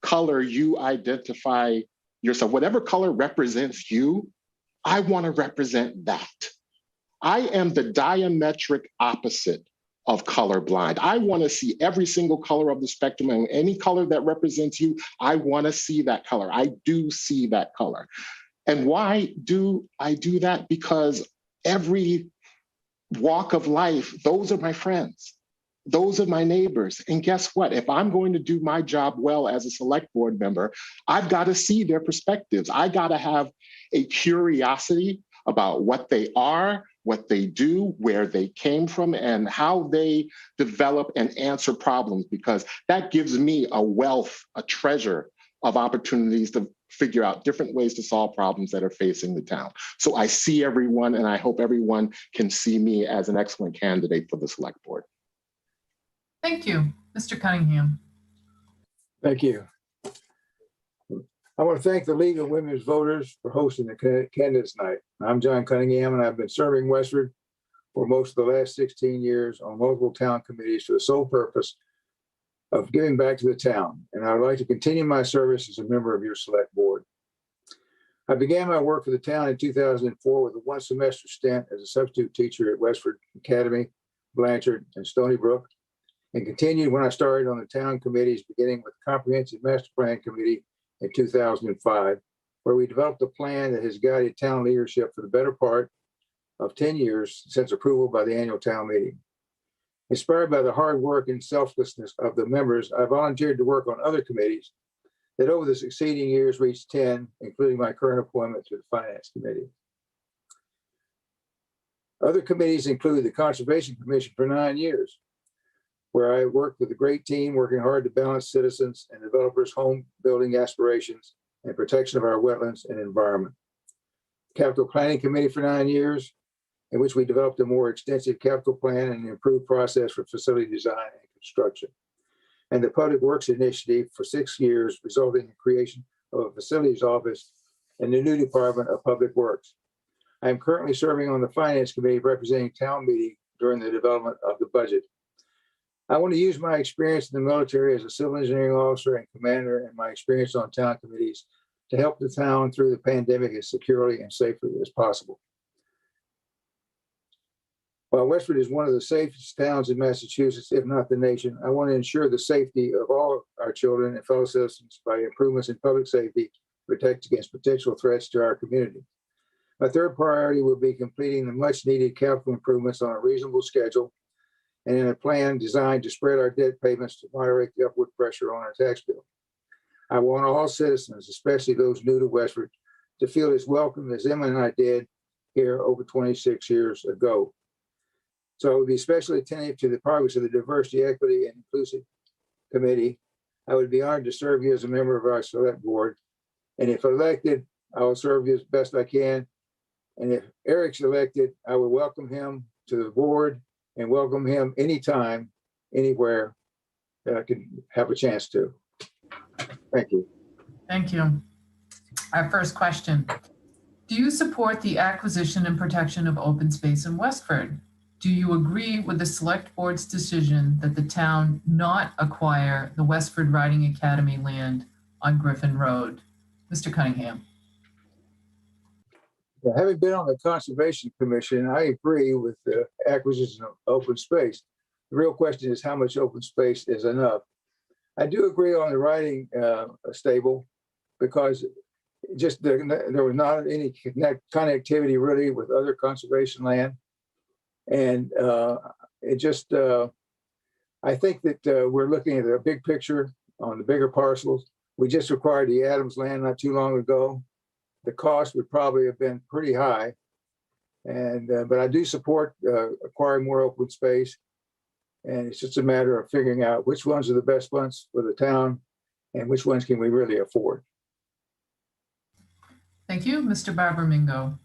color you identify yourself, whatever color represents you, I want to represent that. I am the diametric opposite of colorblind. I want to see every single color of the spectrum, and any color that represents you, I want to see that color. I do see that color. And why do I do that? Because every walk of life, those are my friends. Those are my neighbors. And guess what? If I'm going to do my job well as a select board member, I've got to see their perspectives. I got to have a curiosity about what they are, what they do, where they came from, and how they develop and answer problems, because that gives me a wealth, a treasure of opportunities to figure out different ways to solve problems that are facing the town. So I see everyone, and I hope everyone can see me as an excellent candidate for the select board. Thank you. Mr. Cunningham. Thank you. I want to thank the League of Women's Voters for hosting the candidates night. I'm John Cunningham, and I've been serving Westford for most of the last 16 years on multiple town committees for the sole purpose of giving back to the town. And I would like to continue my service as a member of your select board. I began my work for the town in 2004 with a one-semester stint as a substitute teacher at Westford Academy, Blanchard, and Stony Brook, and continued when I started on the town committees, beginning with the Comprehensive Master Plan Committee in 2005, where we developed a plan that has guided town leadership for the better part of 10 years since approval by the annual town meeting. Inspired by the hard work and selflessness of the members, I volunteered to work on other committees that over the succeeding years reached 10, including my current appointment to the Finance Committee. Other committees include the Conservation Commission for 9 years, where I worked with a great team working hard to balance citizens and developers' home building aspirations and protection of our wetlands and environment. Capital Planning Committee for 9 years, in which we developed a more extensive capital plan and improved process for facility design and construction. And the Public Works Initiative for 6 years, resulting in the creation of a facilities office and the new Department of Public Works. I am currently serving on the Finance Committee representing town meeting during the development of the budget. I want to use my experience in the military as a civil engineering officer and commander and my experience on town committees to help the town through the pandemic as securely and safely as possible. While Westford is one of the safest towns in Massachusetts, if not the nation, I want to ensure the safety of all our children and fellow citizens by improvements in public safety to protect against potential threats to our community. My third priority will be completing the much needed capital improvements on a reasonable schedule and in a plan designed to spread our debt payments to moderate the upward pressure on our tax bill. I want all citizens, especially those new to Westford, to feel as welcome as Emma and I did here over 26 years ago. So I would be especially attentive to the progress of the Diversity, Equity, and Inclusive Committee. I would be honored to serve you as a member of our select board. And if elected, I will serve you as best I can. And if Eric's elected, I will welcome him to the board and welcome him anytime, anywhere that I can have a chance to. Thank you. Thank you. Our first question. Do you support the acquisition and protection of open space in Westford? Do you agree with the select board's decision that the town not acquire the Westford Riding Academy land on Griffin Road? Mr. Cunningham. Having been on the Conservation Commission, I agree with the acquisition of open space. The real question is how much open space is enough. I do agree on the riding stable because just there was not any connectivity really with other conservation land. And it just, I think that we're looking at a big picture on the bigger parcels. We just acquired the Adams land not too long ago. The cost would probably have been pretty high. And but I do support acquiring more open space. And it's just a matter of figuring out which ones are the best ones for the town and which ones can we really afford. Thank you. Mr. Barber-Mingo.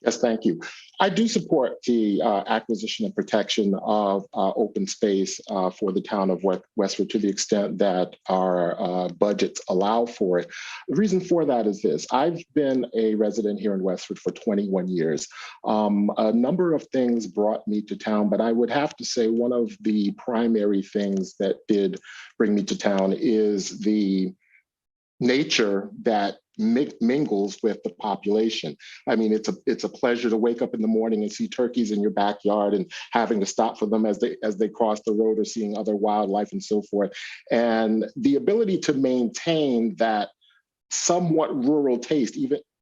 Yes, thank you. I do support the acquisition and protection of open space for the town of Westford to the extent that our budgets allow for it. The reason for that is this. I've been a resident here in Westford for 21 years. A number of things brought me to town, but I would have to say one of the primary things that did bring me to town is the nature that mingles with the population. I mean, it's a pleasure to wake up in the morning and see turkeys in your backyard and having to stop for them as they cross the road or seeing other wildlife and so forth. And the ability to maintain that somewhat rural taste,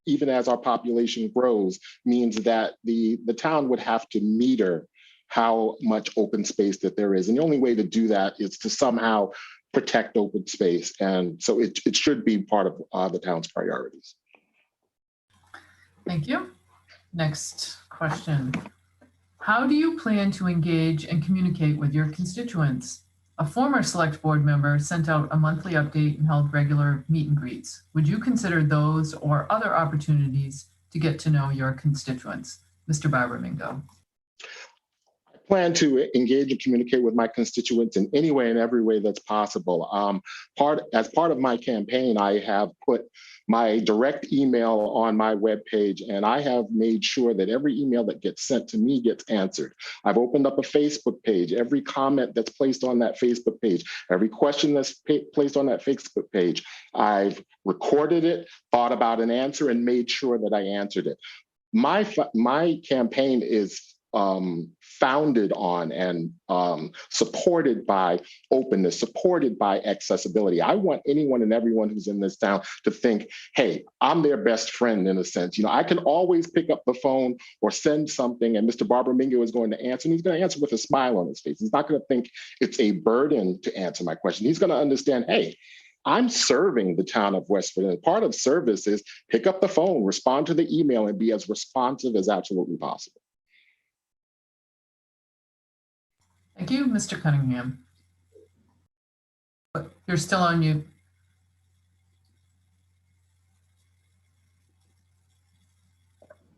even as our population grows, means that the town would have to meter how much open space that there is. And the only way to do that is to somehow protect open space. And so it should be part of the town's priorities. Thank you. Next question. How do you plan to engage and communicate with your constituents? A former select board member sent out a monthly update and held regular meet and greets. Would you consider those or other opportunities to get to know your constituents? Mr. Barber-Mingo. Plan to engage and communicate with my constituents in any way and every way that's possible. As part of my campaign, I have put my direct email on my webpage, and I have made sure that every email that gets sent to me gets answered. I've opened up a Facebook page. Every comment that's placed on that Facebook page, every question that's placed on that Facebook page, I've recorded it, thought about an answer, and made sure that I answered it. My campaign is founded on and supported by openness, supported by accessibility. I want anyone and everyone who's in this town to think, hey, I'm their best friend in a sense. You know, I can always pick up the phone or send something and Mr. Barber-Mingo is going to answer, and he's going to answer with a smile on his face. He's not going to think it's a burden to answer my question. He's going to understand, hey, I'm serving the town of Westford, and part of service is pick up the phone, respond to the email, and be as responsive as absolutely possible. Thank you, Mr. Cunningham. You're still on mute.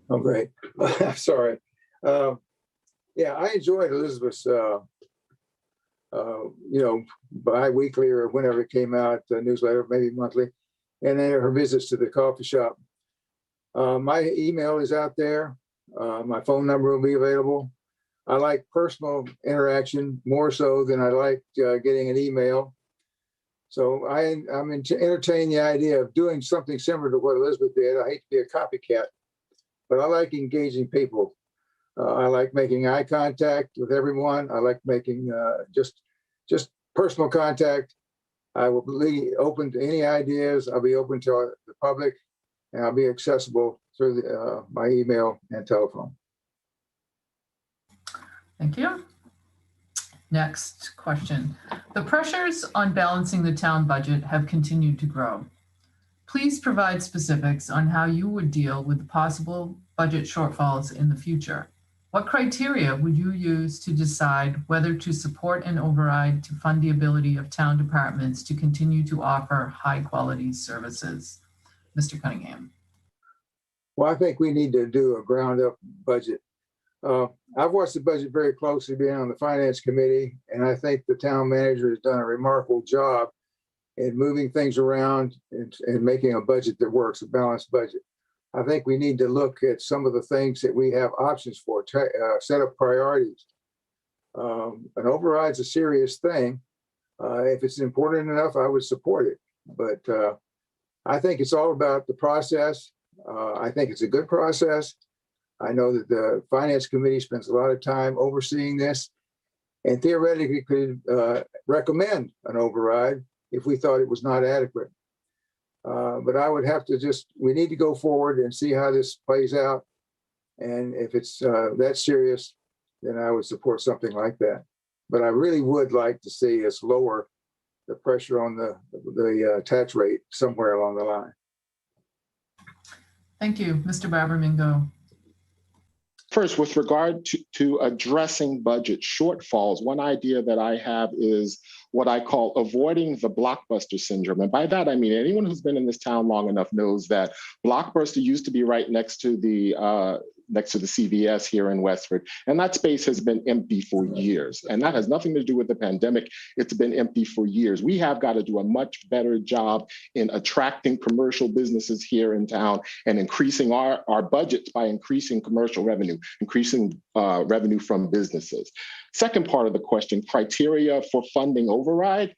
Oh, great. I'm sorry. Yeah, I enjoyed Elizabeth's, bi-weekly or whenever it came out, newsletter, maybe monthly, and then her visits to the coffee shop. My email is out there. My phone number will be available. I like personal interaction more so than I like getting an email. So I'm entertaining the idea of doing something similar to what Elizabeth did. I hate to be a copycat, but I like engaging people. I like making eye contact with everyone. I like making just personal contact. I will be open to any ideas. I'll be open to the public, and I'll be accessible through my email and telephone. Thank you. Next question. The pressures on balancing the town budget have continued to grow. Please provide specifics on how you would deal with the possible budget shortfalls in the future. What criteria would you use to decide whether to support an override to fund the ability of town departments to continue to offer high quality services? Mr. Cunningham. Well, I think we need to do a ground up budget. I've watched the budget very closely being on the finance committee, and I think the town manager has done a remarkable job in moving things around and making a budget that works, a balanced budget. I think we need to look at some of the things that we have options for, set up priorities. An override's a serious thing. If it's important enough, I would support it. But I think it's all about the process. I think it's a good process. I know that the finance committee spends a lot of time overseeing this and theoretically could recommend an override if we thought it was not adequate. But I would have to we need to go forward and see how this plays out. And if it's that serious, then I would support something like that. But I really would like to see us lower the pressure on the tax rate somewhere along the line. Thank you, Mr. Barber-Mingo. First, with regard to addressing budget shortfalls, one idea that I have is what I call avoiding the blockbuster syndrome. And by that, I mean anyone who's been in this town long enough knows that Blockbuster used to be right next to the CVS here in Westford. And that space has been empty for years. And that has nothing to do with the pandemic. It's been empty for years. We have got to do a much better job in attracting commercial businesses here in town and increasing our budgets by increasing commercial revenue, increasing revenue from businesses. Second part of the question, criteria for funding override.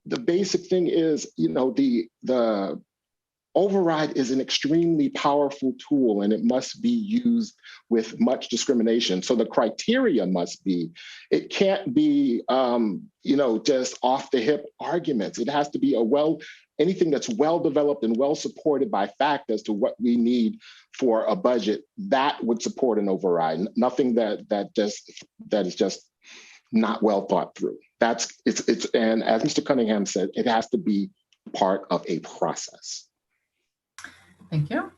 The basic thing is, the override is an extremely powerful tool and it must be used with much discrimination. So the criteria must be, it can't be, just off the hip arguments. It has to be anything that's well developed and well supported by fact as to what we need for a budget that would support an override. Nothing that is just not well thought through. And as Mr. Cunningham said, it has to be part of a process. Thank you.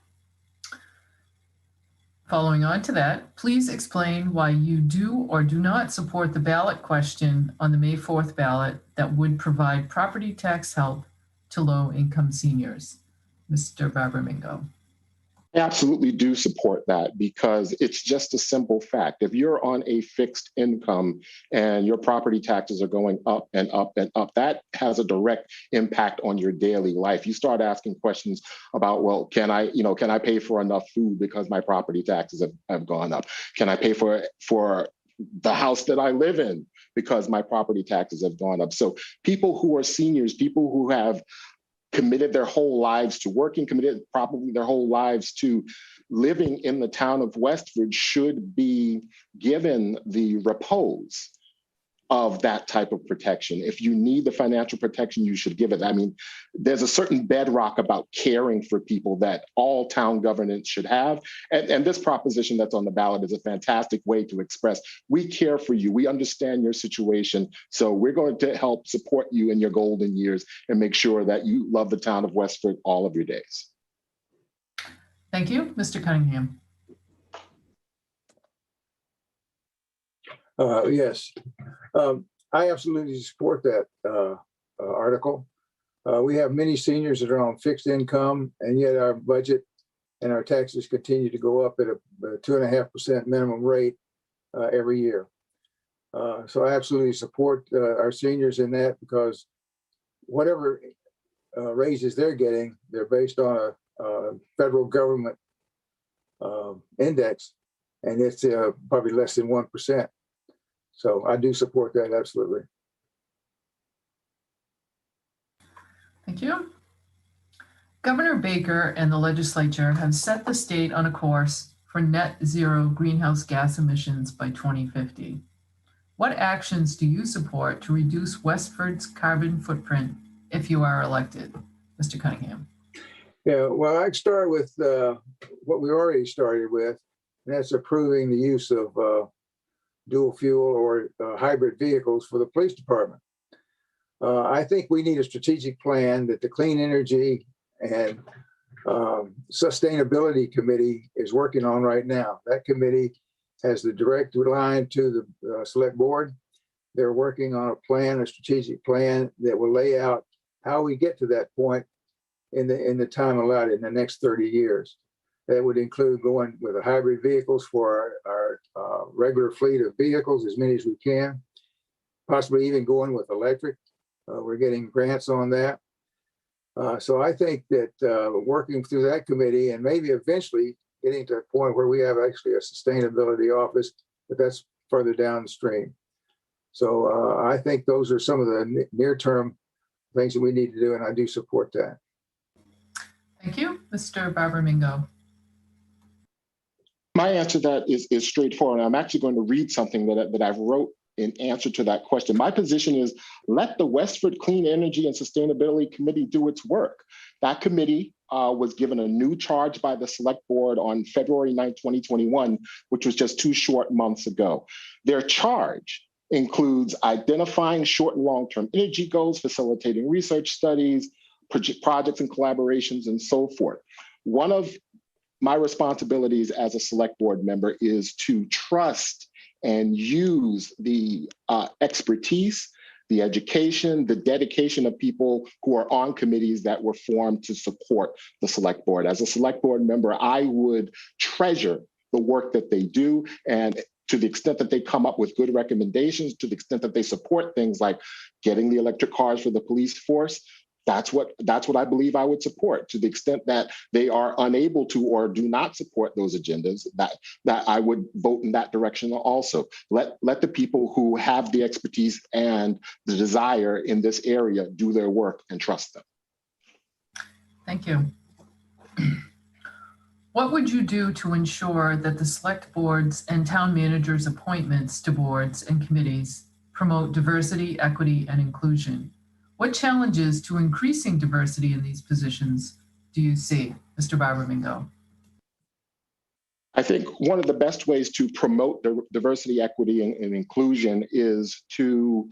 Following on to that, please explain why you do or do not support the ballot question on the May 4th ballot that would provide property tax help to low-income seniors. Mr. Barber-Mingo. I absolutely do support that because it's just a simple fact. If you're on a fixed income and your property taxes are going up and up and up, that has a direct impact on your daily life. You start asking questions about, well, can I pay for enough food because my property taxes have gone up? Can I pay for the house that I live in because my property taxes have gone up? So people who are seniors, people who have committed their whole lives to working, committed probably their whole lives to living in the town of Westford should be given the repose of that type of protection. If you need the financial protection, you should give it. I mean, there's a certain bedrock about caring for people that all town governance should have. And this proposition that's on the ballot is a fantastic way to express, we care for you, we understand your situation, so we're going to help support you in your golden years and make sure that you love the town of Westford all of your days. Thank you. Mr. Cunningham. Yes, I absolutely support that article. We have many seniors that are on fixed income, and yet our budget and our taxes continue to go up at a 2.5% minimum rate every year. So I absolutely support our seniors in that because whatever raises they're getting, they're based on a federal government index, and it's probably less than 1%. So I do support that, absolutely. Thank you. Governor Baker and the legislature have set the state on a course for net zero greenhouse gas emissions by 2050. What actions do you support to reduce Westford's carbon footprint if you are elected? Mr. Cunningham. Yeah, well, I'd start with what we already started with, and that's approving the use of dual fuel or hybrid vehicles for the police department. I think we need a strategic plan that the Clean Energy and Sustainability Committee is working on right now. That committee has the direct line to the select board. They're working on a plan, a strategic plan that will lay out how we get to that point in the time allotted in the next 30 years. That would include going with the hybrid vehicles for our regular fleet of vehicles, as many as we can, possibly even going with electric. We're getting grants on that. So I think that working through that committee and maybe eventually getting to a point where we have actually a sustainability office, but that's further downstream. So I think those are some of the near-term things that we need to do, and I do support that. Thank you. Mr. Barber-Mingo. My answer to that is straightforward. I'm actually going to read something that I've wrote in answer to that question. My position is let the Westford Clean Energy and Sustainability Committee do its work. That committee was given a new charge by the select board on February 9, 2021, which was just 2 short months ago. Their charge includes identifying short and long-term energy goals, facilitating research studies, projects and collaborations, and so forth. One of my responsibilities as a select board member is to trust and use the expertise, the education, the dedication of people who are on committees that were formed to support the select board. As a select board member, I would treasure the work that they do, and to the extent that they come up with good recommendations, to the extent that they support things like getting the electric cars for the police force, that's what I believe I would support. To the extent that they are unable to or do not support those agendas, that I would vote in that direction also. Let the people who have the expertise and the desire in this area do their work and trust them. Thank you. What would you do to ensure that the select boards and town managers' appointments to boards and committees promote diversity, equity, and inclusion? What challenges to increasing diversity in these positions do you see, Mr. Barber-Mingo? I think one of the best ways to promote diversity, equity, and inclusion is to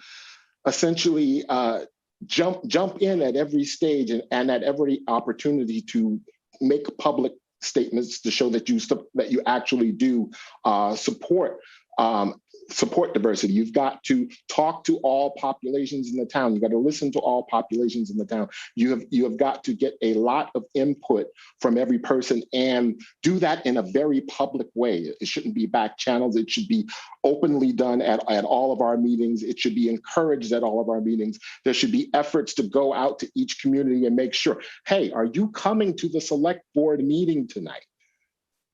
essentially jump in at every stage and at every opportunity to make public statements to show that you actually do support diversity. You've got to talk to all populations in the town. You've got to listen to all populations in the town. You have got to get a lot of input from every person and do that in a very public way. It shouldn't be back channels. It should be openly done at all of our meetings. It should be encouraged at all of our meetings. There should be efforts to go out to each community and make sure, hey, are you coming to the select board meeting tonight?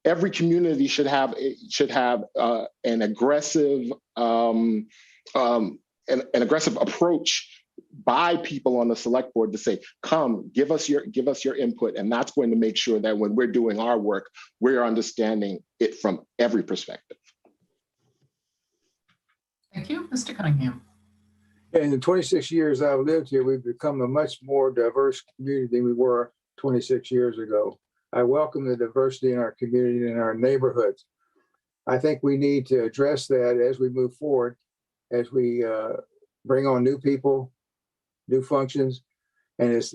Every community should have an aggressive approach by people on the select board to say, come, give us your input, and that's going to make sure that when we're doing our work, we're understanding it from every perspective. Thank you, Mr. Cunningham. In the 26 years I've lived here, we've become a much more diverse community than we were 26 years ago. I welcome the diversity in our community and our neighborhoods. I think we need to address that as we move forward, as we bring on new people, new functions, and as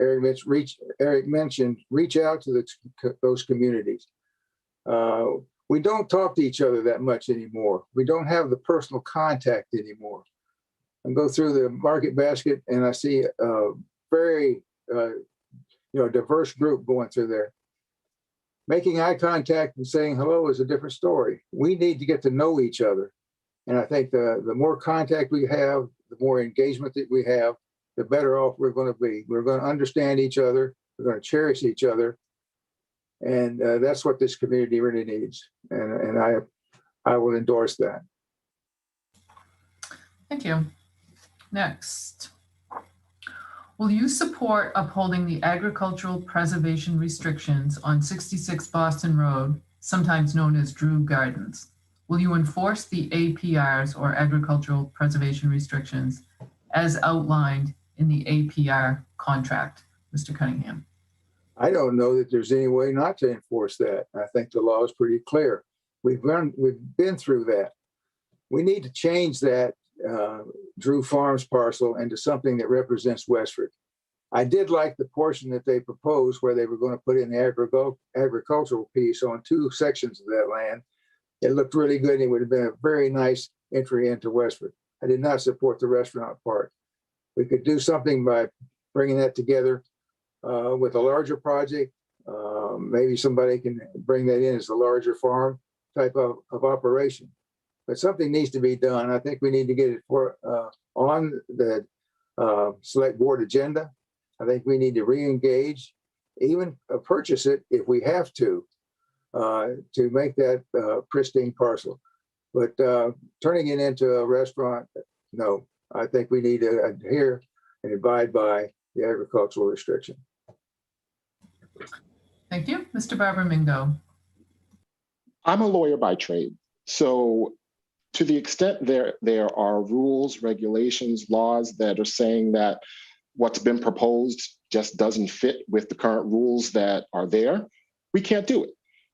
Eric mentioned, reach out to those communities. We don't talk to each other that much anymore. We don't have the personal contact anymore. I go through the market basket and I see a very diverse group going through there. Making eye contact and saying hello is a different story. We need to get to know each other. And I think the more contact we have, the more engagement that we have, the better off we're going to be. We're going to understand each other. We're going to cherish each other. And that's what this community really needs. And I will endorse that. Thank you. Next. Will you support upholding the agricultural preservation restrictions on 66 Boston Road, sometimes known as Drew Gardens? Will you enforce the APRs or agricultural preservation restrictions as outlined in the APR contract, Mr. Cunningham? I don't know that there's any way not to enforce that. I think the law is pretty clear. We've been through that. We need to change that Drew Farms parcel into something that represents Westford. I did like the portion that they proposed where they were going to put in the agricultural piece on 2 sections of that land. It looked really good and it would have been a very nice entry into Westford. I did not support the restaurant part. We could do something by bringing that together with a larger project. Maybe somebody can bring that in as a larger farm type of operation. But something needs to be done. I think we need to get it on the select board agenda. I think we need to re-engage, even purchase it if we have to make that pristine parcel. But turning it into a restaurant, no. I think we need to adhere and abide by the agricultural restriction. Thank you. Mr. Barber Mingo. I'm a lawyer by trade. So to the extent there are rules, regulations, laws that are saying that what's been proposed just doesn't fit with the current rules that are there, we can't do it.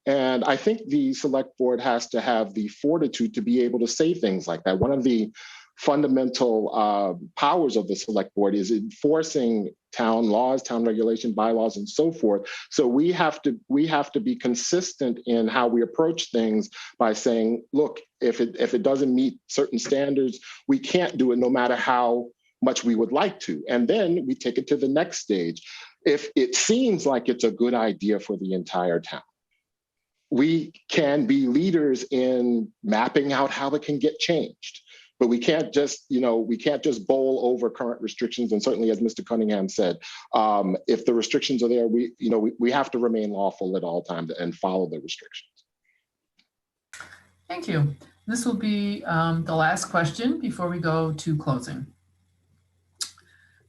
And I think the select board has to have the fortitude to be able to say things like that. One of the fundamental powers of the select board is enforcing town laws, town regulation, bylaws, and so forth. So we have to be consistent in how we approach things by saying, look, if it doesn't meet certain standards, we can't do it no matter how much we would like to. And then we take it to the next stage. If it seems like it's a good idea for the entire town, we can be leaders in mapping out how it can get changed. But we can't just bowl over current restrictions. And certainly, as Mr. Cunningham said, if the restrictions are there, we have to remain lawful at all times and follow the restrictions. Thank you. This will be the last question before we go to closing.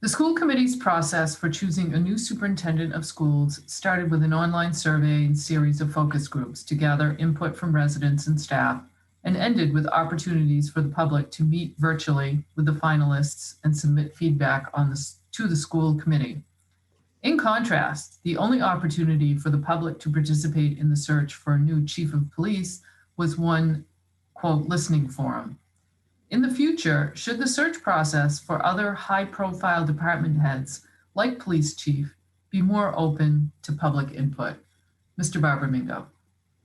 The school committee's process for choosing a new superintendent of schools started with an online survey and series of focus groups to gather input from residents and staff, and ended with opportunities for the public to meet virtually with the finalists and submit feedback to the school committee. In contrast, the only opportunity for the public to participate in the search for a new chief of police was one, quote, listening forum. In the future, should the search process for other high-profile department heads, like police chief, be more open to public input? Mr. Barber Mingo.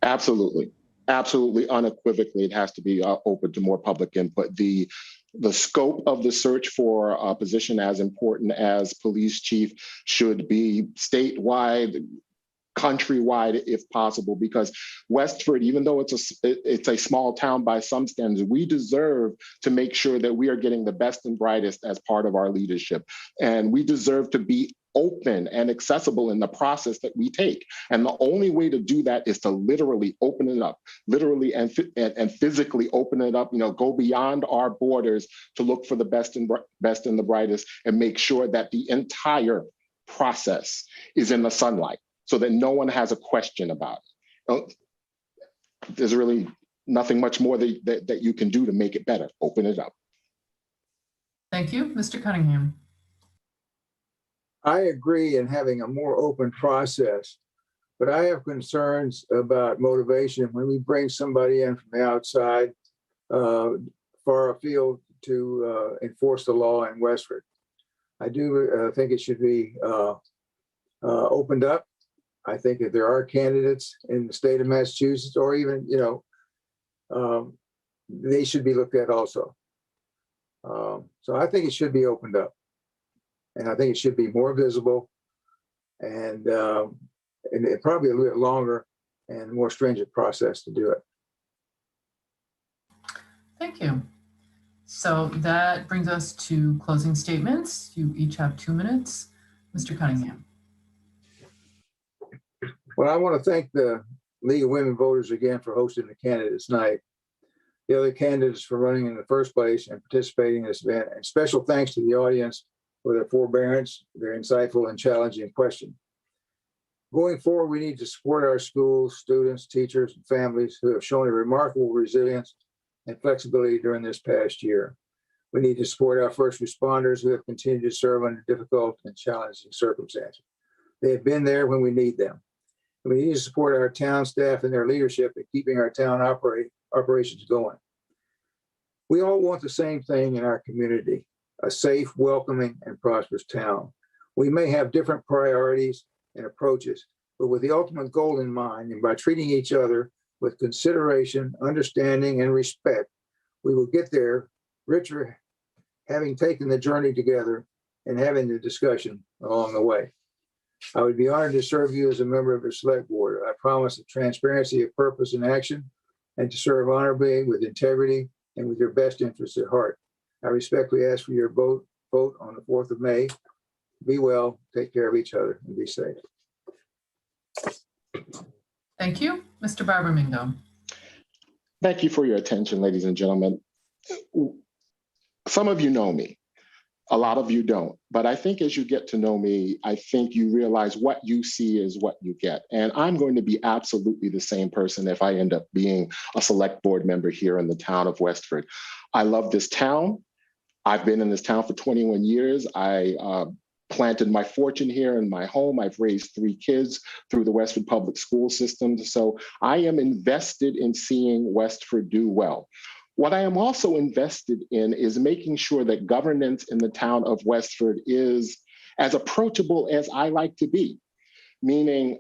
Absolutely. Absolutely, unequivocally, it has to be open to more public input. The scope of the search for a position as important as police chief should be statewide, countrywide if possible, because Westford, even though it's a small town by some standards, we deserve to make sure that we are getting the best and brightest as part of our leadership. And we deserve to be open and accessible in the process that we take. And the only way to do that is to literally open it up, literally and physically open it up, go beyond our borders to look for the best and the brightest and make sure that the entire process is in the sunlight so that no one has a question about it. There's really nothing much more that you can do to make it better. Open it up. Thank you. Mr. Cunningham. I agree in having a more open process, but I have concerns about motivation when we bring somebody in from the outside far afield to enforce the law in Westford. I do think it should be opened up. I think if there are candidates in the state of Massachusetts, or even, they should be looked at also. So I think it should be opened up. And I think it should be more visible and probably a little bit longer and more stringent process to do it. Thank you. So that brings us to closing statements. You each have 2 minutes. Mr. Cunningham. Well, I want to thank the League of Women Voters again for hosting the candidates night, the other candidates for running in the first place and participating in this event, and special thanks to the audience for their forbearance, their insightful and challenging question. Going forward, we need to support our schools, students, teachers, and families who have shown a remarkable resilience and flexibility during this past year. We need to support our first responders who have continued to serve under difficult and challenging circumstances. They have been there when we need them. And we need to support our town staff and their leadership in keeping our town operations going. We all want the same thing in our community: a safe, welcoming, and prosperous town. We may have different priorities and approaches, but with the ultimate goal in mind, and by treating each other with consideration, understanding, and respect, we will get there richer, having taken the journey together and having the discussion along the way. I would be honored to serve you as a member of the select board. I promise the transparency of purpose and action, and to serve honorably with integrity and with your best interests at heart. I respectfully ask for your vote on the 4th of May. Be well, take care of each other, and be safe. Thank you. Mr. Barber Mingo. Thank you for your attention, ladies and gentlemen. Some of you know me. A lot of you don't. But I think as you get to know me, I think you realize what you see is what you get. And I'm going to be absolutely the same person if I end up being a select board member here in the town of Westford. I love this town. I've been in this town for 21 years. I planted my fortune here in my home. I've raised 3 kids through the Westford public school system. So I am invested in seeing Westford do well. What I am also invested in is making sure that governance in the town of Westford is as approachable as I like to be, meaning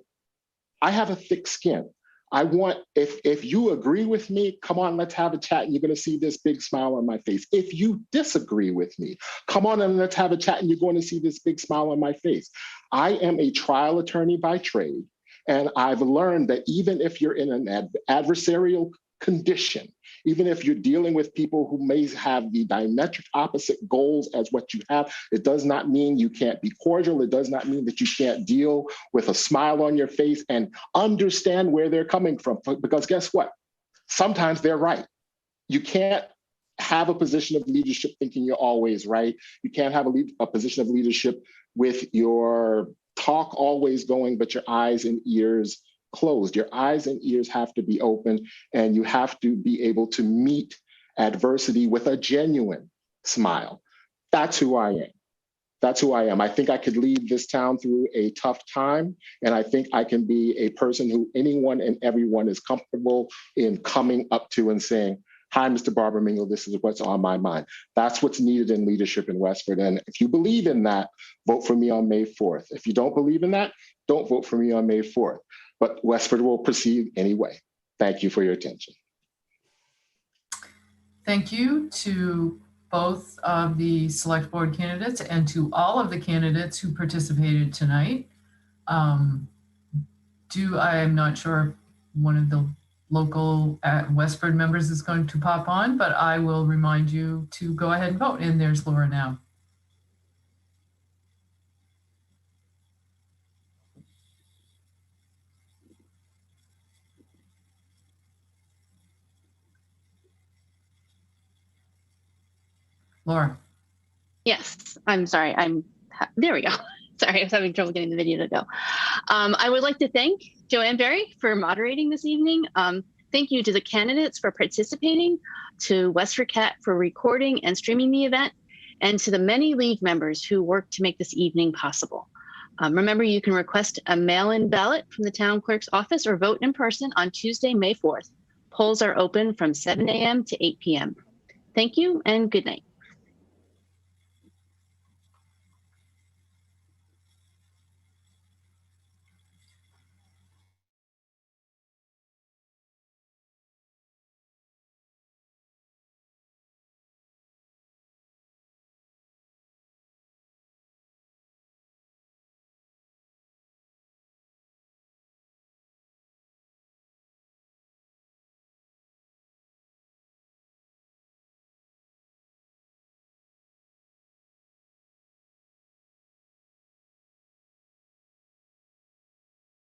I have a thick skin. I want, if you agree with me, come on, let's have a chat and you're going to see this big smile on my face. If you disagree with me, come on and let's have a chat and you're going to see this big smile on my face. I am a trial attorney by trade, and I've learned that even if you're in an adversarial condition, even if you're dealing with people who may have the diametric opposite goals as what you have, it does not mean you can't be cordial. It does not mean that you can't deal with a smile on your face and understand where they're coming from. Because guess what? Sometimes they're right. You can't have a position of leadership thinking you're always right. You can't have a position of leadership with your talk always going, but your eyes and ears closed. Your eyes and ears have to be open, and you have to be able to meet adversity with a genuine smile. That's who I am. That's who I am. I think I could lead this town through a tough time, and I think I can be a person who anyone and everyone is comfortable in coming up to and saying, "Hi, Mr. Barber Mingo, this is what's on my mind." That's what's needed in leadership in Westford. And if you believe in that, vote for me on May 4th. If you don't believe in that, don't vote for me on May 4th. but Westford will proceed anyway. Thank you for your attention. Thank you to both of the select board candidates and to all of the candidates who participated tonight. I'm not sure if one of the local Westford members is going to pop on, but I will remind you to go ahead and vote. And there's Laura now. Laura. Yes, I'm sorry. There we go. Sorry, I was having trouble getting the video to go. I would like to thank Joanne Berry for moderating this evening. Thank you to the candidates for participating, to Westford Cat for recording and streaming the event, and to the many League members who worked to make this evening possible. Remember, you can request a mail-in ballot from the town clerk's office or vote in person on Tuesday, May 4th. Polls are open from 7 a.m. to 8 p.m. Thank you and good night.